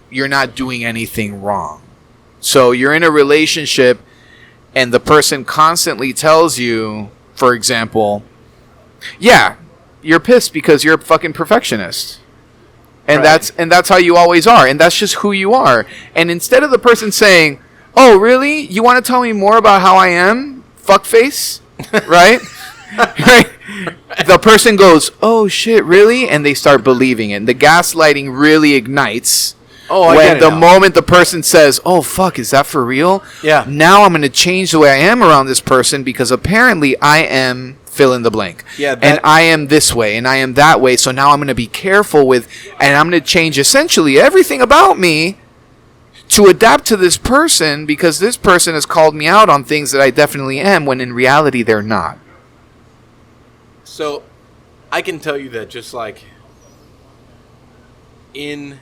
[SPEAKER 2] you're not doing anything wrong. So you're in a relationship and the person constantly tells you, for example, yeah, you're pissed because you're a fucking perfectionist. And that's how you always are, and that's just who you are. And instead of the person saying, "Oh, really? You want to tell me more about how I am, fuckface?" Right? Right? The person goes, "Oh shit, really?" And they start believing it. And the gaslighting really ignites.
[SPEAKER 1] Oh, I get
[SPEAKER 2] when
[SPEAKER 1] it
[SPEAKER 2] the
[SPEAKER 1] now.
[SPEAKER 2] moment the person says, "Oh fuck, is that for real?"
[SPEAKER 1] Yeah.
[SPEAKER 2] Now I'm going to change the way I am around this person because apparently I am fill in the blank.
[SPEAKER 1] Yeah,
[SPEAKER 2] and I am this way and I am that way. So now I'm going to be careful with, and I'm going to change essentially everything about me to adapt to this person because this person has called me out on things that I definitely am when in reality they're not.
[SPEAKER 1] So, I can tell you that just like in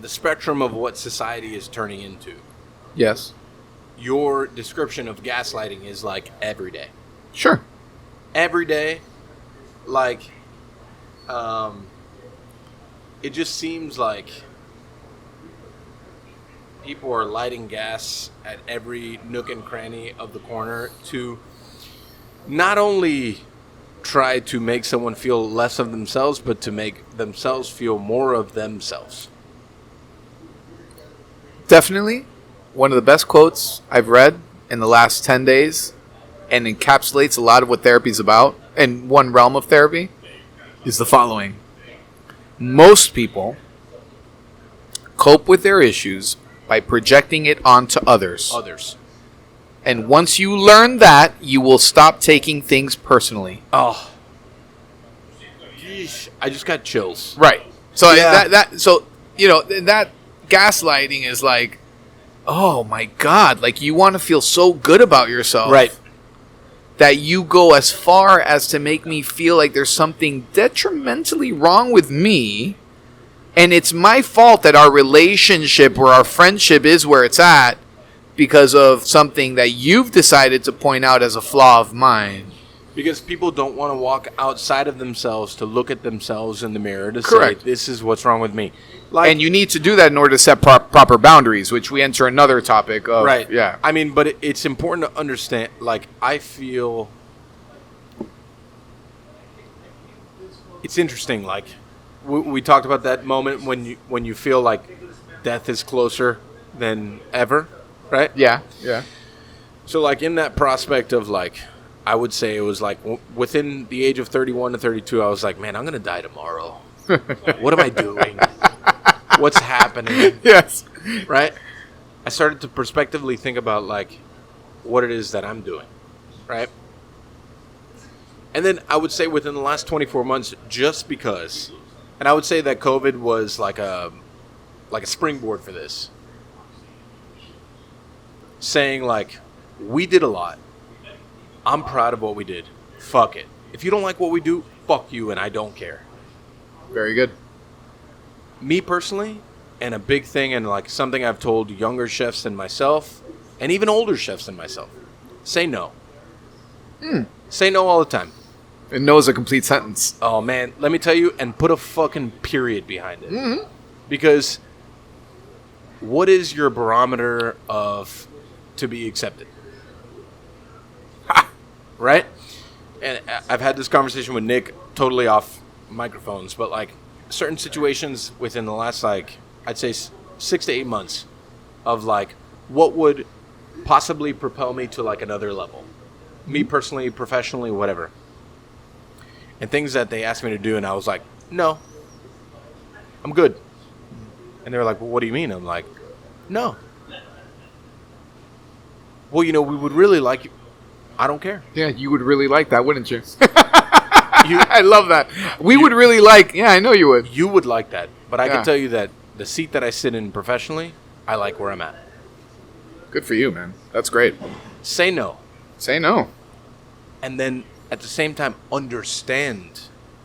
[SPEAKER 1] the spectrum of what society is turning into,
[SPEAKER 2] Yes.
[SPEAKER 1] your description of gaslighting is like every day.
[SPEAKER 2] Sure.
[SPEAKER 1] Every day, like, it just seems like people are lighting gas at every nook and cranny of the corner to not only try to make someone feel less of themselves, but to make themselves feel more of themselves.
[SPEAKER 2] Definitely. One of the best quotes I've read in the last 10 days and encapsulates a lot of what therapy is about in one realm of therapy is the following. Most people cope with their issues by projecting it onto others. And once you learn that, you will stop taking things personally.
[SPEAKER 1] Oh. Yeesh. I just got chills.
[SPEAKER 2] Right. So
[SPEAKER 1] Yeah.
[SPEAKER 2] so that gaslighting is like, oh my God, like you want to feel so good about yourself.
[SPEAKER 1] Right.
[SPEAKER 2] That you go as far as to make me feel like there's something detrimentally wrong with me, and it's my fault that our relationship or our friendship is where it's at because of something that you've decided to point out as a flaw of mine.
[SPEAKER 1] Because people don't want to walk outside of themselves to look at themselves in the mirror to
[SPEAKER 2] Correct.
[SPEAKER 1] say, this is what's wrong with me. Like,
[SPEAKER 2] And you need to do that in order to set proper boundaries, which we enter another topic of.
[SPEAKER 1] right.
[SPEAKER 2] Yeah.
[SPEAKER 1] I mean, but it's important to understand, like, I feel it's interesting. Like, we talked about that moment when you feel like death is closer than ever, right?
[SPEAKER 2] Yeah. Yeah.
[SPEAKER 1] So, like, in that prospect of, like, I would say it was, like, within the age of 31 to 32, I was like, man, I'm going to die tomorrow. What am I doing? What's happening?
[SPEAKER 2] Yes.
[SPEAKER 1] Right? I started to prospectively think about, like, what it is that I'm doing, right? And then I would say within the last 24 months, just because, and I would say that COVID was like a springboard for this, saying, like, we did a lot. I'm proud of what we did. Fuck it. If you don't like what we do, fuck you, and I don't care.
[SPEAKER 2] Very good.
[SPEAKER 1] Me personally, and a big thing, and like something I've told younger chefs than myself, and even older chefs than myself, say no. Say no all the time.
[SPEAKER 2] And no is a complete sentence.
[SPEAKER 1] Oh man, let me tell you, and put a fucking period behind it. Because what is your barometer of to be accepted? Right? And I've had this conversation with Nick, totally off microphones, but like certain situations within the last, like, I'd say 6 to 8 months of like what would possibly propel me to like another level. Me personally, professionally, whatever. And things that they asked me to do, and I was like, no, I'm good. And they were like, well, what do you mean? I'm like, no. Well, we would really like you. I don't care.
[SPEAKER 2] Yeah, you would really like that, wouldn't you? I love that. We would really like... Yeah, I know you would.
[SPEAKER 1] You would like that. But I
[SPEAKER 2] Yeah.
[SPEAKER 1] can tell you that the seat that I sit in professionally, I like where I'm at.
[SPEAKER 2] Good for you, man. That's great.
[SPEAKER 1] Say no.
[SPEAKER 2] Say no.
[SPEAKER 1] And then at the same time, understand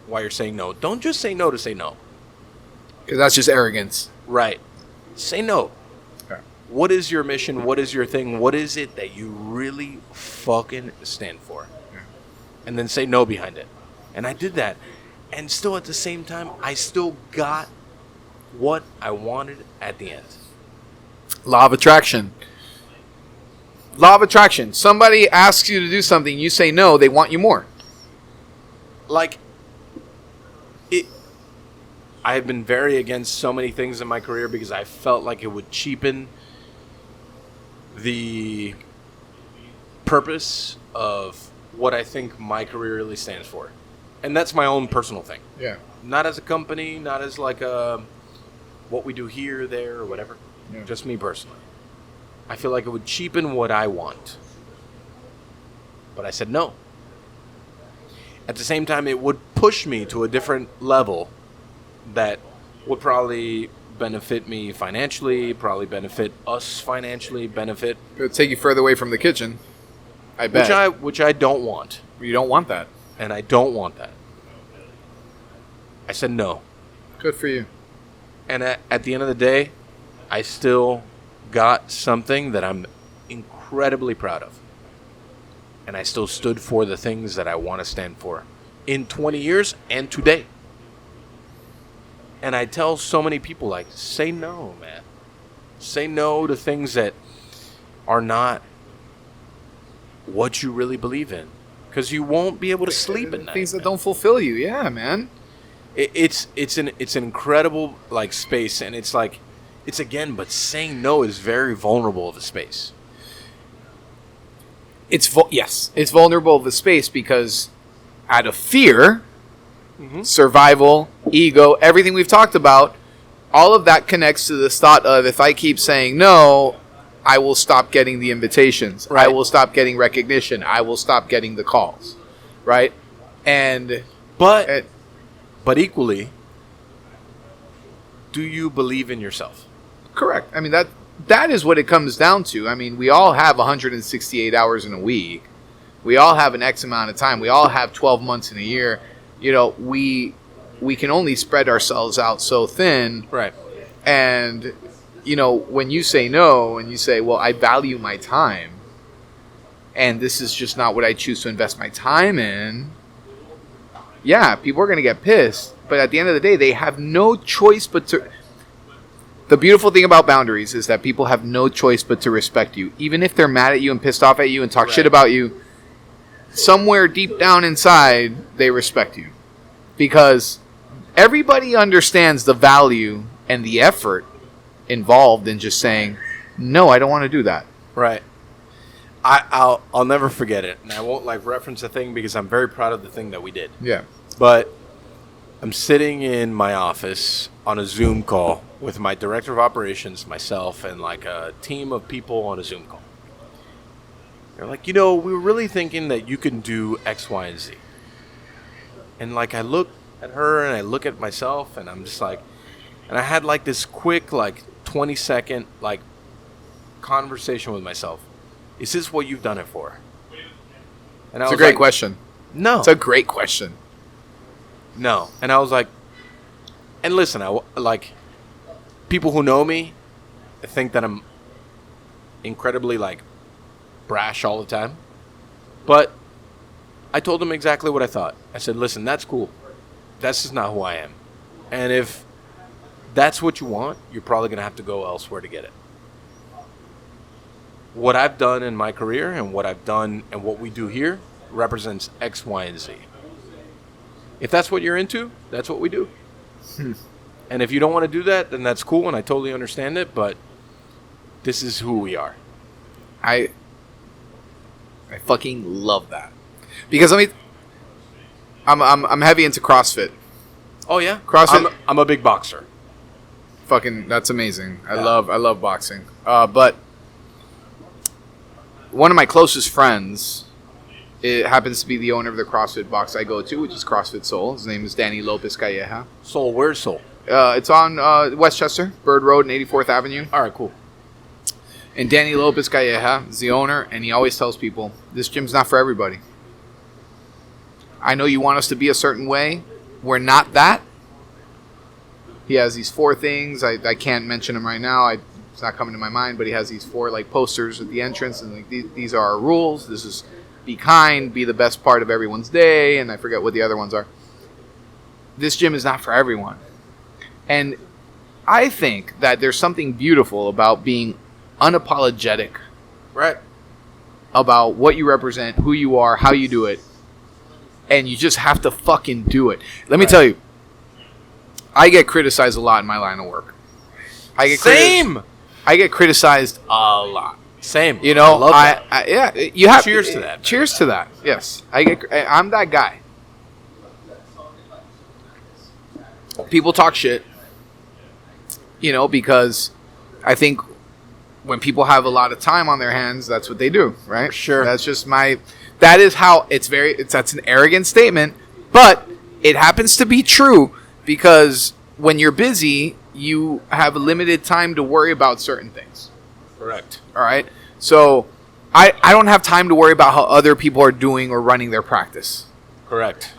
[SPEAKER 1] why you're saying no. Don't just say no to say no.
[SPEAKER 2] Because that's just arrogance.
[SPEAKER 1] Right. Say no.
[SPEAKER 2] Okay.
[SPEAKER 1] What is your mission? What is your thing? What is it that you really fucking stand for?
[SPEAKER 2] Yeah.
[SPEAKER 1] And then say no behind it. And I did that. And still at the same time, I still got what I wanted at the end.
[SPEAKER 2] Law of attraction. Law of attraction. Somebody asks you to do something, you say no, they want you more.
[SPEAKER 1] Like, I have been very against so many things in my career because I felt like it would cheapen the purpose of what I think my career really stands for. And that's my own personal thing.
[SPEAKER 2] Yeah.
[SPEAKER 1] Not as a company, not as like a what we do here, there, or whatever.
[SPEAKER 2] Yeah.
[SPEAKER 1] Just me personally. I feel like it would cheapen what I want. But I said no. At the same time, it would push me to a different level that would probably benefit me financially, probably benefit us financially, benefit...
[SPEAKER 2] It would take you further away from the kitchen. I bet.
[SPEAKER 1] Which I don't want.
[SPEAKER 2] You don't want that.
[SPEAKER 1] And I don't want that. I said no.
[SPEAKER 2] Good for you.
[SPEAKER 1] And at the end of the day, I still got something that I'm incredibly proud of. And I still stood for the things that I want to stand for in 20 years and today. And I tell so many people, like, say no, man. Say no to things that are not what you really believe in. Because you won't be able to sleep at night.
[SPEAKER 2] Things that don't fulfill you. Yeah, man.
[SPEAKER 1] It's an incredible, like, space. And it's like, it's again, but saying no is very vulnerable of a space.
[SPEAKER 2] Yes, it's vulnerable of the space because out of fear, survival, ego, everything we've talked about, all of that connects to this thought of if I keep saying no, I will stop getting the invitations. Right. I will stop getting recognition. I will stop getting the calls. Right?
[SPEAKER 1] But equally, do you believe in yourself?
[SPEAKER 2] Correct. I mean, that is what it comes down to. I mean, we all have 168 hours in a week. We all have an X amount of time. We all have 12 months in a year. You know, we can only spread ourselves out so thin.
[SPEAKER 1] Right.
[SPEAKER 2] And, you know, when you say no and you say, well, I value my time and this is just not what I choose to invest my time in, yeah, people are going to get pissed. But at the end of the day, they have no choice but to... The beautiful thing about boundaries is that people have no choice but to respect you. Even if they're mad at you and pissed off at you and talk shit about you, somewhere deep down inside, they respect you. Because everybody understands the value and the effort involved in just saying, no, I don't want to do that.
[SPEAKER 1] Right. I'll never forget it. And I won't, like, reference a thing because I'm very proud of the thing that we did.
[SPEAKER 2] Yeah.
[SPEAKER 1] But I'm sitting in my office on a Zoom call with my director of operations, myself, and like a team of people on a Zoom call. They're like, you know, we were really thinking that you can do X, Y, and Z. And like I look at her and I look at myself and I'm just like, and I had like this quick, like 20-second, like conversation with myself. Is this what you've done it for? And
[SPEAKER 2] It's a great question.
[SPEAKER 1] No.
[SPEAKER 2] It's a great question.
[SPEAKER 1] No. And I was like, and listen, like, people who know me think that I'm incredibly, like, brash all the time. But I told them exactly what I thought. I said, listen, that's cool. That's just not who I am. And if that's what you want, you're probably going to have to go elsewhere to get it. What I've done in my career and what I've done and what we do here represents X, Y, and Z. If that's what you're into, that's what we do. And if you don't want to do that, then that's cool, and I totally understand it, but this is who we are.
[SPEAKER 2] I fucking love that. Because I'm heavy into CrossFit.
[SPEAKER 1] Oh yeah?
[SPEAKER 2] CrossFit.
[SPEAKER 1] I'm a big boxer.
[SPEAKER 2] Fucking that's amazing. I love boxing. But one of my closest friends, it happens to be the owner of the CrossFit box I go to, which is CrossFit Soul. His name is Danny Lopez Calleja.
[SPEAKER 1] Soul, where's Soul?
[SPEAKER 2] It's on Westchester, Bird Road and 84th Avenue.
[SPEAKER 1] All right, cool.
[SPEAKER 2] And Danny Lopez Calleja is the owner, and he always tells people, this gym's not for everybody. I know you want us to be a certain way. We're not that. He has these 4 things. I can't mention them right now. It's not coming to my mind, but he has these 4 like posters at the entrance, and like these are our rules. This is be kind, be the best part of everyone's day, and I forget what the other ones are. This gym is not for everyone. And I think that there's something beautiful about being unapologetic.
[SPEAKER 1] Right.
[SPEAKER 2] About what you represent, who you are, how you do it. And you just have to fucking do it. Let me tell you, I get criticized a lot in my line of work. I get criticized a lot.
[SPEAKER 1] Same.
[SPEAKER 2] You know,
[SPEAKER 1] I love that.
[SPEAKER 2] yeah, you have
[SPEAKER 1] Cheers to that.
[SPEAKER 2] Cheers to that. Yes. I'm that guy. People talk shit. because I think when people have a lot of time on their hands, that's what they do, right?
[SPEAKER 1] Sure.
[SPEAKER 2] That's just that is how that's an arrogant statement, but it happens to be true because when you're busy, you have limited time to worry about certain things.
[SPEAKER 1] Correct.
[SPEAKER 2] All right. So I don't have time to worry about how other people are doing or running their practice.
[SPEAKER 1] Correct.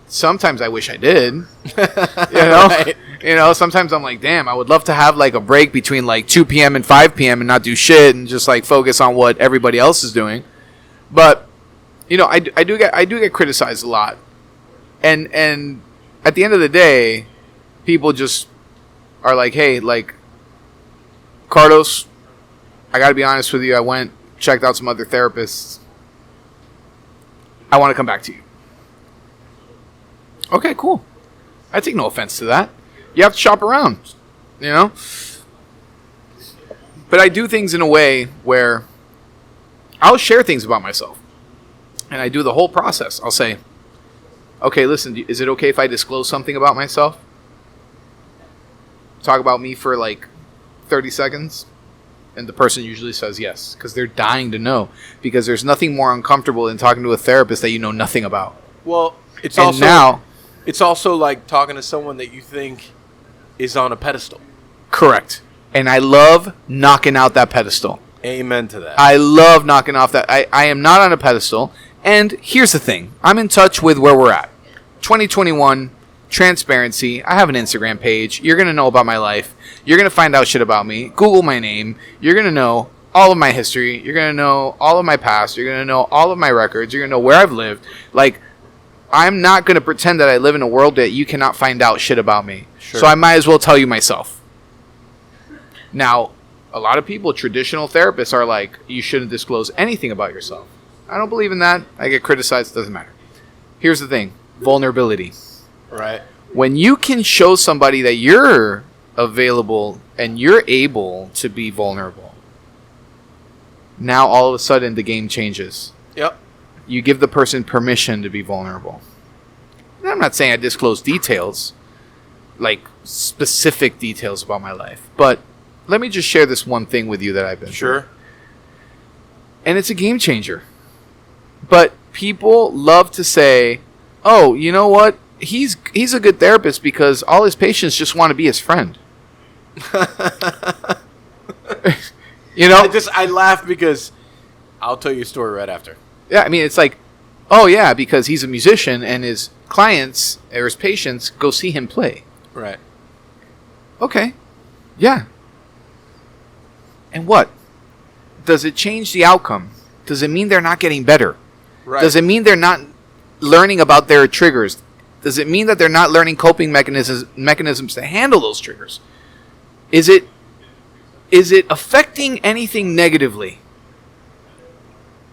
[SPEAKER 2] Sometimes I wish I did. Right. Sometimes I'm like, damn, I would love to have like a break between like 2 p.m. and 5 p.m. and not do shit and just like focus on what everybody else is doing. But I do get criticized a lot, and at the end of the day, people just are like, hey, like, Carlos, I got to be honest with you. I checked out some other therapists. I want to come back to you. Okay, cool. I take no offense to that. You have to shop around, But I do things in a way where I'll share things about myself. And I do the whole process. I'll say, okay, listen, is it okay if I disclose something about myself? Talk about me for like 30 seconds? And the person usually says yes, because they're dying to know. Because there's nothing more uncomfortable than talking to a therapist that you know nothing about.
[SPEAKER 1] Well, it's also like talking to someone that you think is on a pedestal.
[SPEAKER 2] Correct. And I love knocking out that pedestal.
[SPEAKER 1] Amen to that.
[SPEAKER 2] I love knocking off that. I am not on a pedestal. And here's the thing. I'm in touch with where we're at. 2021, transparency. I have an Instagram page. You're going to know about my life. You're going to find out shit about me. Google my name. You're going to know all of my history. You're going to know all of my past. You're going to know all of my records. You're going to know where I've lived. Like, I'm not going to pretend that I live in a world that you cannot find out shit about me. Sure. So I might as well tell you myself. Now, a lot of people, traditional therapists, are like, you shouldn't disclose anything about yourself. I don't believe in that. I get criticized. It doesn't matter. Here's the thing. Vulnerability.
[SPEAKER 1] Right.
[SPEAKER 2] When you can show somebody that you're available and you're able to be vulnerable, now all of a sudden the game changes.
[SPEAKER 1] Yep.
[SPEAKER 2] You give the person permission to be vulnerable. And I'm not saying I disclose details, like specific details about my life, but let me just share this one thing with you that I've been through. And it's a game changer. But people love to say, oh, you know what? He's a good therapist because all his patients just want to be his friend.
[SPEAKER 1] I laugh because I'll tell you a story right after.
[SPEAKER 2] Yeah, I mean, it's like, oh yeah, because he's a musician and his clients or his patients go see him play.
[SPEAKER 1] Right.
[SPEAKER 2] Okay. Yeah. And what? Does it change the outcome? Does it mean they're not getting better?
[SPEAKER 1] Right.
[SPEAKER 2] Does it mean they're not learning about their triggers? Does it mean that they're not learning coping mechanisms to handle those triggers? Is it affecting anything negatively?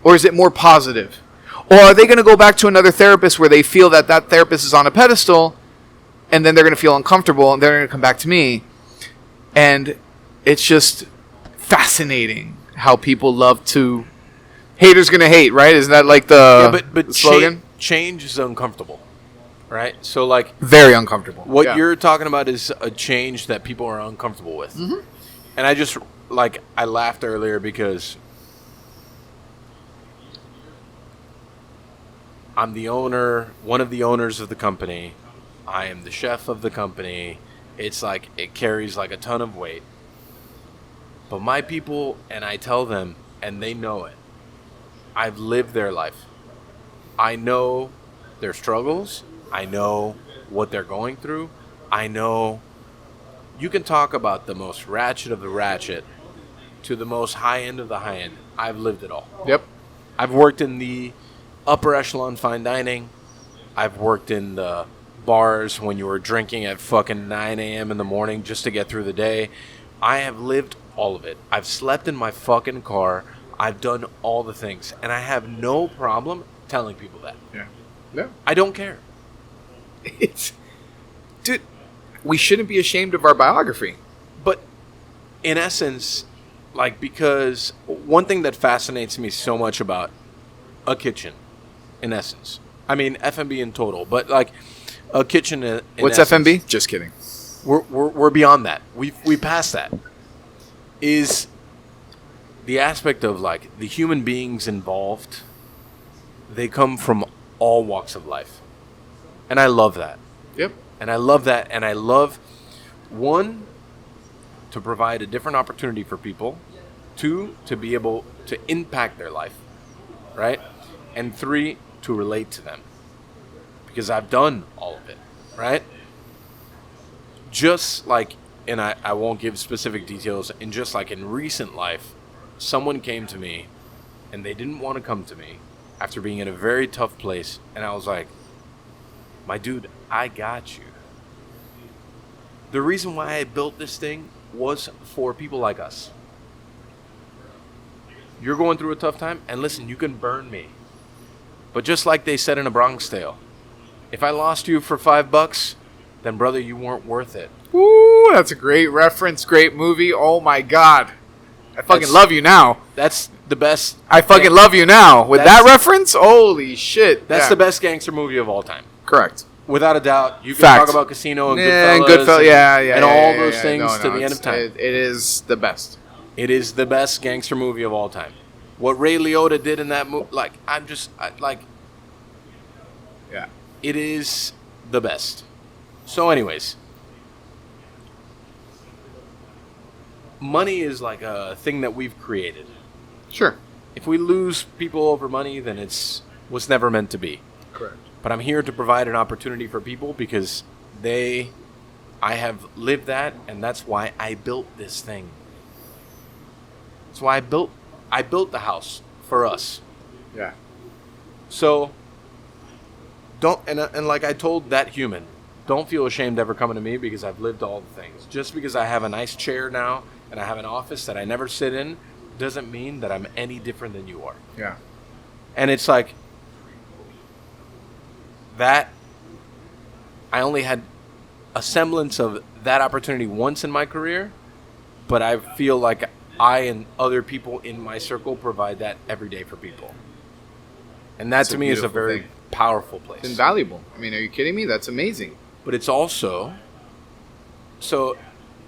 [SPEAKER 2] Or is it more positive? Or are they going to go back to another therapist where they feel that therapist is on a pedestal and then they're going to feel uncomfortable and they're going to come back to me? And it's just fascinating how people love to... Haters going to hate, right? Isn't that like the slogan?
[SPEAKER 1] Change is uncomfortable, right? So like...
[SPEAKER 2] Very uncomfortable.
[SPEAKER 1] What you're talking about is a change that people are uncomfortable with. Mm-hmm. And I just, I laughed earlier because... I'm the owner, one of the owners of the company. I am the chef of the company. It's like, it carries like a ton of weight. But my people, and I tell them, and they know it. I've lived their life. I know their struggles. I know what they're going through. I know you can talk about the most ratchet of the ratchet to the most high end of the high end. I've lived it all.
[SPEAKER 2] Yep.
[SPEAKER 1] I've worked in the upper echelon fine dining. I've worked in the bars when you were drinking at fucking 9 a.m. in the morning just to get through the day. I have lived all of it. I've slept in my fucking car. I've done all the things. And I have no problem telling people that.
[SPEAKER 2] Yeah.
[SPEAKER 1] I don't care.
[SPEAKER 2] Dude, we shouldn't be ashamed of our biography.
[SPEAKER 1] But in essence, because one thing that fascinates me so much about a kitchen, in essence. I mean, F&B in total, but a kitchen in
[SPEAKER 2] What's
[SPEAKER 1] essence.
[SPEAKER 2] F&B? Just kidding.
[SPEAKER 1] we're beyond that. We passed that. Is the aspect of like the human beings involved. They come from all walks of life, and I love that.
[SPEAKER 2] Yep.
[SPEAKER 1] And I love that, and I love, one, to provide a different opportunity for people, 2, to be able to impact their life, right? And 3, to relate to them. Because I've done all of it, right? Just like, and I won't give specific details, and just like in recent life, someone came to me, and they didn't want to come to me after being in a very tough place, and I was like, my dude, I got you. The reason why I built this thing was for people like us. You're going through a tough time, and listen, you can burn me. But just like they said in A Bronx Tale, if I lost you for $5, then brother, you weren't worth it.
[SPEAKER 2] Ooh, that's a great reference, great movie. Oh my God. I fucking love you now.
[SPEAKER 1] That's the best.
[SPEAKER 2] I fucking love you now. With that reference, holy shit.
[SPEAKER 1] That's the best gangster movie of all time.
[SPEAKER 2] Correct.
[SPEAKER 1] Without a doubt. You can
[SPEAKER 2] Fact.
[SPEAKER 1] talk about Casino and
[SPEAKER 2] Goodfellas.
[SPEAKER 1] and all those things to the end of time.
[SPEAKER 2] It is the best.
[SPEAKER 1] It is the best gangster movie of all time. What Ray Liotta did in that movie,
[SPEAKER 2] Yeah.
[SPEAKER 1] it is the best. So anyways, money is like a thing that we've created.
[SPEAKER 2] Sure.
[SPEAKER 1] If we lose people over money, then it's was never meant to be.
[SPEAKER 2] Correct.
[SPEAKER 1] But I'm here to provide an opportunity for people because I have lived that, and that's why I built this thing. That's why I built the house for us.
[SPEAKER 2] Yeah.
[SPEAKER 1] So don't and like I told that human, don't feel ashamed ever coming to me because I've lived all the things. Just because I have a nice chair now and I have an office that I never sit in doesn't mean that I'm any different than you are.
[SPEAKER 2] Yeah.
[SPEAKER 1] And it's like that I only had a semblance of that opportunity once in my career, but I feel like I and other people in my circle provide that every day for people. And that to me is a very powerful place.
[SPEAKER 2] It's invaluable. I mean, are you kidding me? That's amazing.
[SPEAKER 1] But it's also, so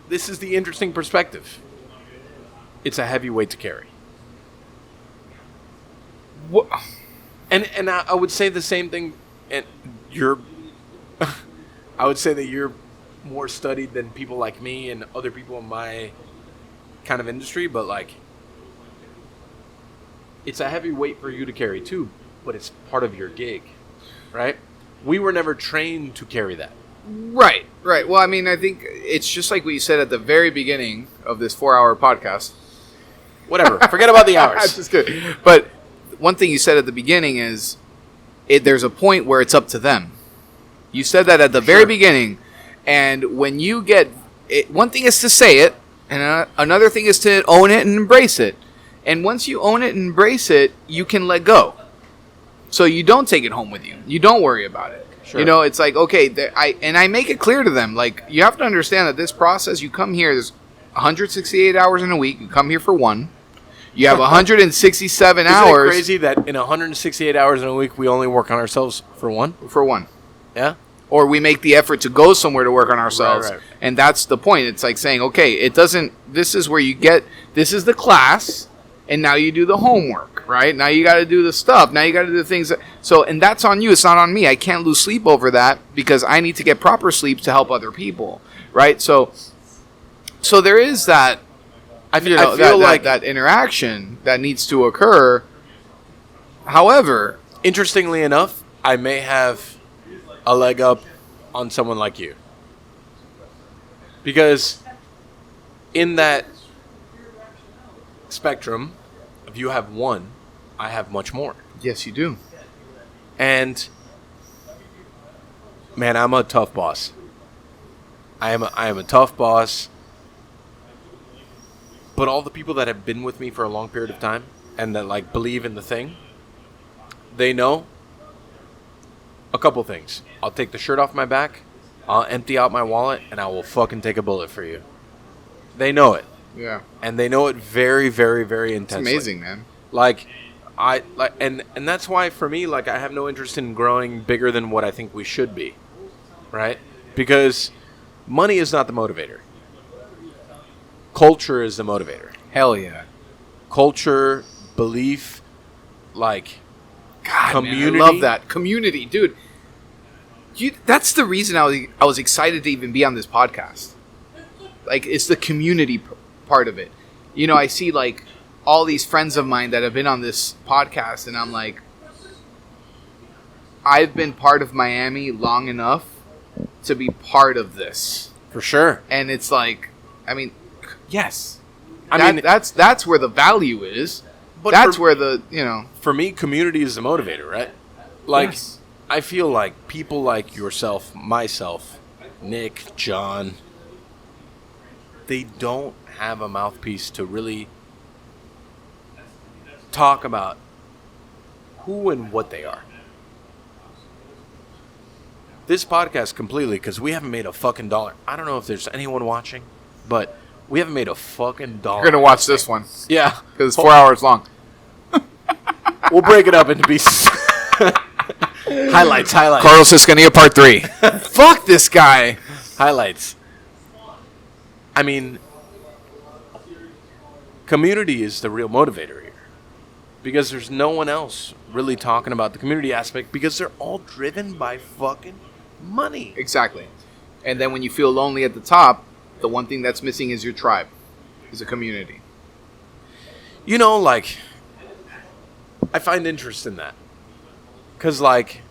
[SPEAKER 1] this is the interesting perspective. It's a heavy weight to carry.
[SPEAKER 2] What?
[SPEAKER 1] And I would say the same thing, and I would say that you're more studied than people like me and other people in my kind of industry, but like, it's a heavy weight for you to carry too, but it's part of your gig, right? We were never trained to carry that.
[SPEAKER 2] Right. Well, I mean, I think it's just like what you said at the very beginning of this 4-hour podcast.
[SPEAKER 1] Whatever. Forget about the hours.
[SPEAKER 2] That's just good. But one thing you said at the beginning is there's a point where it's up to them. You said that at the very beginning. And when you get it, one thing is to say it, and another thing is to own it and embrace it. And once you own it and embrace it, you can let go. So you don't take it home with you. You don't worry about it.
[SPEAKER 1] Sure.
[SPEAKER 2] You know, it's like, okay, I make it clear to them, like, you have to understand that this process, you come here, there's 168 hours in a week, you come here for one. You have 167 hours.
[SPEAKER 1] Isn't it crazy that in 168 hours in a week, we only work on ourselves for one?
[SPEAKER 2] For one.
[SPEAKER 1] Yeah?
[SPEAKER 2] Or we make the effort to go somewhere to work on ourselves.
[SPEAKER 1] Right.
[SPEAKER 2] And that's the point. It's like saying, okay, this is where you get, this is the class, and now you do the homework, right? Now you got to do the stuff. Now you got to do the things. And that's on you. It's not on me. I can't lose sleep over that because I need to get proper sleep to help other people, right? So there is that. I feel like that interaction that needs to occur. However,
[SPEAKER 1] interestingly enough, I may have a leg up on someone like you. Because in that spectrum, if you have one, I have much more.
[SPEAKER 2] yes, you do.
[SPEAKER 1] And man, I'm a tough boss. I am a tough boss. But all the people that have been with me for a long period of time and that like believe in the thing, they know a couple things. I'll take the shirt off my back, I'll empty out my wallet, and I will fucking take a bullet for you. They know it.
[SPEAKER 2] Yeah.
[SPEAKER 1] And they know it very, very, very intensely.
[SPEAKER 2] It's amazing, man.
[SPEAKER 1] And that's why for me, like, I have no interest in growing bigger than what I think we should be. Right? Because Money is not the motivator. Culture is the motivator.
[SPEAKER 2] Hell yeah.
[SPEAKER 1] Culture, belief, like
[SPEAKER 2] God,
[SPEAKER 1] community.
[SPEAKER 2] man, I love that. Community, dude. That's the reason I was excited to even be on this podcast. Like, it's the community part of it. You know, I see, like, all these friends of mine that have been on this podcast, and I'm like, I've been part of Miami long enough to be part of this.
[SPEAKER 1] For sure.
[SPEAKER 2] And it's like, I mean, yes.
[SPEAKER 1] I mean,
[SPEAKER 2] that's where the value is.
[SPEAKER 1] But
[SPEAKER 2] that's where the, you know.
[SPEAKER 1] For me, community is the motivator, right? Like,
[SPEAKER 2] Yes.
[SPEAKER 1] I feel like people like yourself, myself, Nick, John, they don't have a mouthpiece to really talk about who and what they are. This podcast completely, because we haven't made a fucking dollar. I don't know if there's anyone watching, but we haven't made a fucking dollar.
[SPEAKER 2] You're going to watch this one.
[SPEAKER 1] Yeah.
[SPEAKER 2] Because it's 4 hours long.
[SPEAKER 1] We'll break it up into pieces. Highlights.
[SPEAKER 2] Carlos Escanilla Part 3. Fuck this guy.
[SPEAKER 1] Highlights. I mean, community is the real motivator here. Because there's no one else really talking about the community aspect because they're all driven by fucking money.
[SPEAKER 2] Exactly. And then when you feel lonely at the top, the one thing that's missing is your tribe, is a community.
[SPEAKER 1] You know, like, I find interest in that. Because, like,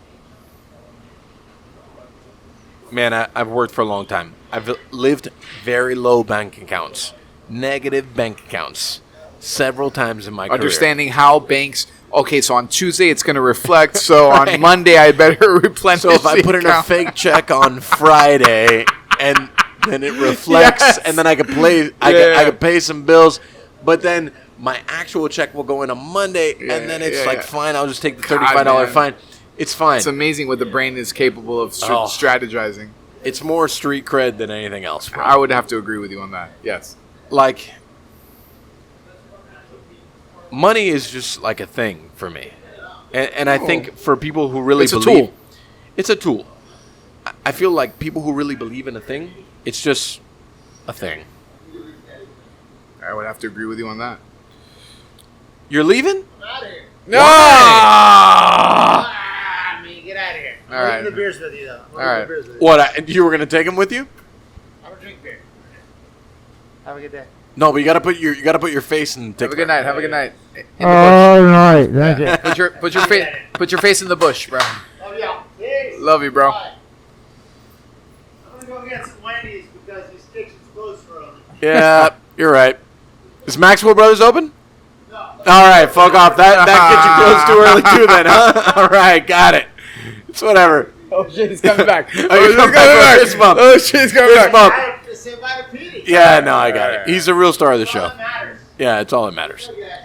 [SPEAKER 1] man, I've worked for a long time. I've lived very low bank accounts, negative bank accounts, several times in my career.
[SPEAKER 2] Understanding how banks, okay, so on Tuesday it's going to reflect, so on Monday I better replenish.
[SPEAKER 1] So if I put in a fake check on Friday and then it reflects,
[SPEAKER 2] Yes.
[SPEAKER 1] and then I could pay some bills, but then my actual check will go in on Monday, and then it's fine, I'll just take the $35
[SPEAKER 2] man.
[SPEAKER 1] fine. It's fine.
[SPEAKER 2] It's amazing what the brain is capable of strategizing.
[SPEAKER 1] It's more street cred than anything else, bro.
[SPEAKER 2] I would have to agree with you on that. Yes.
[SPEAKER 1] Like, money is just like a thing for me. And I think for people who really
[SPEAKER 2] It's a
[SPEAKER 1] believe...
[SPEAKER 2] tool.
[SPEAKER 1] It's a tool. I feel like people who really believe in a thing, it's just a thing.
[SPEAKER 2] I would have to agree with you on that.
[SPEAKER 1] You're leaving?
[SPEAKER 5] I'm out of here.
[SPEAKER 2] No!
[SPEAKER 5] Ah, man, get out of here.
[SPEAKER 2] All
[SPEAKER 5] I'm
[SPEAKER 2] right.
[SPEAKER 5] leaving the beers with you, though.
[SPEAKER 2] All right.
[SPEAKER 5] The beers with you.
[SPEAKER 1] What, you were going to take them with you?
[SPEAKER 5] I'm gonna drink beer. Have a good day.
[SPEAKER 1] No, but you got to put your face and take
[SPEAKER 2] Have a good night. Have a good night. In the
[SPEAKER 5] All right, thank you.
[SPEAKER 2] bush. Put your face in the bush, bro.
[SPEAKER 5] Love y'all. Peace.
[SPEAKER 2] Love you, bro.
[SPEAKER 5] Bye. I'm gonna go get some Wendy's because this kitchen's closed for us.
[SPEAKER 1] Yeah, you're right. Is Maxwell Brothers open?
[SPEAKER 5] No.
[SPEAKER 1] All right, fuck off. That gets you close too early too then, huh? All right, got it. It's whatever.
[SPEAKER 2] Oh shit, he's coming back.
[SPEAKER 1] You're coming back. Fist bump.
[SPEAKER 2] Oh shit, he's coming
[SPEAKER 1] Fist
[SPEAKER 2] back.
[SPEAKER 1] bump.
[SPEAKER 5] I have to say bye to Petey.
[SPEAKER 1] Yeah, no, I got it. He's the real star of the
[SPEAKER 5] That's all
[SPEAKER 1] show.
[SPEAKER 5] that matters.
[SPEAKER 1] Yeah, it's all that matters.
[SPEAKER 5] Okay.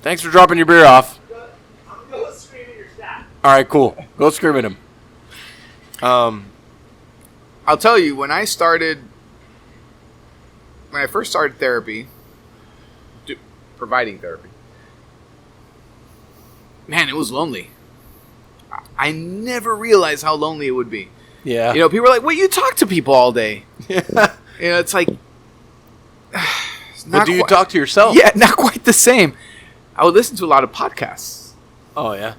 [SPEAKER 1] Thanks for dropping your beer off.
[SPEAKER 5] I'm gonna go scream at your staff.
[SPEAKER 1] All right, cool. Go scream at him.
[SPEAKER 2] I'll tell you, when I first started therapy, providing therapy, man, it was lonely. I never realized how lonely it would be.
[SPEAKER 1] Yeah.
[SPEAKER 2] You know, people are like, well, you talk to people all day. You know, it's like...
[SPEAKER 1] But do you talk to yourself?
[SPEAKER 2] Yeah, not quite the same. I would listen to a lot of podcasts.
[SPEAKER 1] Oh, yeah.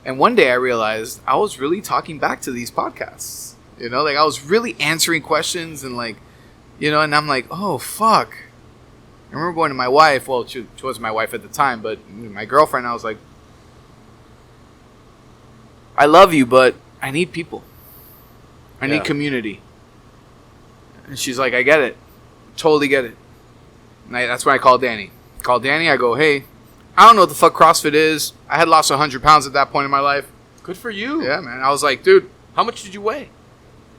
[SPEAKER 2] And one day I realized I was really talking back to these podcasts. You know, like I was really answering questions and like, you know, and I'm like, oh, fuck. I remember going to my wife. Well, she wasn't my wife at the time, but my girlfriend, I was like, I love you, but I need people. I need community. And she's like, I get it. Totally get it. And that's when I called Danny. I go, hey, I don't know what the fuck CrossFit is. I had lost 100 pounds at that point in my life.
[SPEAKER 1] Good for you.
[SPEAKER 2] Yeah, man. I was like, dude,
[SPEAKER 1] How much did you weigh?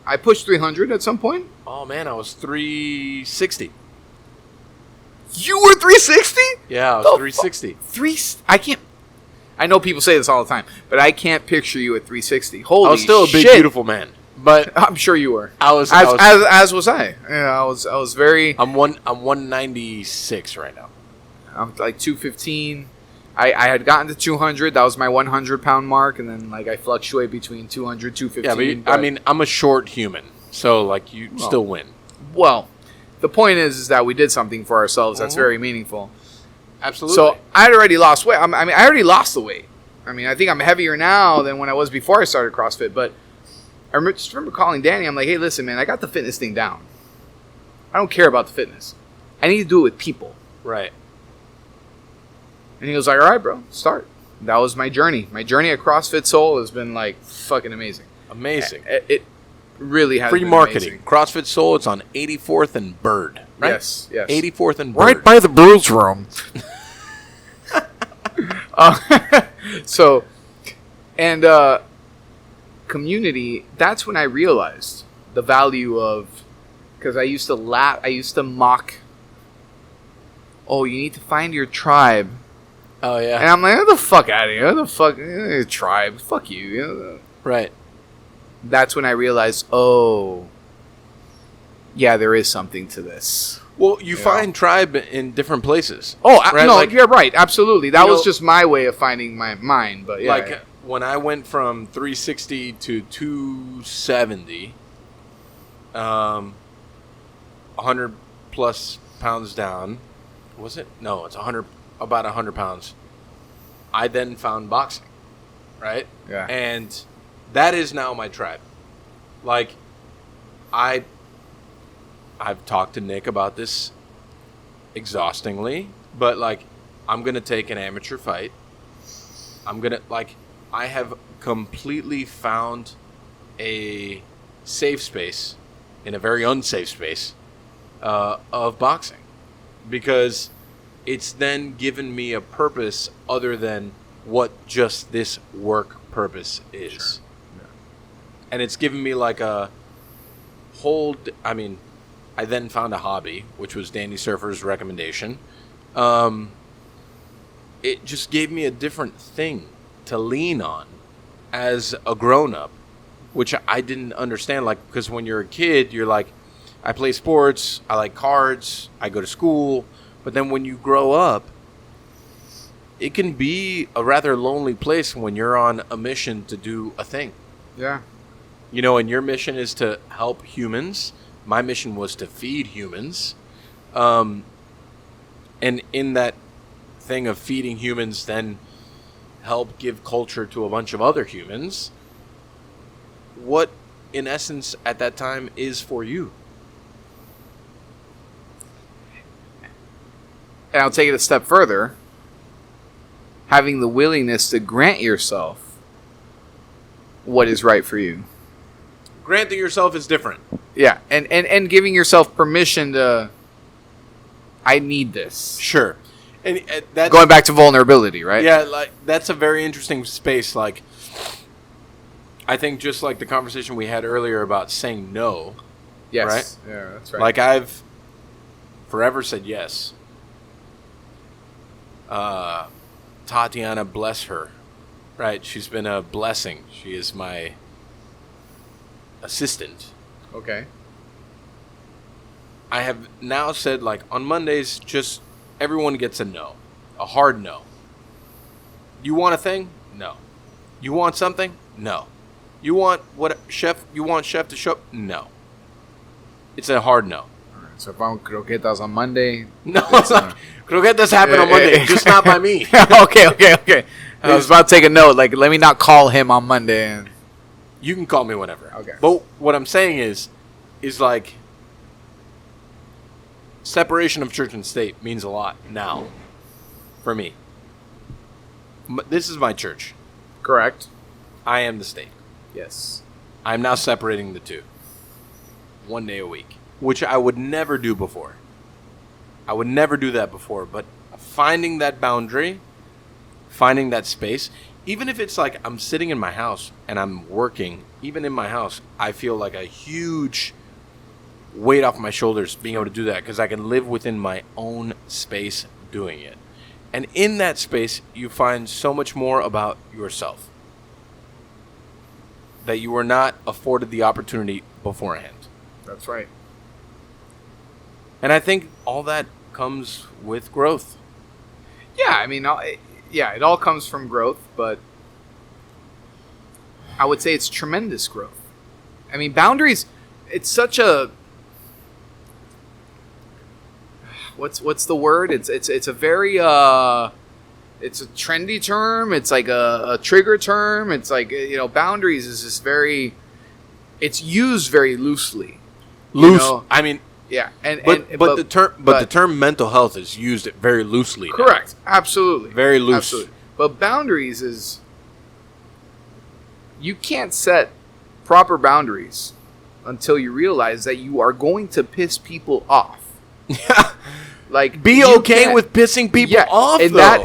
[SPEAKER 2] I pushed 300 at some point.
[SPEAKER 1] Oh, man, I was 360.
[SPEAKER 2] You were 360?
[SPEAKER 1] Yeah, I was
[SPEAKER 2] The
[SPEAKER 1] 360.
[SPEAKER 2] I can't. I know people say this all the time, but I can't picture you at 360. Holy
[SPEAKER 1] I was still a big,
[SPEAKER 2] shit.
[SPEAKER 1] beautiful man. But
[SPEAKER 2] I'm sure you were.
[SPEAKER 1] as
[SPEAKER 2] As was I. Yeah, I was very.
[SPEAKER 1] I'm 196 right now.
[SPEAKER 2] I'm like 215. I had gotten to 200. That was my 100 pound mark, and then like I fluctuate between 200, 215.
[SPEAKER 1] Yeah, but I mean, I'm a short human. So, like, you still win.
[SPEAKER 2] Well, the point is that we did something for ourselves that's very meaningful.
[SPEAKER 1] Absolutely.
[SPEAKER 2] So I had already lost weight. I already lost the weight. I mean, I think I'm heavier now than when I was before I started CrossFit. But I just remember calling Danny. I'm like, hey, listen, man, I got the fitness thing down. I don't care about the fitness. I need to do it with people.
[SPEAKER 1] Right.
[SPEAKER 2] And he was like, all right, bro, start. That was my journey. My journey at CrossFit Soul has been, like, fucking amazing.
[SPEAKER 1] Amazing.
[SPEAKER 2] It really has
[SPEAKER 1] Free
[SPEAKER 2] been
[SPEAKER 1] marketing.
[SPEAKER 2] amazing.
[SPEAKER 1] CrossFit Soul, it's on 84th and Bird. Right?
[SPEAKER 2] Yes.
[SPEAKER 1] 84th and Bird.
[SPEAKER 2] Right by the Bruise Room. Community, that's when I realized the value of, because I used to laugh, I used to mock, oh, you need to find your tribe.
[SPEAKER 1] Oh, yeah.
[SPEAKER 2] And I'm like, get the fuck out of here. What the fuck? Tribe. Fuck you.
[SPEAKER 1] Right.
[SPEAKER 2] That's when I realized, oh, yeah, there is something to this.
[SPEAKER 1] Well, you find tribe in different places.
[SPEAKER 2] Oh,
[SPEAKER 1] right?
[SPEAKER 2] no,
[SPEAKER 1] Like,
[SPEAKER 2] you're right. Absolutely. That was
[SPEAKER 1] know,
[SPEAKER 2] just my way of finding mine. But yeah.
[SPEAKER 1] Like, when I went from 360 to 270, 100 plus pounds down. Was it? No, it's about 100 pounds. I then found boxing, right?
[SPEAKER 2] Yeah.
[SPEAKER 1] And that is now my tribe. Like, I've talked to Nick about this exhaustingly, but, like, I'm going to take an amateur fight. I have completely found a safe space in a very unsafe space of boxing, because it's then given me a purpose other than what just this work purpose is. Sure. Yeah. And it's given me like a whole, I then found a hobby, which was Danny Surfer's recommendation. It just gave me a different thing to lean on as a grown-up, which I didn't understand. Like, because when you're a kid, you're like, I play sports, I like cards, I go to school. But then when you grow up, it can be a rather lonely place when you're on a mission to do a thing.
[SPEAKER 2] Yeah.
[SPEAKER 1] You know, and your mission is to help humans. My mission was to feed humans. And in that thing of feeding humans, then help give culture to a bunch of other humans. What, in essence, at that time is for you?
[SPEAKER 2] And I'll take it a step further. Having the willingness to grant yourself what is right for you.
[SPEAKER 1] Granting yourself is different.
[SPEAKER 2] Yeah, and giving yourself permission to, I need this.
[SPEAKER 1] Sure. And that's
[SPEAKER 2] going back to vulnerability, right?
[SPEAKER 1] Yeah, like that's a very interesting space. Like, I think just like the conversation we had earlier about saying no.
[SPEAKER 2] Yes.
[SPEAKER 1] Right?
[SPEAKER 2] Yeah, that's right.
[SPEAKER 1] Like, I've forever said yes. Tatiana, bless her. Right? She's been a blessing. She is my assistant.
[SPEAKER 2] Okay.
[SPEAKER 1] I have now said, like, on Mondays, just everyone gets a no. A hard no. You want a thing? No. You want something? No. You want chef to show up? No. It's a hard no.
[SPEAKER 2] All right, so if I'm croquetas on Monday...
[SPEAKER 1] No, croquetas happen on Monday, just not by me.
[SPEAKER 2] Okay. I was about to take a note. Like, let me not call him on Monday.
[SPEAKER 1] You can call me whenever.
[SPEAKER 2] Okay.
[SPEAKER 1] But what I'm saying is like, separation of church and state means a lot now for me. This is my church.
[SPEAKER 2] Correct.
[SPEAKER 1] I am the state.
[SPEAKER 2] Yes.
[SPEAKER 1] I'm now separating the two. 1 day a week, which I would never do before. I would never do that before, but finding that boundary, finding that space, even if it's like I'm sitting in my house and I'm working, even in my house, I feel like a huge weight off my shoulders being able to do that, because I can live within my own space doing it. And in that space, you find so much more about yourself that you were not afforded the opportunity beforehand.
[SPEAKER 2] That's right.
[SPEAKER 1] And I think all that comes with growth.
[SPEAKER 2] Yeah, I mean, it all comes from growth, but I would say it's tremendous growth. I mean, boundaries, it's such a what's the word? It's a very it's a trendy term. It's like a trigger term. It's like, boundaries is just very. It's used very loosely.
[SPEAKER 1] I mean,
[SPEAKER 2] yeah,
[SPEAKER 1] but the term mental health is used very loosely.
[SPEAKER 2] Correct. Now. Absolutely.
[SPEAKER 1] Very loose.
[SPEAKER 2] Absolutely. But boundaries is. You can't set proper boundaries until you realize that you are going to piss people off.
[SPEAKER 1] Yeah.
[SPEAKER 2] Like,
[SPEAKER 1] be okay with pissing people off.
[SPEAKER 2] And
[SPEAKER 1] though.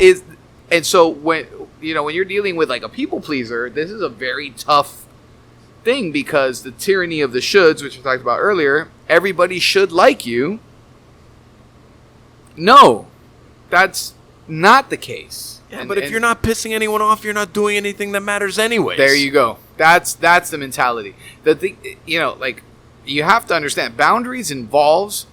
[SPEAKER 2] and so when you're dealing with like a people pleaser, this is a very tough thing because the tyranny of the shoulds, which we talked about earlier, everybody should like you. No, that's not the case.
[SPEAKER 1] Yeah, but if you're not pissing anyone off, you're not doing anything that matters anyways.
[SPEAKER 2] There you go. That's the mentality. The thing, like you have to understand, boundaries involves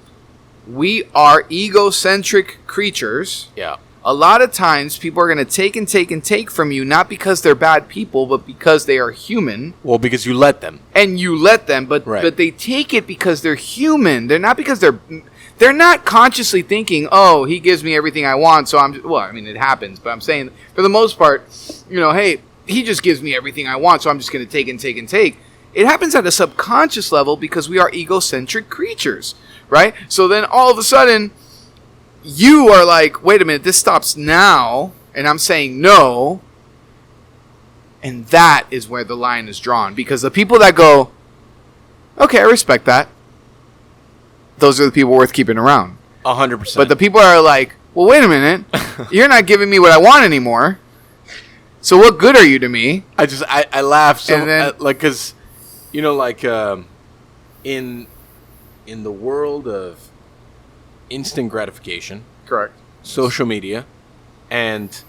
[SPEAKER 2] we are egocentric creatures.
[SPEAKER 1] Yeah.
[SPEAKER 2] A lot of times people are going to take and take and take from you, not because they're bad people, but because they are human.
[SPEAKER 1] Well, because you let them.
[SPEAKER 2] And you let them, but they take it because they're human. They're not because they're not consciously thinking, oh, he gives me everything I want, so it happens, but I'm saying for the most part, hey, he just gives me everything I want, so I'm just going to take and take and take. It happens at a subconscious level because we are egocentric creatures, right? So then all of a sudden, you are like, wait a minute, this stops now, and I'm saying no, and that is where the line is drawn. Because the people that go, okay, I respect that, those are the people worth keeping around.
[SPEAKER 1] 100%.
[SPEAKER 2] But the people are like, well, wait a minute, you're not giving me what I want anymore, so what good are you to me?
[SPEAKER 1] I laugh so,
[SPEAKER 2] and then,
[SPEAKER 1] because, in the world of instant gratification,
[SPEAKER 2] correct,
[SPEAKER 1] social media, and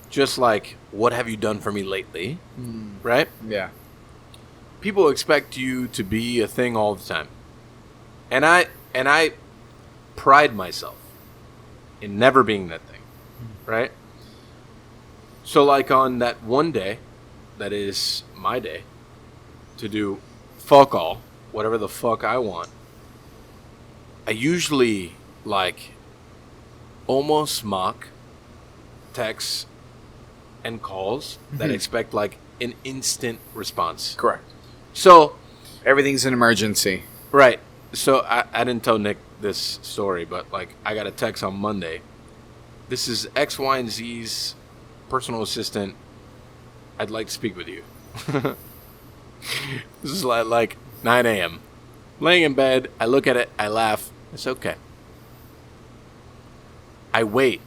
[SPEAKER 1] just like, what have you done for me lately, right?
[SPEAKER 2] Yeah.
[SPEAKER 1] People expect you to be a thing all the time. And I pride myself in never being that thing, right? So like on that one day, that is my day, to do fuck all, whatever the fuck I want, I usually almost mock texts and calls that expect an instant response.
[SPEAKER 2] Correct.
[SPEAKER 1] So
[SPEAKER 2] everything's an emergency.
[SPEAKER 1] Right. So I didn't tell Nick this story, but I got a text on Monday. This is X, Y, and Z's personal assistant. I'd like to speak with you. This is like 9 a.m. Laying in bed, I look at it, I laugh. It's okay. I wait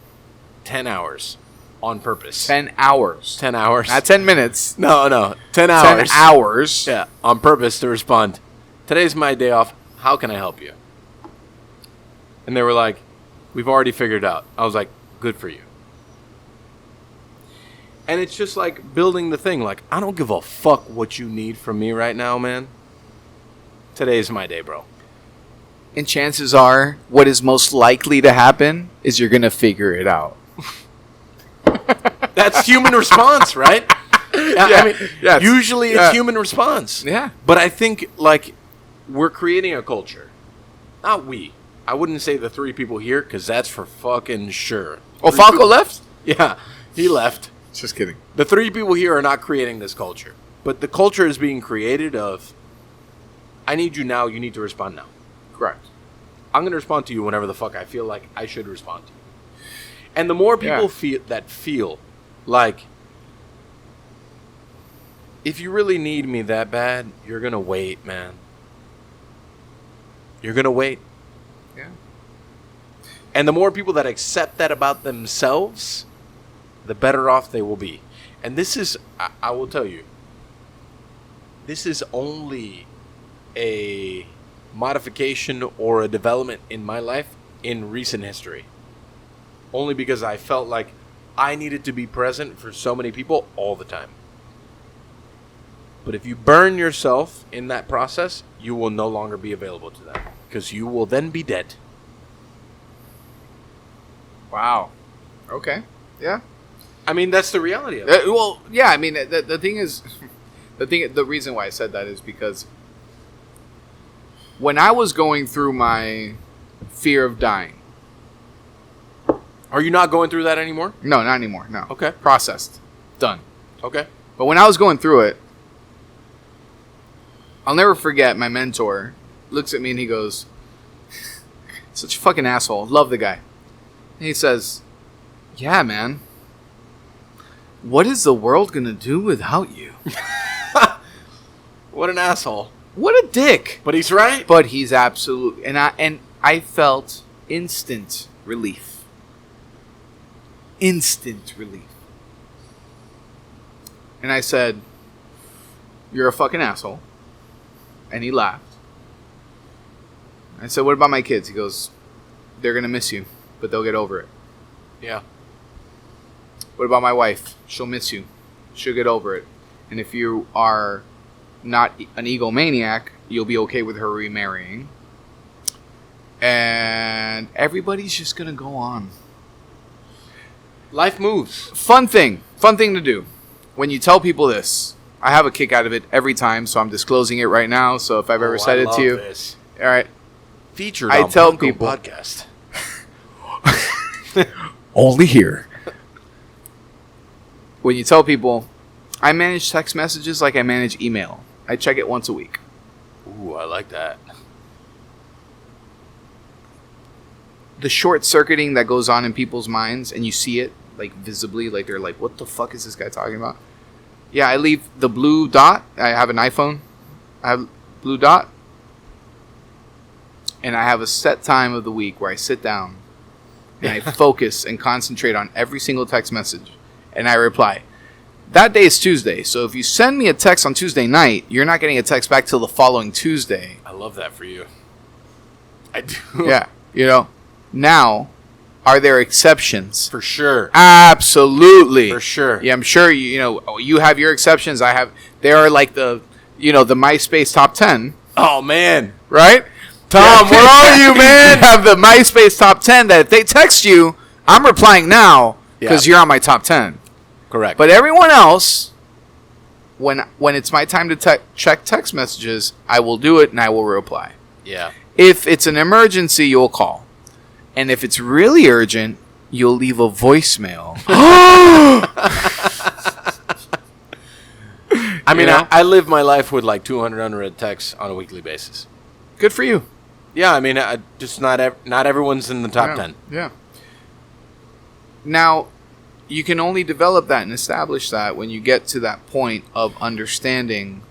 [SPEAKER 1] 10 hours on purpose.
[SPEAKER 2] 10 hours.
[SPEAKER 1] 10 hours.
[SPEAKER 2] Not 10 minutes.
[SPEAKER 1] No. 10 hours.
[SPEAKER 2] 10 hours.
[SPEAKER 1] Yeah, on purpose to respond. Today's my day off. How can I help you? And they were like, we've already figured it out. I was like, good for you. And it's just like building the thing. I don't give a fuck what you need from me right now, man. Today's my day, bro.
[SPEAKER 2] And chances are, what is most likely to happen is you're going to figure it out.
[SPEAKER 1] That's human response, right?
[SPEAKER 2] Yeah.
[SPEAKER 1] Usually it's human response.
[SPEAKER 2] Yeah.
[SPEAKER 1] But I think, we're creating a culture. Not we. I wouldn't say the three people here, because that's for fucking sure.
[SPEAKER 2] Oh, Falco left?
[SPEAKER 1] Yeah, he left.
[SPEAKER 2] Just kidding.
[SPEAKER 1] The three people here are not creating this culture. But the culture is being created of, I need you now, you need to respond now.
[SPEAKER 2] Correct.
[SPEAKER 1] I'm going to respond to you whenever the fuck I feel like I should respond to you. And the more people feel like, if you really need me that bad, you're going to wait, man. You're going to wait.
[SPEAKER 2] Yeah.
[SPEAKER 1] And the more people that accept that about themselves, the better off they will be. And this is, I will tell you, this is only a modification or a development in my life in recent history. Only because I felt like I needed to be present for so many people all the time. But if you burn yourself in that process, you will no longer be available to them. Because you will then be dead.
[SPEAKER 2] Wow. Okay. Yeah.
[SPEAKER 1] I mean, that's the reality of it.
[SPEAKER 2] Well, yeah, I mean, the thing is, the reason why I said that is because When I was going through my fear of dying.
[SPEAKER 1] Are you not going through that anymore?
[SPEAKER 2] No, not anymore. No.
[SPEAKER 1] Okay.
[SPEAKER 2] Processed. Done.
[SPEAKER 1] Okay.
[SPEAKER 2] But when I was going through it, I'll never forget my mentor looks at me and he goes, such a fucking asshole. Love the guy. And he says, yeah, man. What is the world going to do without you?
[SPEAKER 1] What an asshole.
[SPEAKER 2] What a dick.
[SPEAKER 1] But he's right.
[SPEAKER 2] But he's absolute. And I felt instant relief. Instant relief. And I said, you're a fucking asshole. And he laughed. I said, what about my kids? He goes, they're going to miss you, but they'll get over it.
[SPEAKER 1] Yeah.
[SPEAKER 2] What about my wife? She'll miss you. She'll get over it. And if you are not an egomaniac, you'll be okay with her remarrying. And everybody's just going to go on.
[SPEAKER 1] Life moves.
[SPEAKER 2] Fun thing to do. When you tell people this, I have a kick out of it every time, so I'm disclosing it right now. So if I've ever said it to you,
[SPEAKER 1] this.
[SPEAKER 2] all right.
[SPEAKER 1] Featured
[SPEAKER 2] I
[SPEAKER 1] on
[SPEAKER 2] tell
[SPEAKER 1] Blanco
[SPEAKER 2] people
[SPEAKER 1] podcast.
[SPEAKER 2] only here. When you tell people, I manage text messages like I manage email. I check it once a week.
[SPEAKER 1] Ooh, I like that.
[SPEAKER 2] The short circuiting that goes on in people's minds, and you see it like visibly, like they're like, what the fuck is this guy talking about? Yeah, I leave the blue dot. I have an iPhone. I have blue dot. And I have a set time of the week where I sit down and I focus and concentrate on every single text message. And I reply. That day is Tuesday. So if you send me a text on Tuesday night, you're not getting a text back till the following Tuesday.
[SPEAKER 1] I love that for you. I do.
[SPEAKER 2] Yeah. You know, now, are there exceptions?
[SPEAKER 1] For sure.
[SPEAKER 2] Absolutely.
[SPEAKER 1] For sure.
[SPEAKER 2] Yeah, I'm sure you have your exceptions. There are like the MySpace top 10.
[SPEAKER 1] Oh, man.
[SPEAKER 2] Right? Tom, where are you, man? Have the MySpace top 10 that if they text you, I'm replying now because you're on my top 10.
[SPEAKER 1] Correct.
[SPEAKER 2] But everyone else, when it's my time to check text messages, I will do it and I will reply.
[SPEAKER 1] Yeah.
[SPEAKER 2] If it's an emergency, you'll call. And if it's really urgent, you'll leave a voicemail.
[SPEAKER 1] I mean, I live my life with like 200 unread texts on a weekly basis.
[SPEAKER 2] Good for you.
[SPEAKER 1] Yeah, I mean, just not everyone's in the top 10.
[SPEAKER 2] Yeah. Now, you can only develop that and establish that when you get to that point of understanding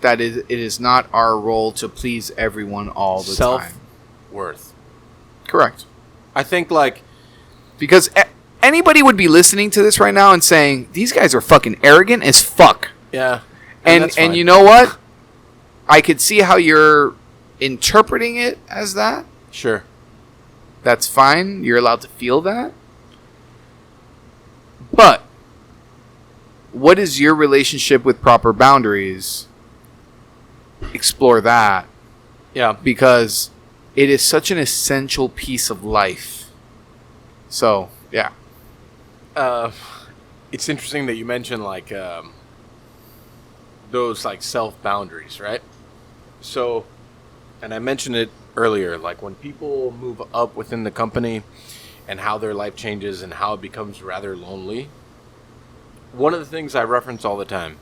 [SPEAKER 2] that it is not our role to please everyone all the time.
[SPEAKER 1] Self-worth.
[SPEAKER 2] Correct.
[SPEAKER 1] I think
[SPEAKER 2] because anybody would be listening to this right now and saying, these guys are fucking arrogant as fuck.
[SPEAKER 1] Yeah.
[SPEAKER 2] And you know what? I could see how you're interpreting it as that.
[SPEAKER 1] Sure.
[SPEAKER 2] That's fine. You're allowed to feel that. But what is your relationship with proper boundaries? Explore that.
[SPEAKER 1] Yeah.
[SPEAKER 2] Because it is such an essential piece of life. So, yeah.
[SPEAKER 1] It's interesting that you mentioned those self boundaries, right? So, and I mentioned it earlier, when people move up within the company and how their life changes and how it becomes rather lonely. One of the things I reference all the time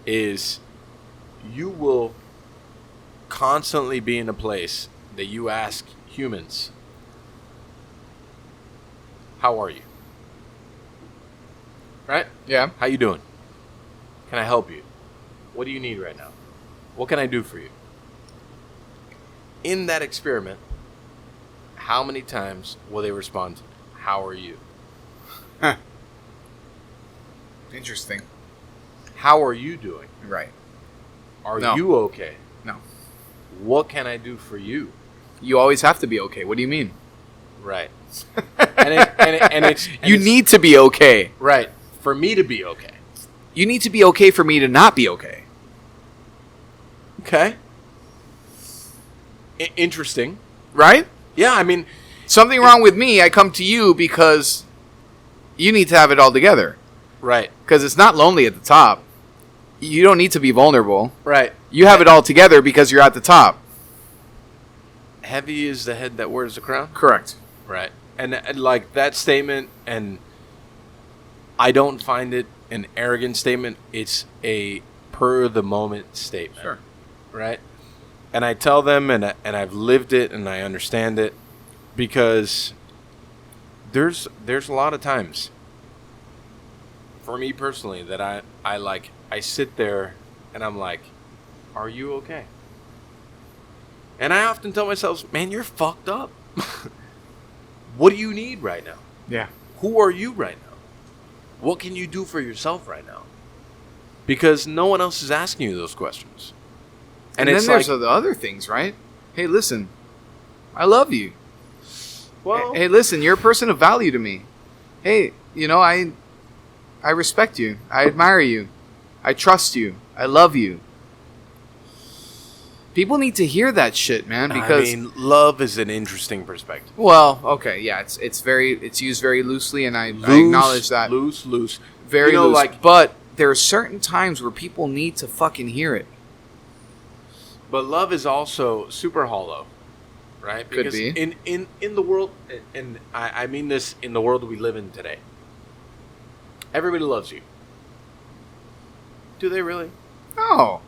[SPEAKER 1] is you will constantly be in a place that you ask humans, how are you? Right?
[SPEAKER 2] Yeah.
[SPEAKER 1] How you doing? Can I help you? What do you need right now? What can I do for you? In that experiment, how many times will they respond, how are you?
[SPEAKER 2] Huh. Interesting.
[SPEAKER 1] How are you doing?
[SPEAKER 2] Right.
[SPEAKER 1] Are
[SPEAKER 2] No.
[SPEAKER 1] you okay?
[SPEAKER 2] No.
[SPEAKER 1] What can I do for you?
[SPEAKER 2] You always have to be okay. What do you mean?
[SPEAKER 1] Right. and
[SPEAKER 2] You need to be okay.
[SPEAKER 1] Right. For me to be okay.
[SPEAKER 2] You need to be okay for me to not be okay.
[SPEAKER 1] Okay. Interesting.
[SPEAKER 2] Right?
[SPEAKER 1] Yeah, I mean,
[SPEAKER 2] something wrong with me, I come to you because you need to have it all together.
[SPEAKER 1] Right.
[SPEAKER 2] Because it's not lonely at the top. You don't need to be vulnerable.
[SPEAKER 1] Right.
[SPEAKER 2] You have it all together because you're at the top.
[SPEAKER 1] heavy is the head that wears the crown.
[SPEAKER 2] Correct.
[SPEAKER 1] Right. And like that statement, and I don't find it an arrogant statement. It's a per the moment statement.
[SPEAKER 2] Sure.
[SPEAKER 1] Right. And I tell them, and I've lived it, and I understand it, because there's a lot of times for me personally that I sit there and I'm like, are you okay? And I often tell myself, man, you're fucked up. What do you need right now?
[SPEAKER 2] Yeah.
[SPEAKER 1] Who are you right now? What can you do for yourself right now? Because no one else is asking you those questions.
[SPEAKER 2] And then there's the other things, right? Hey, listen, I love you.
[SPEAKER 1] Well,
[SPEAKER 2] hey, listen, you're a person of value to me. Hey, I respect you. I admire you. I trust you. I love you. People need to hear that shit, man, because
[SPEAKER 1] love is an interesting perspective.
[SPEAKER 2] Well, okay, yeah, it's used very loosely, and I acknowledge that.
[SPEAKER 1] Loose.
[SPEAKER 2] Very loose. But there are certain times where people need to fucking hear it.
[SPEAKER 1] But love is also super hollow, right? Because
[SPEAKER 2] Could be.
[SPEAKER 1] In the world, and I mean this in the world we live in today, everybody loves you. Do they really? No.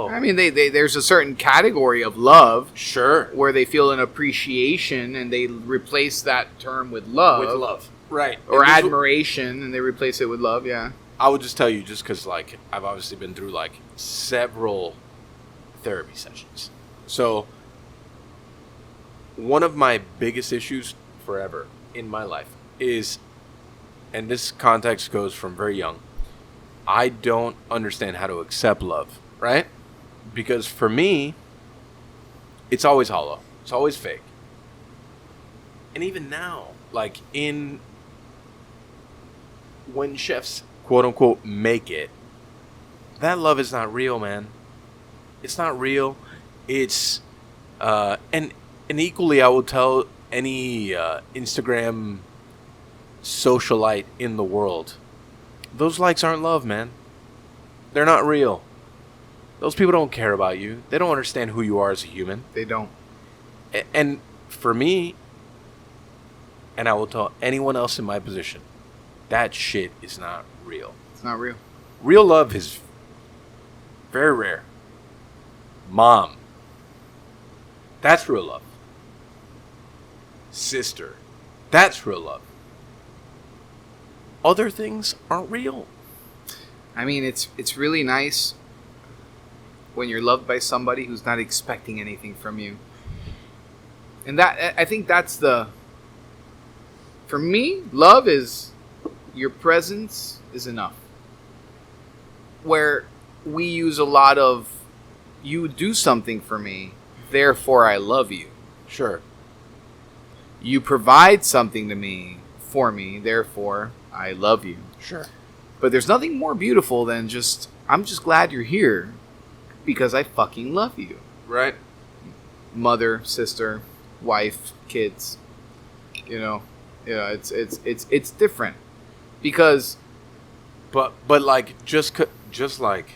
[SPEAKER 2] I mean, they there's a certain category of love,
[SPEAKER 1] Sure.
[SPEAKER 2] where they feel an appreciation, and they replace that term with love.
[SPEAKER 1] With love. Right.
[SPEAKER 2] Or
[SPEAKER 1] And this
[SPEAKER 2] admiration, and they replace it with love, yeah.
[SPEAKER 1] I would just tell you, just because, like, I've obviously been through, like, several therapy sessions. So, one of my biggest issues forever in my life is, and this context goes from very young, I don't understand how to accept love, right? Because for me, it's always hollow. It's always fake. And even now, like, when chefs, quote unquote, make it, that love is not real, man. It's not real. It's and equally, I will tell any Instagram socialite in the world, those likes aren't love, man. They're not real. Those people don't care about you. They don't understand who you are as a human.
[SPEAKER 2] They don't.
[SPEAKER 1] And for me, and I will tell anyone else in my position, that shit is not real.
[SPEAKER 2] It's not real.
[SPEAKER 1] Real love is very rare. Mom. That's real love. Sister. That's real love. Other things aren't real.
[SPEAKER 2] I mean, it's really nice when you're loved by somebody who's not expecting anything from you. And that, I think that's for me, love is your presence is enough. Where we use a lot of, you do something for me, therefore I love you.
[SPEAKER 1] Sure.
[SPEAKER 2] You provide something to me, for me, therefore I love you.
[SPEAKER 1] Sure.
[SPEAKER 2] But there's nothing more beautiful than I'm just glad you're here because I fucking love you.
[SPEAKER 1] Right.
[SPEAKER 2] Mother, sister, wife, kids. It's different because.
[SPEAKER 1] But like just like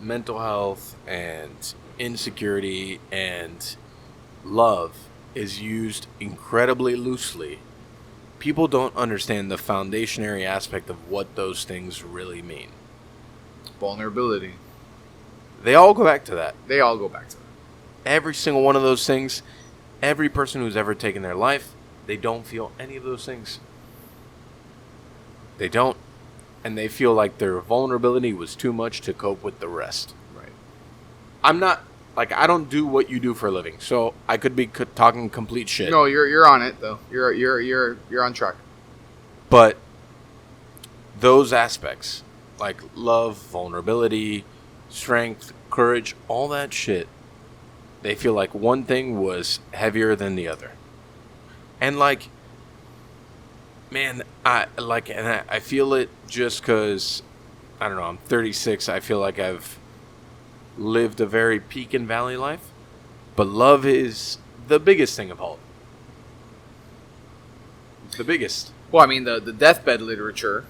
[SPEAKER 1] mental health and insecurity and love is used incredibly loosely. People don't understand the foundationary aspect of what those things really mean.
[SPEAKER 2] Vulnerability.
[SPEAKER 1] They all go back to that. Every single one of those things, every person who's ever taken their life, they don't feel any of those things. They don't. And they feel like their vulnerability was too much to cope with the rest.
[SPEAKER 2] Right.
[SPEAKER 1] I'm not, like, I don't do what you do for a living, so I could be talking complete shit.
[SPEAKER 2] No, you're on it though. You're on track.
[SPEAKER 1] But those aspects, like love, vulnerability, strength, courage, all that shit, they feel like one thing was heavier than the other. And like, man, I feel it just because, I don't know, I'm 36. I feel like I've lived a very peak and valley life. But love is the biggest thing of all. The biggest.
[SPEAKER 2] Well, I mean, the deathbed literature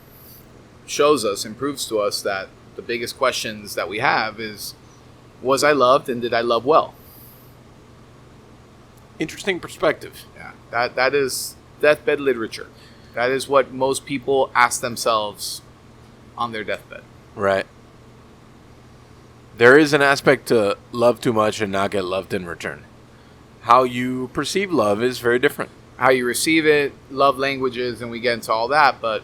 [SPEAKER 2] shows us and proves to us that the biggest questions that we have is, was I loved and did I love well?
[SPEAKER 1] Interesting perspective.
[SPEAKER 2] Yeah, that is deathbed literature. That is what most people ask themselves on their deathbed.
[SPEAKER 1] Right. There is an aspect to love too much and not get loved in return. How you perceive love is very different.
[SPEAKER 2] How you receive it, love languages, and we get into all that, but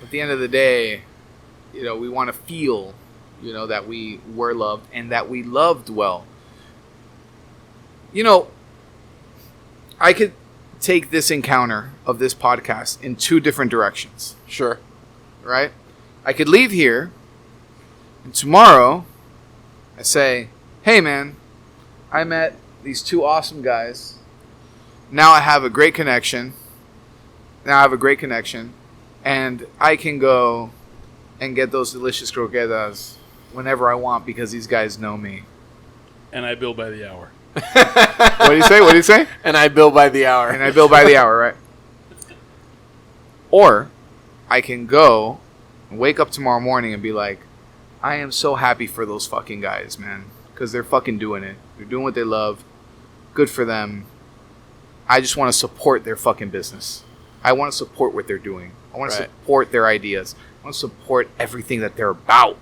[SPEAKER 2] at the end of the day, we want to feel, that we were loved and that we loved well. I could take this encounter of this podcast in two different directions.
[SPEAKER 1] Sure.
[SPEAKER 2] Right? I could leave here, and tomorrow I say, hey man, I met these two awesome guys. Now I have a great connection. And I can go and get those delicious croquetas whenever I want because these guys know me.
[SPEAKER 3] And I bill by the hour.
[SPEAKER 2] What do you say?
[SPEAKER 1] And I bill by the hour.
[SPEAKER 2] Right? Or I can go and wake up tomorrow morning and be like, I am so happy for those fucking guys, man. Because they're fucking doing it. They're doing what they love. Good for them. I just want to support their fucking business. I want to support what they're doing. I want to support their ideas. I want to support everything that they're about.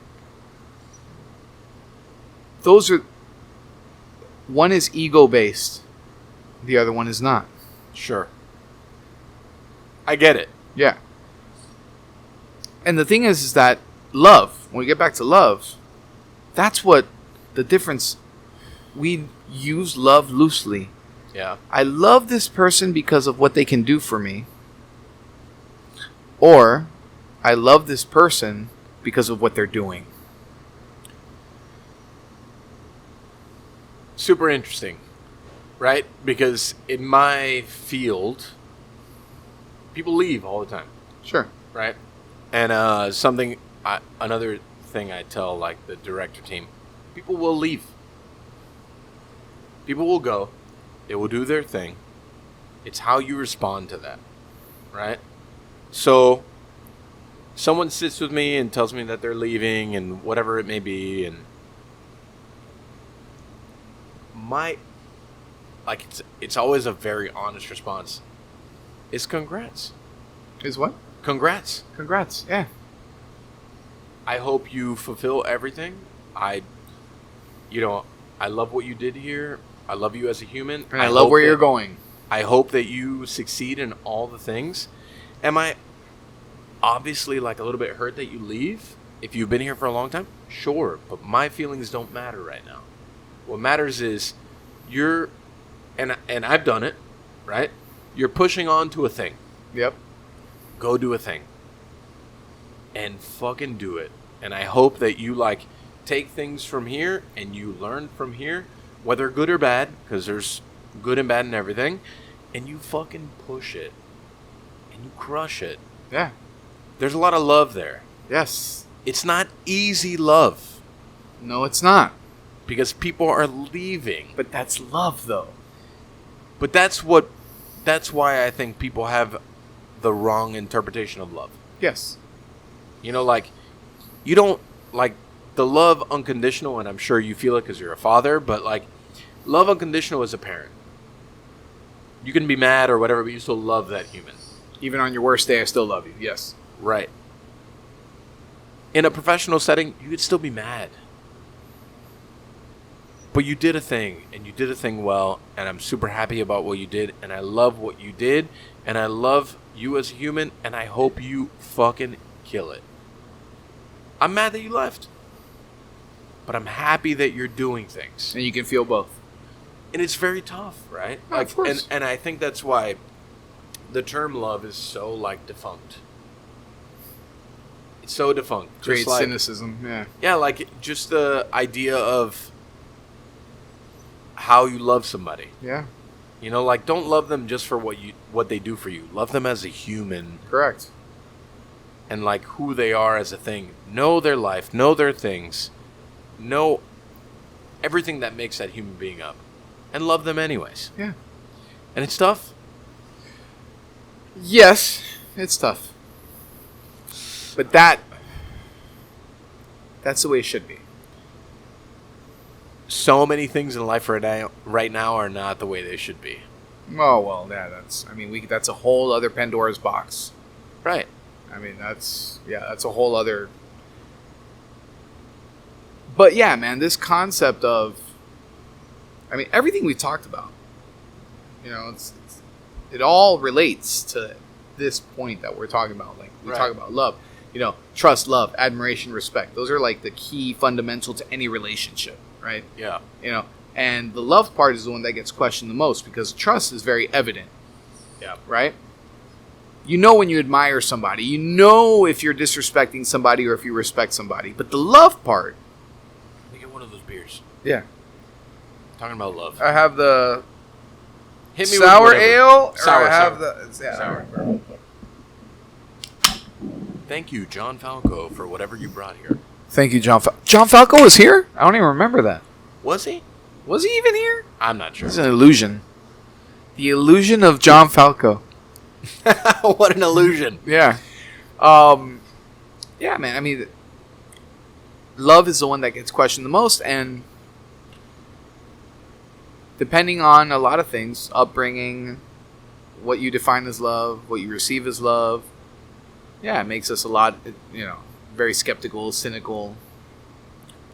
[SPEAKER 2] One is ego-based. The other one is not.
[SPEAKER 1] Sure. I get it.
[SPEAKER 2] Yeah. And the thing is that love, when we get back to love, that's what the difference. We use love loosely.
[SPEAKER 1] Yeah.
[SPEAKER 2] I love this person because of what they can do for me. Or I love this person because of what they're doing.
[SPEAKER 1] Super interesting, right? Because in my field, people leave all the time.
[SPEAKER 2] Sure.
[SPEAKER 1] Right? And another thing I tell like the director team, people will leave. People will go. They will do their thing. It's how you respond to that, right? So someone sits with me and tells me that they're leaving and whatever it may be, and it's always a very honest response. Is congrats.
[SPEAKER 2] Is what?
[SPEAKER 1] Congrats.
[SPEAKER 2] Congrats. Yeah.
[SPEAKER 1] I hope you fulfill everything. I love what you did here. I love you as a human.
[SPEAKER 2] And I love where you're going.
[SPEAKER 1] I hope that you succeed in all the things. Am I obviously like a little bit hurt that you leave? If you've been here for a long time? Sure. But my feelings don't matter right now. What matters is and I've done it, right? You're pushing on to a thing.
[SPEAKER 2] Yep.
[SPEAKER 1] Go do a thing. And fucking do it. And I hope that you take things from here and you learn from here, whether good or bad, because there's good and bad in everything, and you fucking push it. And you crush it.
[SPEAKER 2] Yeah.
[SPEAKER 1] There's a lot of love there.
[SPEAKER 2] Yes.
[SPEAKER 1] It's not easy love.
[SPEAKER 2] No, it's not.
[SPEAKER 1] Because people are leaving.
[SPEAKER 2] But that's love, though.
[SPEAKER 1] But that's why I think people have the wrong interpretation of love.
[SPEAKER 2] Yes.
[SPEAKER 1] You don't the love unconditional, and I'm sure you feel it because you're a father, but love unconditional as a parent. You can be mad or whatever, but you still love that human.
[SPEAKER 2] Even on your worst day, I still love you. Yes.
[SPEAKER 1] Right. In a professional setting, you could still be mad. But you did a thing, and you did a thing well, and I'm super happy about what you did, and I love what you did, and I love you as a human, and I hope you fucking kill it. I'm mad that you left. But I'm happy that you're doing things.
[SPEAKER 2] And you can feel both.
[SPEAKER 1] And it's very tough, right?
[SPEAKER 2] Oh, of course.
[SPEAKER 1] And I think that's why the term love is so defunct. It's so defunct.
[SPEAKER 2] Great cynicism, yeah.
[SPEAKER 1] Yeah, just the idea of how you love somebody.
[SPEAKER 2] Yeah.
[SPEAKER 1] Don't love them just for what they do for you. Love them as a human.
[SPEAKER 2] Correct.
[SPEAKER 1] And who they are as a thing. Know their life, know their things. Know everything that makes that human being up. And love them anyways.
[SPEAKER 2] Yeah.
[SPEAKER 1] And it's tough.
[SPEAKER 2] Yes, it's tough. But that's the way it should be.
[SPEAKER 1] so many things in life right now are not the way they should be.
[SPEAKER 2] Oh well, yeah. That's a whole other Pandora's box.
[SPEAKER 1] Right.
[SPEAKER 2] I mean, that's a whole other. But yeah, man, this concept of, everything we talked about, it all relates to this point that we're talking about. Like we talk about love, trust, love, admiration, respect. Those are like the key fundamental to any relationship, right? Yeah. And the love part is the one that gets questioned the most because trust is very evident. Yeah. Right? You know when you admire somebody. You know if you're disrespecting somebody or if you respect somebody. But the love part.
[SPEAKER 1] Let me get one of those beers.
[SPEAKER 2] Yeah.
[SPEAKER 1] Talking about love.
[SPEAKER 2] I have the
[SPEAKER 1] Hit me
[SPEAKER 2] sour
[SPEAKER 1] with
[SPEAKER 2] ale.
[SPEAKER 1] Sour.
[SPEAKER 2] Or I have
[SPEAKER 1] sour. Thank you, John Falco, for whatever you brought here.
[SPEAKER 2] Thank you, John Falco. John Falco was here? I don't even remember that.
[SPEAKER 1] Was he?
[SPEAKER 2] Was he even here?
[SPEAKER 1] I'm not sure.
[SPEAKER 2] It's an illusion. The illusion of John Falco.
[SPEAKER 1] What an illusion.
[SPEAKER 2] Yeah. Yeah, man. Love is the one that gets questioned the most, and depending on a lot of things, upbringing, what you define as love, what you receive as love, it makes us a lot, very skeptical, cynical.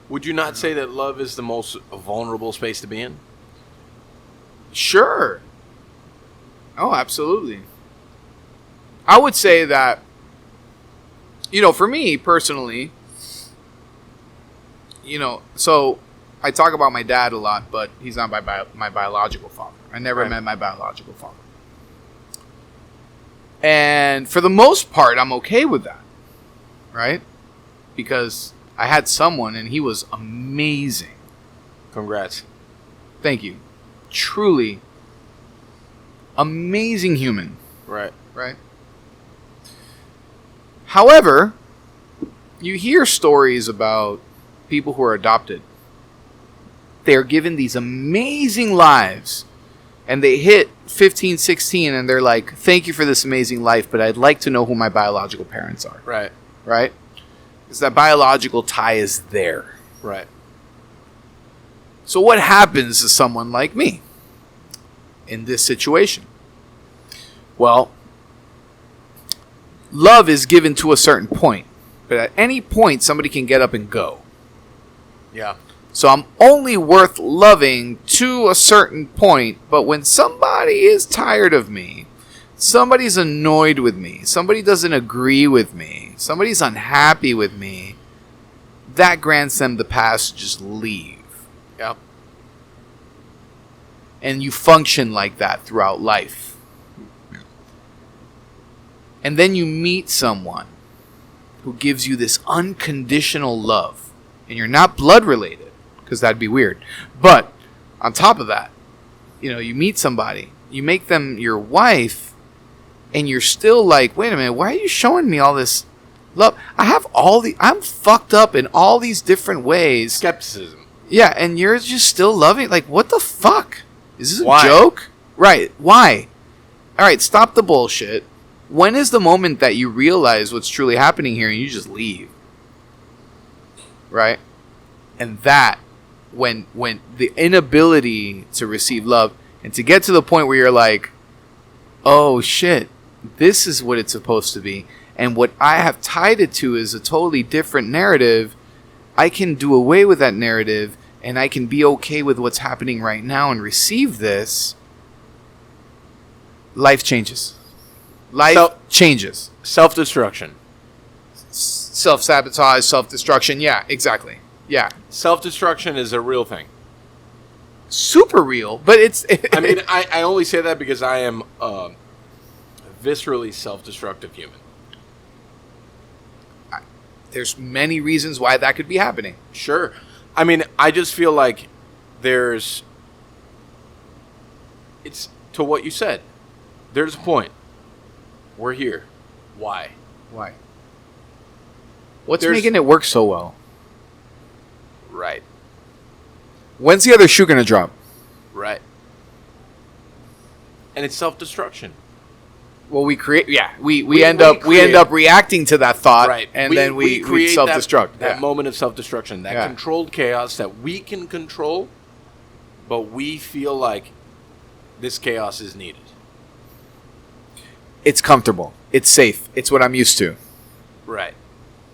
[SPEAKER 1] Would you not say that love is the most vulnerable space to be in?
[SPEAKER 2] Sure. Oh, absolutely. I would say that, for me personally, so I talk about my dad a lot, but he's not my biological father. I never met my biological father. And for the most part, I'm okay with that, right? Because I had someone, and he was amazing.
[SPEAKER 1] Congrats.
[SPEAKER 2] Thank you. Truly amazing human.
[SPEAKER 1] Right.
[SPEAKER 2] Right? However, you hear stories about people who are adopted. They are given these amazing lives, and they hit 15, 16, and they're like, thank you for this amazing life, but I'd like to know who my biological parents are.
[SPEAKER 1] Right.
[SPEAKER 2] Right? Because that biological tie is there.
[SPEAKER 1] Right.
[SPEAKER 2] So what happens to someone like me in this situation? Well, love is given to a certain point, but at any point somebody can get up and go.
[SPEAKER 1] Yeah.
[SPEAKER 2] So I'm only worth loving to a certain point, but when somebody is tired of me, somebody's annoyed with me, somebody doesn't agree with me, somebody's unhappy with me, that grants them the pass to just leave.
[SPEAKER 1] Yep.
[SPEAKER 2] And you function like that throughout life. And then you meet someone who gives you this unconditional love. And you're not blood related, because that'd be weird. But on top of that, you meet somebody, you make them your wife, and you're still like, wait a minute, why are you showing me all this love? I'm fucked up in all these different ways.
[SPEAKER 1] Skepticism.
[SPEAKER 2] Yeah, and you're just still loving. Like, what the fuck? Is this a joke? Right. Why? All right, stop the bullshit. When is the moment that you realize what's truly happening here and you just leave? Right? And that, when the inability to receive love and to get to the point where you're like, oh shit, this is what it's supposed to be. And what I have tied it to is a totally different narrative. I can do away with that narrative and I can be okay with what's happening right now and receive this. Life changes. Life changes.
[SPEAKER 1] Self-destruction.
[SPEAKER 2] Self-sabotage, self-destruction. Yeah, exactly. Yeah.
[SPEAKER 1] Self-destruction is a real thing.
[SPEAKER 2] Super real, but it's...
[SPEAKER 1] I only say that because I am a viscerally self-destructive human.
[SPEAKER 2] There's many reasons why that could be happening.
[SPEAKER 1] Sure. I just feel like it's to what you said. There's a point. We're here. Why?
[SPEAKER 2] What's making it work so well?
[SPEAKER 1] Right.
[SPEAKER 2] When's the other shoe going to drop?
[SPEAKER 1] Right. And it's self-destruction.
[SPEAKER 2] Well, we create. Yeah, we end up reacting to that thought,
[SPEAKER 1] Right.
[SPEAKER 2] And then we
[SPEAKER 1] create
[SPEAKER 2] self-destruct.
[SPEAKER 1] that moment of self-destruction, that controlled chaos that we can control, but we feel like this chaos is needed.
[SPEAKER 2] It's comfortable. It's safe. It's what I'm used to.
[SPEAKER 1] Right.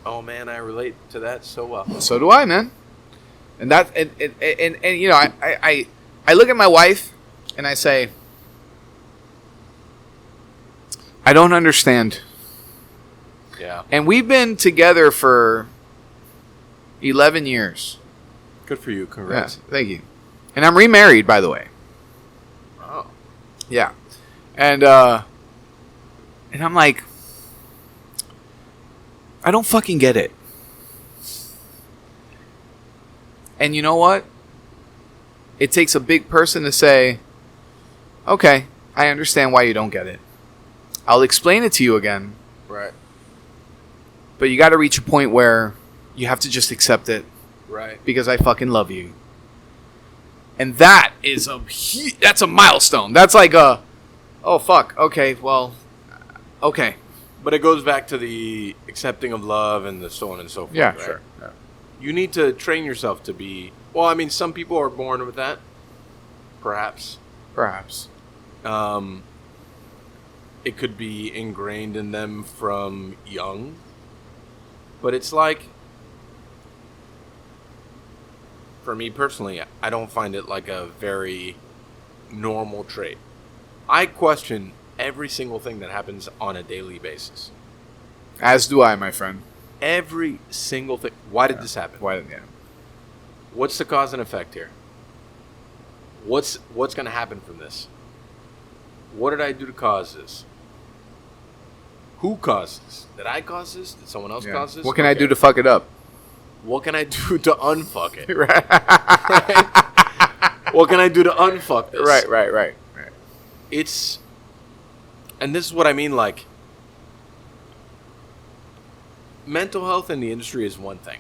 [SPEAKER 1] Oh man, I relate to that so well.
[SPEAKER 2] So do I, man. And that and you know, I look at my wife and I say, I don't understand.
[SPEAKER 1] Yeah.
[SPEAKER 2] And we've been together for 11 years.
[SPEAKER 1] Good for you. Congrats.
[SPEAKER 2] Yeah, thank you. And I'm remarried, by the way.
[SPEAKER 1] Oh.
[SPEAKER 2] Yeah. And I'm like, I don't fucking get it. And you know what? It takes a big person to say, okay, I understand why you don't get it. I'll explain it to you again.
[SPEAKER 1] Right.
[SPEAKER 2] But you got to reach a point where you have to just accept it.
[SPEAKER 1] Right.
[SPEAKER 2] Because I fucking love you. And that is that's a milestone. That's like oh fuck, okay, well, okay.
[SPEAKER 1] But it goes back to the accepting of love and the so on and so forth.
[SPEAKER 2] Yeah,
[SPEAKER 1] right?
[SPEAKER 2] sure. Yeah.
[SPEAKER 1] You need to train yourself to be... Well, I mean, some people are born with that. Perhaps. It could be ingrained in them from young. But it's like... For me personally, I don't find it like a very normal trait. I question every single thing that happens on a daily basis.
[SPEAKER 2] As do I, my friend.
[SPEAKER 1] Every single thing. Why did this happen? What's the cause and effect here? What's going to happen from this? What did I do to cause this? Who caused this? Did I cause this? Did someone else cause this?
[SPEAKER 2] What can I do to fuck it up?
[SPEAKER 1] What can I do to unfuck it?
[SPEAKER 2] Right.
[SPEAKER 1] What can I do to unfuck this?
[SPEAKER 2] Right.
[SPEAKER 1] It's... And this is what I mean, like... Mental health in the industry is one thing.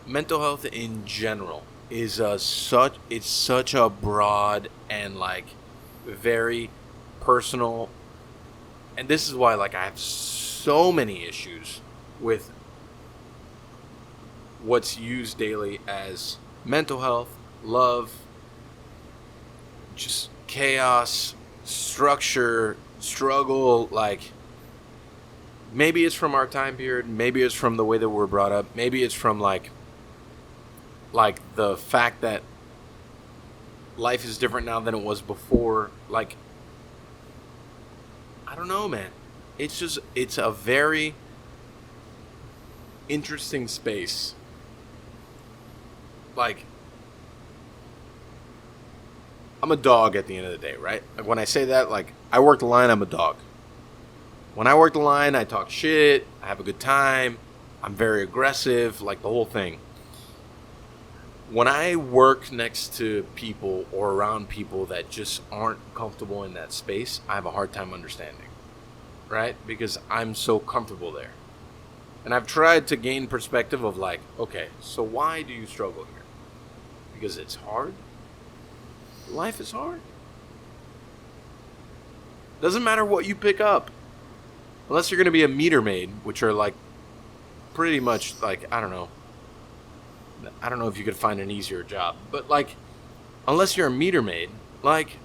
[SPEAKER 1] Mental health in general is such a broad and like very personal, and this is why like I have so many issues with what's used daily as mental health, love, just chaos, structure, struggle, like maybe it's from our time period, maybe it's from the way that we're brought up, maybe it's from like the fact that life is different now than it was before. Like, I don't know, man. It's a very interesting space. Like, I'm a dog at the end of the day, right? Like when I say that, like, I work the line, I'm a dog. When I work the line, I talk shit, I have a good time, I'm very aggressive, like the whole thing. When I work next to people or around people that just aren't comfortable in that space, I have a hard time understanding, right? Because I'm so comfortable there. And I've tried to gain perspective of like, okay, so why do you struggle here? Because it's hard? Life is hard. Doesn't matter what you pick up. Unless you're going to be a meter maid, which are like pretty much like, I don't know if you could find an easier job, but like, unless you're a meter maid, like,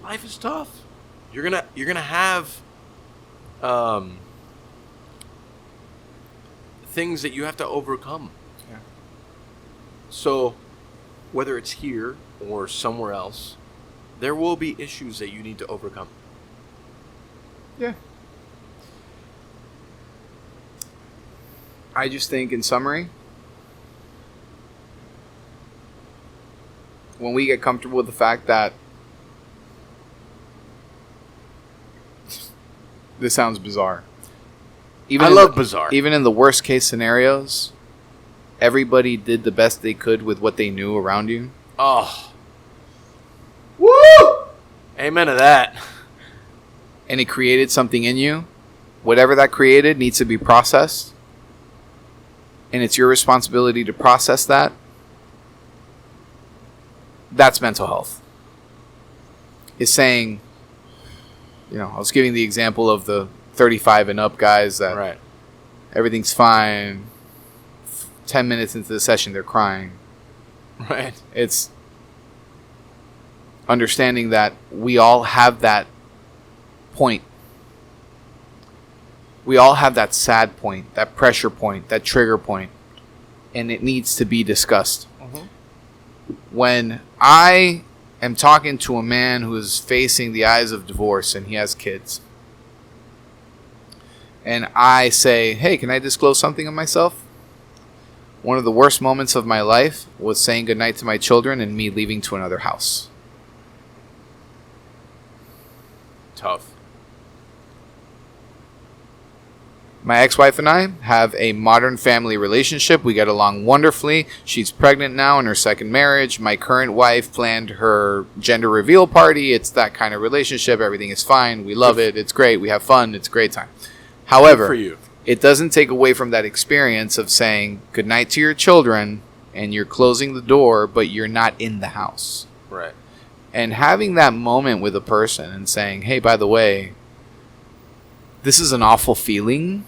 [SPEAKER 1] life is tough. You're gonna have things that you have to overcome.
[SPEAKER 2] Yeah.
[SPEAKER 1] So, whether it's here or somewhere else, there will be issues that you need to overcome.
[SPEAKER 2] Yeah. I just think, in summary, when we get comfortable with the fact that this sounds bizarre.
[SPEAKER 1] I love bizarre.
[SPEAKER 2] Even in the worst case scenarios, everybody did the best they could with what they knew around you.
[SPEAKER 1] Oh. Woo! Amen to that.
[SPEAKER 2] And it created something in you. Whatever that created needs to be processed. And it's your responsibility to process that. That's mental health. Is saying, I was giving the example of the 35 and up guys that everything's fine. 10 minutes into the session, they're crying.
[SPEAKER 1] Right.
[SPEAKER 2] It's understanding that we all have that point. We all have that sad point, that pressure point, that trigger point, and it needs to be discussed. When I am talking to a man who is facing the eyes of divorce and he has kids, and I say, hey, can I disclose something of myself? One of the worst moments of my life was saying goodnight to my children and me leaving to another house.
[SPEAKER 1] Tough.
[SPEAKER 2] My ex-wife and I have a modern family relationship. We get along wonderfully. She's pregnant now in her second marriage. My current wife planned her gender reveal party. It's that kind of relationship. Everything is fine. We love it. It's great. We have fun. It's a great time. However,
[SPEAKER 1] for you.
[SPEAKER 2] It doesn't take away from that experience of saying goodnight to your children and you're closing the door, but you're not in the house.
[SPEAKER 1] Right.
[SPEAKER 2] And having that moment with a person and saying, hey, by the way, this is an awful feeling.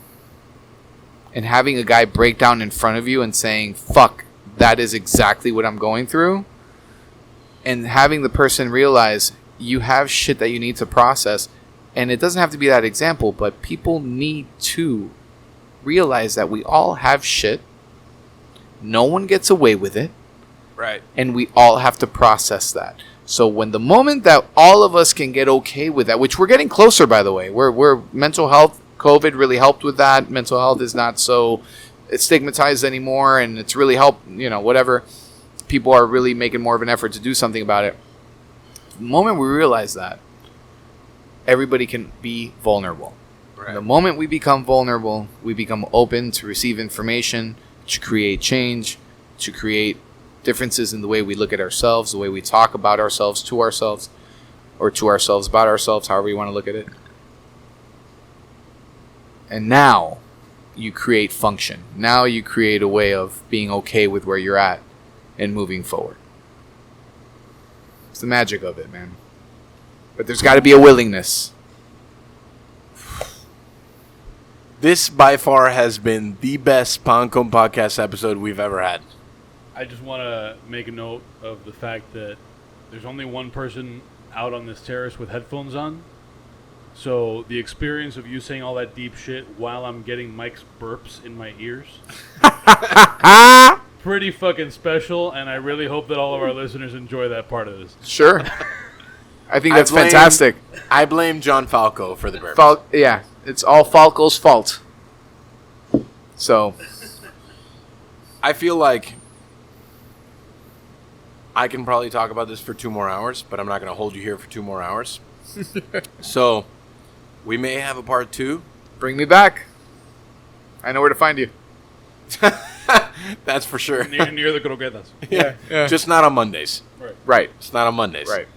[SPEAKER 2] And having a guy break down in front of you and saying, fuck, that is exactly what I'm going through. And having the person realize you have shit that you need to process. And it doesn't have to be that example, but people need to realize that we all have shit. No one gets away with it.
[SPEAKER 1] Right.
[SPEAKER 2] And we all have to process that. So when the moment that all of us can get okay with that, which we're getting closer, by the way, we're mental health, COVID really helped with that. Mental health is not so stigmatized anymore, and it's really helped, whatever. People are really making more of an effort to do something about it. The moment we realize that, everybody can be vulnerable. Right. The moment we become vulnerable, we become open to receive information, to create change, to create differences in the way we look at ourselves, the way we talk about ourselves to ourselves, or to ourselves about ourselves, however you want to look at it. And now you create function. Now you create a way of being okay with where you're at and moving forward. It's the magic of it, man. But there's got to be a willingness.
[SPEAKER 1] This, by far, has been the best Pan Con Podcast episode we've ever had.
[SPEAKER 3] I just want to make a note of the fact that there's only one person out on this terrace with headphones on. So the experience of you saying all that deep shit while I'm getting Mike's burps in my ears, pretty fucking special, and I really hope that all of our listeners enjoy that part of this.
[SPEAKER 2] Sure. I think that's fantastic.
[SPEAKER 1] I blame John Falco for the burps.
[SPEAKER 2] Yeah, it's all Falco's fault. So
[SPEAKER 1] I feel like I can probably talk about this for 2 more hours, but I'm not going to hold you here for 2 more hours. So we may have a part 2.
[SPEAKER 2] Bring me back. I know where to find you.
[SPEAKER 1] That's for sure.
[SPEAKER 3] Near the croquetas.
[SPEAKER 1] Yeah. Just not on Mondays.
[SPEAKER 2] Right.
[SPEAKER 1] It's not on Mondays.
[SPEAKER 2] Right.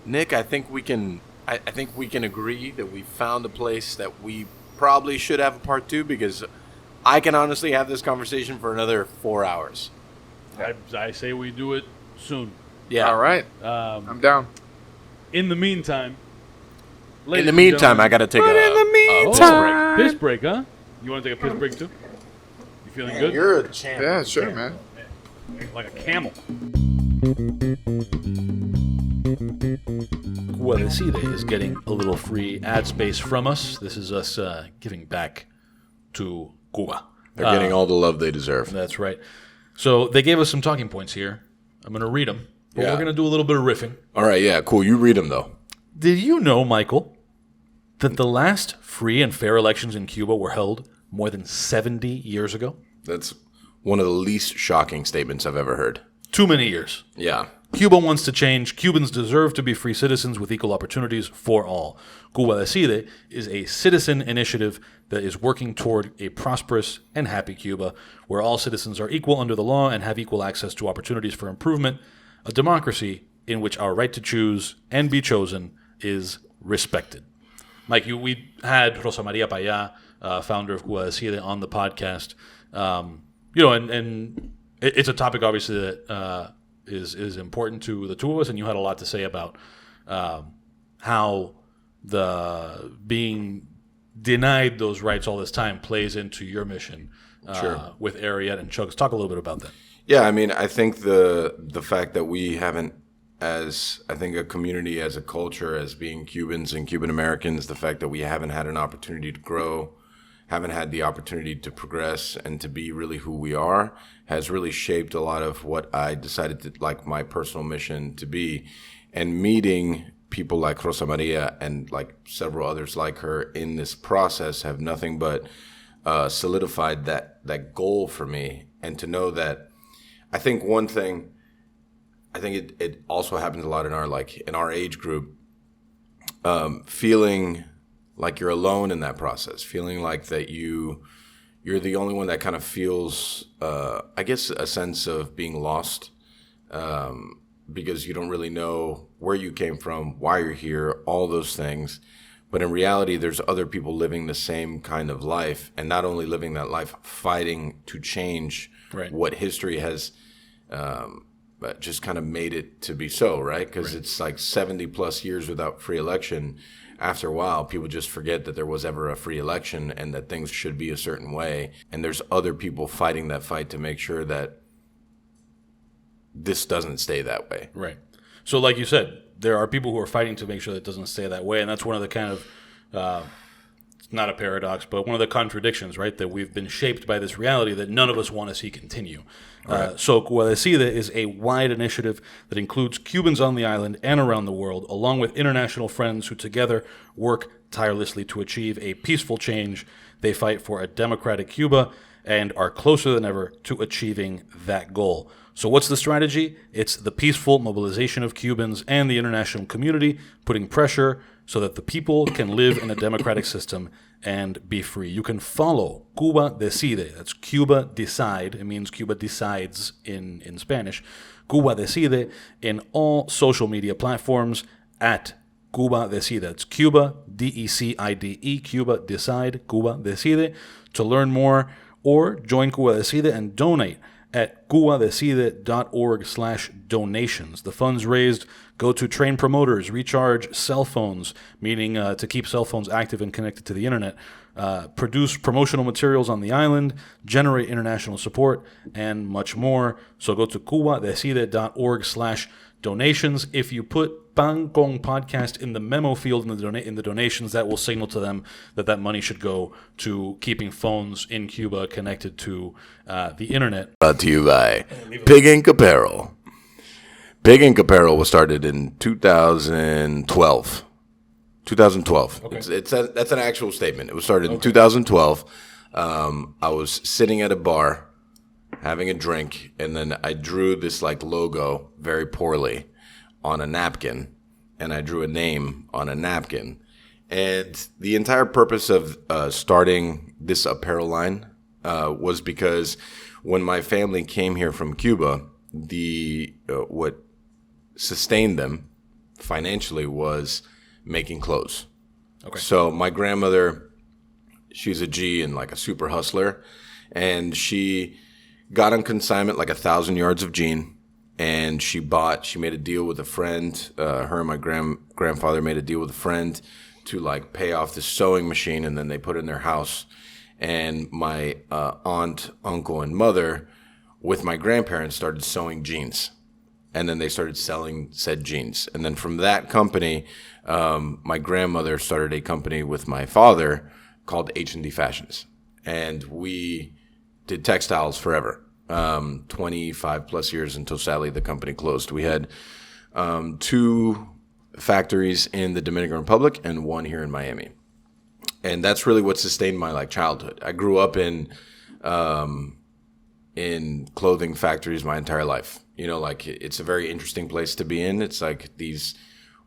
[SPEAKER 1] Nick, I think we can agree that we found a place that we probably should have a part 2, because I can honestly have this conversation for another 4 hours.
[SPEAKER 3] I say we do it soon.
[SPEAKER 1] Yeah.
[SPEAKER 2] All right. I'm down.
[SPEAKER 3] In the meantime,
[SPEAKER 1] I got to take a
[SPEAKER 3] piss break, huh? You want to take a piss break too? You feeling good?
[SPEAKER 1] You're a champ.
[SPEAKER 2] Yeah, sure, man.
[SPEAKER 3] Like a camel.
[SPEAKER 7] Cuba Decide is getting a little free ad space from us. This is us giving back to Cuba.
[SPEAKER 1] They're getting all the love they deserve.
[SPEAKER 7] That's right. So they gave us some talking points here. I'm going to read them. But we're going to do a little bit of riffing.
[SPEAKER 1] All right, yeah, cool. You read them, though.
[SPEAKER 7] Did you know, Michael, that the last free and fair elections in Cuba were held more than 70 years ago?
[SPEAKER 1] That's one of the least shocking statements I've ever heard.
[SPEAKER 7] Too many years.
[SPEAKER 1] Yeah.
[SPEAKER 7] Cuba wants to change. Cubans deserve to be free citizens with equal opportunities for all. Cuba Decide is a citizen initiative that is working toward a prosperous and happy Cuba, where all citizens are equal under the law and have equal access to opportunities for improvement, a democracy in which our right to choose and be chosen is respected. Mike, we had Rosa Maria Paya, founder of Cuba Decide, on the podcast. And it's a topic, obviously, that is important to the two of us, and you had a lot to say about how the being denied those rights all this time plays into your mission with Ariette and Chugs. Talk a little bit about that.
[SPEAKER 8] Yeah, I mean, I think the fact that we haven't, as I think a community, as a culture, as being Cubans and Cuban Americans, the fact that we haven't had an opportunity to grow, haven't had the opportunity to progress and to be really who we are, has really shaped a lot of what I decided to, like, my personal mission to be. And meeting people like Rosa Maria and like several others like her in this process have nothing but solidified that goal for me. And to know that, I think one thing, I think it also happens a lot in our age group, feeling like you're alone in that process, feeling like that you're the only one that kind of feels, I guess, a sense of being lost, because you don't really know where you came from, why you're here, all those things. But in reality, there's other people living the same kind of life, and not only living that life, fighting to change what history has but just kind of made it to be so, right? Because it's like 70 plus years without free election. After a while, people just forget that there was ever a free election and that things should be a certain way. And there's other people fighting that fight to make sure that this doesn't stay that way.
[SPEAKER 7] Right. So like you said, there are people who are fighting to make sure that it doesn't stay that way. And that's one of the kind of, it's not a paradox, but one of the contradictions, right? That we've been shaped by this reality that none of us want to see continue. So Cuba Decide is a wide initiative that includes Cubans on the island and around the world, along with international friends who together work tirelessly to achieve a peaceful change. They fight for a democratic Cuba and are closer than ever to achieving that goal. So what's the strategy? It's the peaceful mobilization of Cubans and the international community, putting pressure so that the people can live in a democratic system and be free. You can follow Cuba Decide. That's Cuba Decide. It means Cuba decides in Spanish. Cuba Decide in all social media platforms at Cuba Decide. That's Cuba, D-E-C-I-D-E, Cuba Decide, Cuba Decide. To learn more or join Cuba Decide and donate at cubadecide.org/donations. The funds raised go to train promoters, recharge cell phones, meaning to keep cell phones active and connected to the internet, produce promotional materials on the island, generate international support, and much more. So go to cubadecide.org/donations. If you put Pan Con Podcast in the memo field in the donations, that will signal to them that money should go to keeping phones in Cuba connected to the internet.
[SPEAKER 8] Brought to you by Pig Ink Apparel. Pig Ink Apparel was started in 2012. 2012. Okay. That's an actual statement. It was started in 2012. I was sitting at a bar having a drink, and then I drew this like logo very poorly on a napkin, and I drew a name on a napkin. And the entire purpose of starting this apparel line was because when my family came here from Cuba, what sustained them financially was making clothes. Okay. So my grandmother, she's a G and like a super hustler, and she got on consignment like 1,000 yards of jean. And she made a deal with a friend. Her and my grandfather made a deal with a friend to like pay off the sewing machine, and then they put it in their house. And my aunt, uncle, and mother, with my grandparents, started sewing jeans. And then they started selling said jeans. And then from that company, my grandmother started a company with my father called H&D Fashions. And we did textiles forever. 25 plus years until sadly the company closed. We had 2 factories in the Dominican Republic and 1 here in Miami. And that's really what sustained my like childhood. I grew up in clothing factories my entire life. You know, like it's a very interesting place to be in. It's like these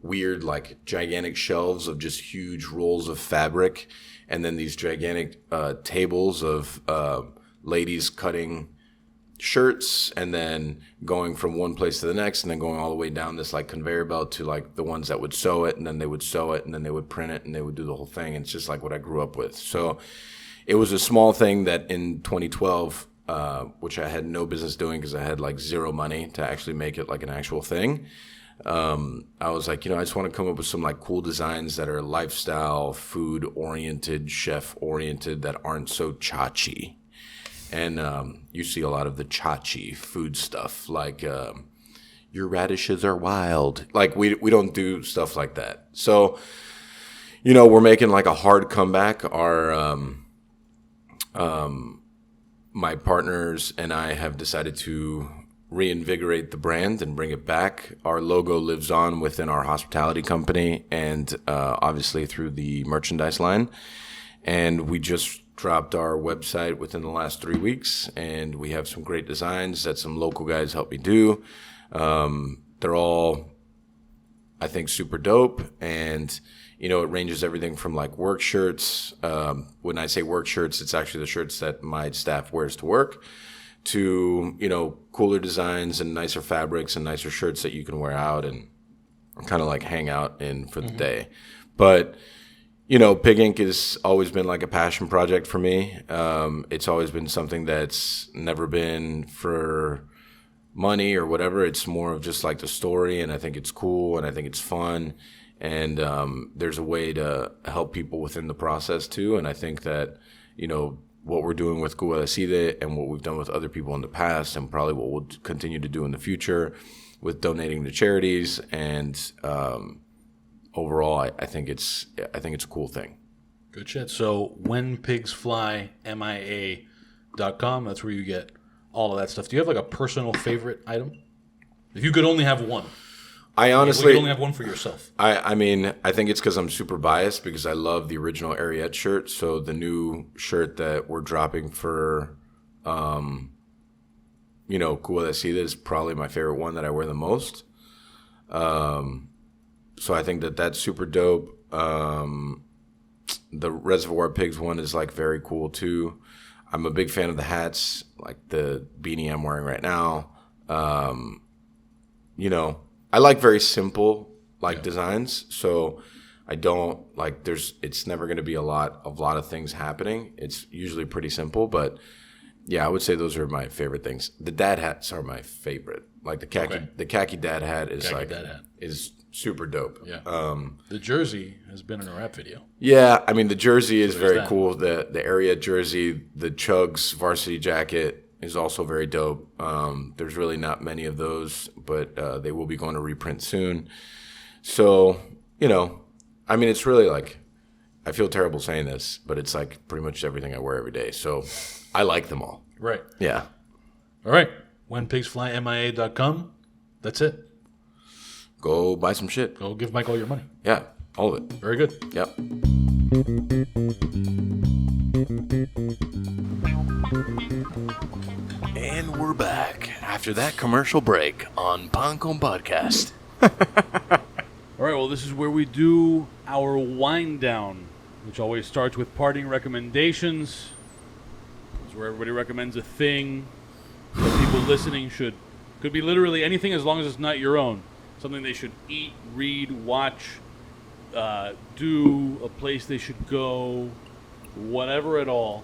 [SPEAKER 8] weird, like gigantic shelves of just huge rolls of fabric, and then these gigantic tables of ladies cutting shirts, and then going from one place to the next, and then going all the way down this like conveyor belt to like the ones that would sew it, and then they would sew it, and then they would print it, and they would do the whole thing. And it's just like what I grew up with. So it was a small thing that in 2012, which I had no business doing because I had like zero money to actually make it like an actual thing. I was like, I just want to come up with some like cool designs that are lifestyle, food oriented, chef oriented, that aren't so chachi. And you see a lot of the chachi food stuff, like your radishes are wild. Like we don't do stuff like that. So, we're making like a hard comeback. Our my partners and I have decided to reinvigorate the brand and bring it back. Our logo lives on within our hospitality company and obviously through the merchandise line. And we just dropped our website within the last 3 weeks, and we have some great designs that some local guys helped me do. They're all, I think, super dope, and it ranges everything from like work shirts. When I say work shirts, it's actually the shirts that my staff wears to work, to cooler designs and nicer fabrics and nicer shirts that you can wear out and kind of like hang out in for the day. But Pig Ink has always been like a passion project for me. It's always been something that's never been for money or whatever. It's more of just like the story, and I think it's cool, and I think it's fun, and there's a way to help people within the process too. And I think that, what we're doing with Guadalajara and what we've done with other people in the past, and probably what we'll continue to do in the future with donating to charities and overall, I think it's a cool thing.
[SPEAKER 7] Good shit. So whenpigsflymia.com, that's where you get all of that stuff. Do you have like a personal favorite item? If you could only have one.
[SPEAKER 8] I honestly...
[SPEAKER 7] You could only have one for yourself.
[SPEAKER 8] I mean, I think it's because I'm super biased because I love the original Ariete shirt. So the new shirt that we're dropping for, Guadalajara is probably my favorite one that I wear the most. So I think that that's super dope. The Reservoir Pigs one is like very cool too. I'm a big fan of the hats, like the beanie I'm wearing right now. I like very simple designs. So I don't like it's never going to be a lot of things happening. It's usually pretty simple, but yeah, I would say those are my favorite things. The dad hats are my favorite. Like the khaki dad hat is is super dope.
[SPEAKER 7] Yeah. The jersey has been in a rap video.
[SPEAKER 8] Yeah, I mean the jersey is very cool. The Ariete jersey, the Chugs varsity jacket is also very dope. There's really not many of those, but they will be going to reprint soon. So, I mean it's really like, I feel terrible saying this, but it's like pretty much everything I wear every day. So I like them all.
[SPEAKER 7] Right.
[SPEAKER 8] Yeah.
[SPEAKER 7] All right. whenpigsflymia.com. That's it.
[SPEAKER 8] Go buy some shit.
[SPEAKER 7] Go give Mike all your money.
[SPEAKER 8] Yeah, all of it.
[SPEAKER 7] Very good.
[SPEAKER 8] Yep. And we're back after that commercial break on Pancon Podcast.
[SPEAKER 3] All right, well, this is where we do our wind down, which always starts with parting recommendations. It's where everybody recommends a thing that people listening could be literally anything as long as it's not your own. Something they should eat, read, watch, do, a place they should go, whatever at all.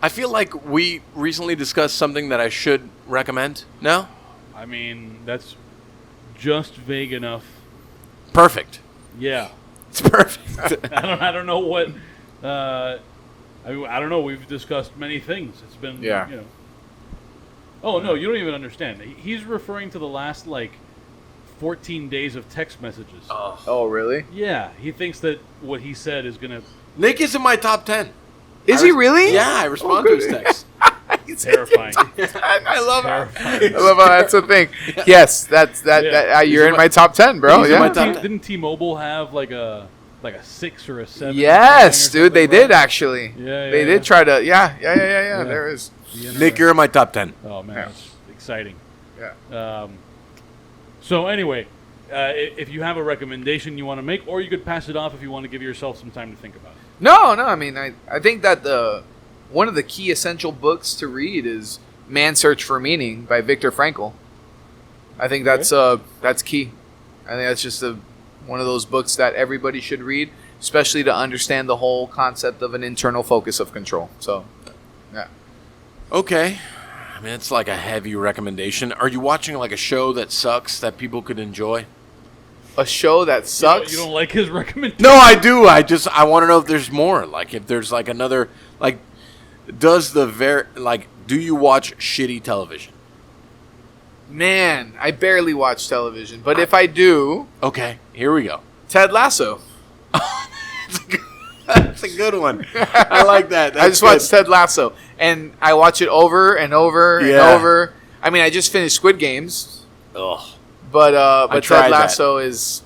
[SPEAKER 1] I feel like we recently discussed something that I should recommend. No?
[SPEAKER 3] I mean, that's just vague enough.
[SPEAKER 1] Perfect.
[SPEAKER 3] Yeah.
[SPEAKER 1] It's perfect.
[SPEAKER 3] I don't know what. I don't know. We've discussed many things. It's been.
[SPEAKER 2] Yeah.
[SPEAKER 3] Oh no, you don't even understand. He's referring to the last 14 days of text messages.
[SPEAKER 2] Oh, really?
[SPEAKER 3] Yeah, he thinks that what he said is gonna.
[SPEAKER 1] Nick is in my top 10.
[SPEAKER 2] Is he really?
[SPEAKER 1] Yeah, I respond to his text.
[SPEAKER 3] Terrifying.
[SPEAKER 2] I love
[SPEAKER 3] Terrifying.
[SPEAKER 2] I love how that's a thing. Yes, you're in my top 10, bro.
[SPEAKER 1] He's in my top 10.
[SPEAKER 3] Didn't T-Mobile have like a 6 or a 7?
[SPEAKER 2] Yes, dude, they did actually.
[SPEAKER 3] Yeah,
[SPEAKER 2] they did try to. Yeah. There is.
[SPEAKER 1] Nick, you're in my top 10.
[SPEAKER 3] Oh man, that's exciting.
[SPEAKER 2] Yeah.
[SPEAKER 3] So anyway, if you have a recommendation you want to make, or you could pass it off if you want to give yourself some time to think about it.
[SPEAKER 2] No. I mean, I think that one of the key essential books to read is Man's Search for Meaning by Viktor Frankl. I think that's key. I think that's just one of those books that everybody should read, especially to understand the whole concept of an internal focus of control. So, yeah.
[SPEAKER 1] Okay. I mean, it's like a heavy recommendation. Are you watching like a show that sucks that people could enjoy?
[SPEAKER 2] a show that sucks.
[SPEAKER 3] You don't like his recommendation?
[SPEAKER 1] No, I do. I want to know if there's more. Like, if there's like another, like, do you watch shitty television?
[SPEAKER 2] Man, I barely watch television, but if I do,
[SPEAKER 1] Okay, here we go.
[SPEAKER 2] Ted Lasso.
[SPEAKER 1] That's a good one. I like that.
[SPEAKER 2] I just watched Ted Lasso, and I watch it over and over and over. I mean, I just finished Squid Games.
[SPEAKER 1] Ugh.
[SPEAKER 2] But
[SPEAKER 1] tried
[SPEAKER 2] Ted Lasso is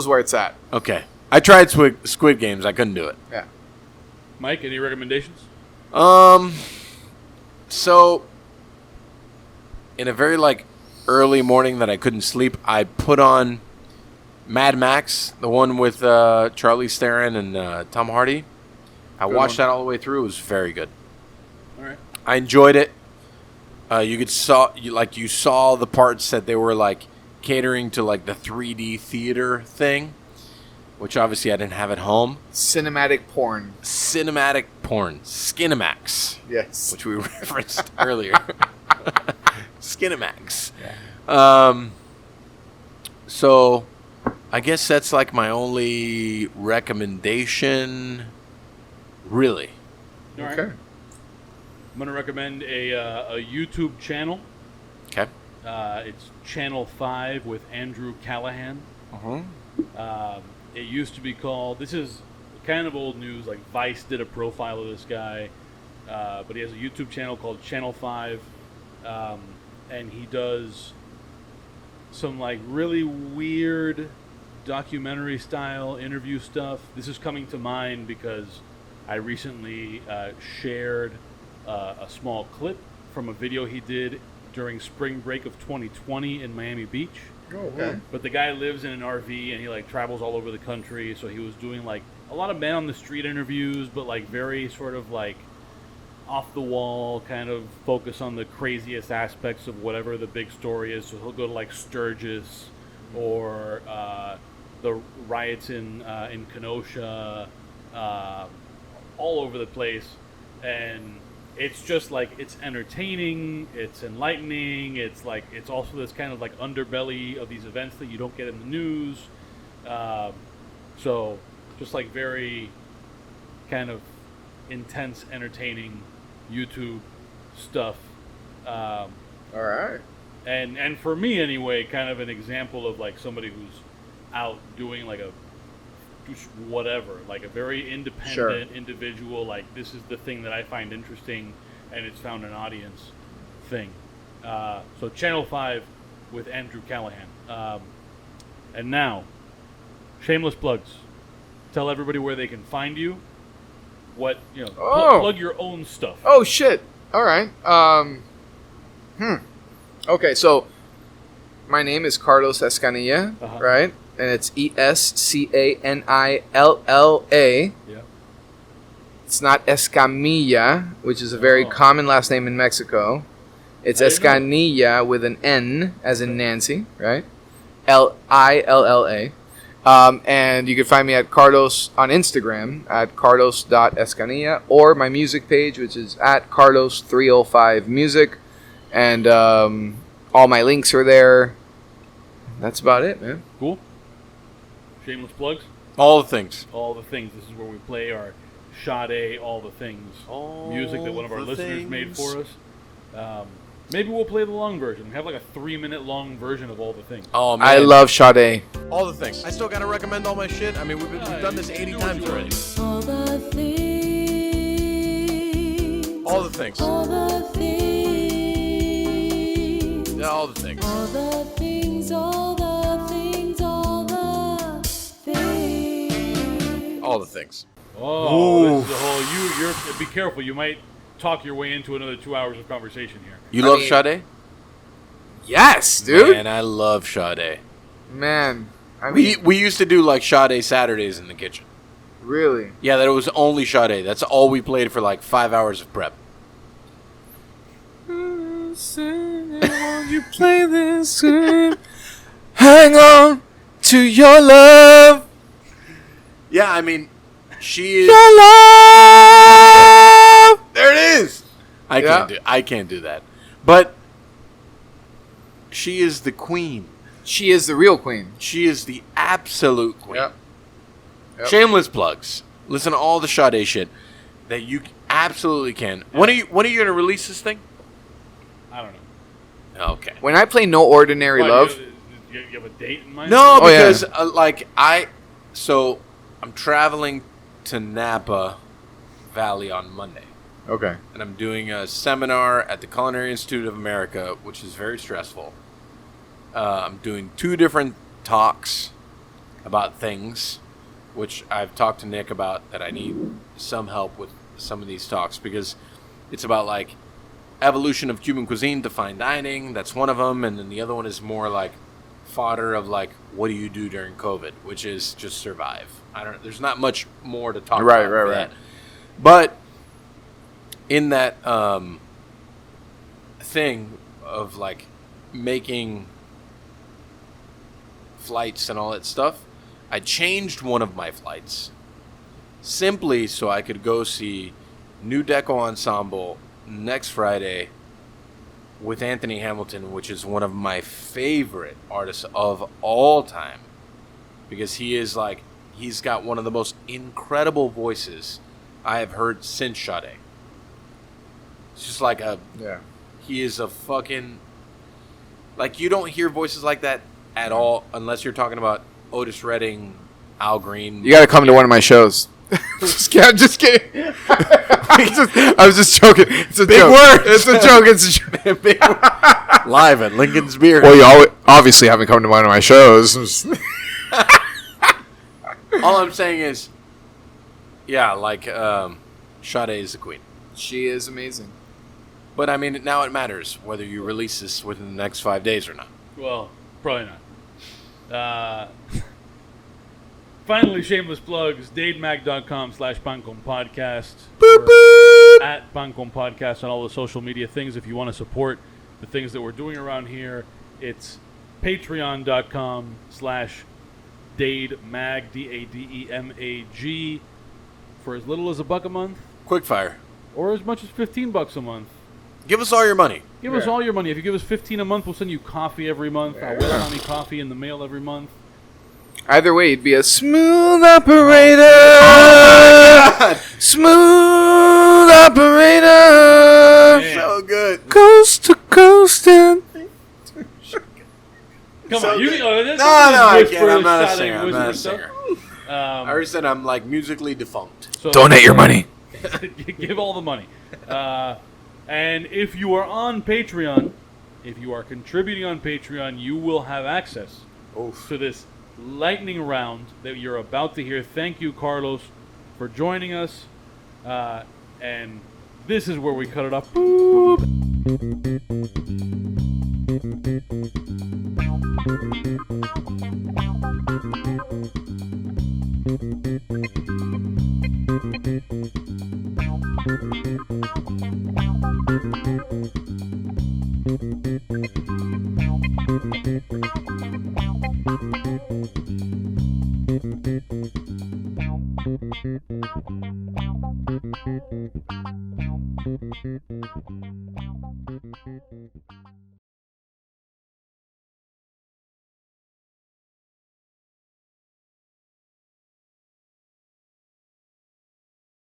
[SPEAKER 2] where it's at.
[SPEAKER 1] Okay. I tried Squid Games. I couldn't do it.
[SPEAKER 2] Yeah.
[SPEAKER 3] Mike, any recommendations?
[SPEAKER 1] So in a very like early morning that I couldn't sleep, I put on Mad Max, the one with Charlize Theron and Tom Hardy. I watched that all the way through. It was very good.
[SPEAKER 3] All right.
[SPEAKER 1] I enjoyed it. You saw the parts that they were like catering to like the 3D theater thing, which obviously I didn't have at home.
[SPEAKER 2] Cinematic porn.
[SPEAKER 1] Skinemax.
[SPEAKER 2] Yes.
[SPEAKER 1] Which we referenced earlier. Skinemax. Yeah. So I guess that's like my only recommendation, really.
[SPEAKER 3] All right.
[SPEAKER 2] Okay.
[SPEAKER 3] I'm going to recommend a YouTube channel.
[SPEAKER 1] Okay.
[SPEAKER 3] It's Channel 5 with Andrew Callahan. It used to be called, this is kind of old news, like Vice did a profile of this guy, but he has a YouTube channel called Channel 5, and he does some like really weird documentary style interview stuff. This is coming to mind because I recently shared a small clip from a video he did during spring break of 2020 in Miami Beach.
[SPEAKER 2] Oh, okay.
[SPEAKER 3] But the guy lives in an RV and he like travels all over the country, so he was doing like a lot of man on the street interviews, but like very sort of like off the wall, kind of focus on the craziest aspects of whatever the big story is. So he'll go to like Sturgis or the riots in Kenosha, all over the place, and it's just like, it's entertaining, it's enlightening, it's like, it's also this kind of like underbelly of these events that you don't get in the news. So just like very kind of intense, entertaining YouTube stuff.
[SPEAKER 2] All right.
[SPEAKER 3] And for me anyway, kind of an example of like somebody who's out doing like just whatever, like a very independent individual, like this is the thing that I find interesting and it's found an audience thing. So Channel 5 with Andrew Callahan. And now, shameless plugs. Tell everybody where they can find you. What, plug your own stuff.
[SPEAKER 2] Oh, shit. All right. Okay, so my name is Carlos Escanilla, right? And it's Escanilla.
[SPEAKER 3] Yeah.
[SPEAKER 2] It's not Escamilla, which is a very common last name in Mexico. It's Escanilla with an N, as in Nancy, right? Lilla. And you can find me at Carlos on Instagram at carlos.escanilla, or my music page, which is at carlos305music. And all my links are there. That's about it, man.
[SPEAKER 3] Cool. Shameless plugs.
[SPEAKER 1] All the things.
[SPEAKER 3] All the things. This is where we play our Sade, all the things music that one of our listeners made for us. Maybe we'll play the long version. We have like a 3-minute long version of all the things.
[SPEAKER 1] Oh man,
[SPEAKER 2] I love Sade.
[SPEAKER 1] all the things. I still gotta recommend all my shit. I mean, we've done this 80 times already.
[SPEAKER 9] All the things.
[SPEAKER 1] All the things.
[SPEAKER 9] All the things.
[SPEAKER 1] Yeah, all the things.
[SPEAKER 9] All the things. All the things. All the things.
[SPEAKER 1] All the things.
[SPEAKER 3] Oh, this is a whole. You're be careful. You might talk your way into another 2 hours of conversation here.
[SPEAKER 1] You love Sade?
[SPEAKER 2] Yes, dude.
[SPEAKER 1] Man, I love Sade.
[SPEAKER 2] Man, I mean,
[SPEAKER 1] We used to do like Sade Saturdays in the kitchen.
[SPEAKER 2] really.
[SPEAKER 1] Yeah, that it was only Sade. That's all we played for like 5 hours of prep.
[SPEAKER 2] You play this game. Hang on to your love.
[SPEAKER 1] Yeah, I mean, she is.
[SPEAKER 2] Your love.
[SPEAKER 1] There it is. I can't do that. But she is the queen.
[SPEAKER 2] She is the real queen.
[SPEAKER 1] She is the absolute queen.
[SPEAKER 2] Yep. Yep.
[SPEAKER 1] Shameless plugs. Listen to all the Sade shit that you absolutely can. When are you gonna release this thing?
[SPEAKER 3] I don't know.
[SPEAKER 1] Okay.
[SPEAKER 2] When I play No Ordinary
[SPEAKER 3] Why,
[SPEAKER 2] Love,
[SPEAKER 3] you have a date in mind?
[SPEAKER 1] No,
[SPEAKER 2] Oh, yeah.
[SPEAKER 1] because I'm traveling to Napa Valley on Monday,
[SPEAKER 2] okay.
[SPEAKER 1] and I'm doing a seminar at the Culinary Institute of America, which is very stressful. I'm doing 2 different talks about things, which I've talked to Nick about, that I need some help with some of these talks, because it's about like evolution of Cuban cuisine to fine dining. That's one of them, and then the other one is more like fodder of like, what do you do during COVID, which is just survive. There's not much more to talk about for that. But in that thing of like making flights and all that stuff, I changed one of my flights simply so I could go see New Deco Ensemble next Friday with Anthony Hamilton, which is one of my favorite artists of all time, because he's got one of the most incredible voices I have heard since Sade. It's just like he is a fucking, like, you don't hear voices like that at all unless you're talking about Otis Redding, Al Green.
[SPEAKER 2] You got to come to one of my shows. I'm just kidding. I was just joking. It's a
[SPEAKER 1] Big
[SPEAKER 2] joke.
[SPEAKER 1] word.
[SPEAKER 2] It's a joke. It's a joke.
[SPEAKER 1] Big live at Lincoln's Beer.
[SPEAKER 2] Well, you obviously haven't come to one of my shows.
[SPEAKER 1] All I'm saying is, yeah, like, Sade is the queen.
[SPEAKER 2] She is amazing.
[SPEAKER 1] But I mean, now it matters whether you release this within the next 5 days or not.
[SPEAKER 3] Well, probably not. Finally, shameless plugs. DadeMag.com/PanConPodcast. At PanCon Podcast on all the social media things. If you want to support the things that we're doing around here, it's Patreon.com/DadeMag, DADEMAG, for as little as $1 a month,
[SPEAKER 1] Quickfire.
[SPEAKER 3] or as much as $15 a month.
[SPEAKER 1] Give us all your money.
[SPEAKER 3] Give us all your money. If you give us $15 a month, we'll send you coffee every month. I'll wait on coffee in the mail every month.
[SPEAKER 2] Either way, you'd be a smooth operator. Smooth operator.
[SPEAKER 3] Man.
[SPEAKER 1] So good.
[SPEAKER 2] Coast to coast and...
[SPEAKER 3] Come on, you.
[SPEAKER 1] No, I can't. I'm not a singer. I'm not a singer. I
[SPEAKER 3] Um,
[SPEAKER 1] already said I'm like musically defunct.
[SPEAKER 3] so
[SPEAKER 2] Donate your money.
[SPEAKER 3] Give all the money. And if you are on Patreon, if you are contributing on Patreon, you will have access to this lightning round that you're about to hear. Thank you, Carlos, for joining us. And this is where we cut it off. Boop.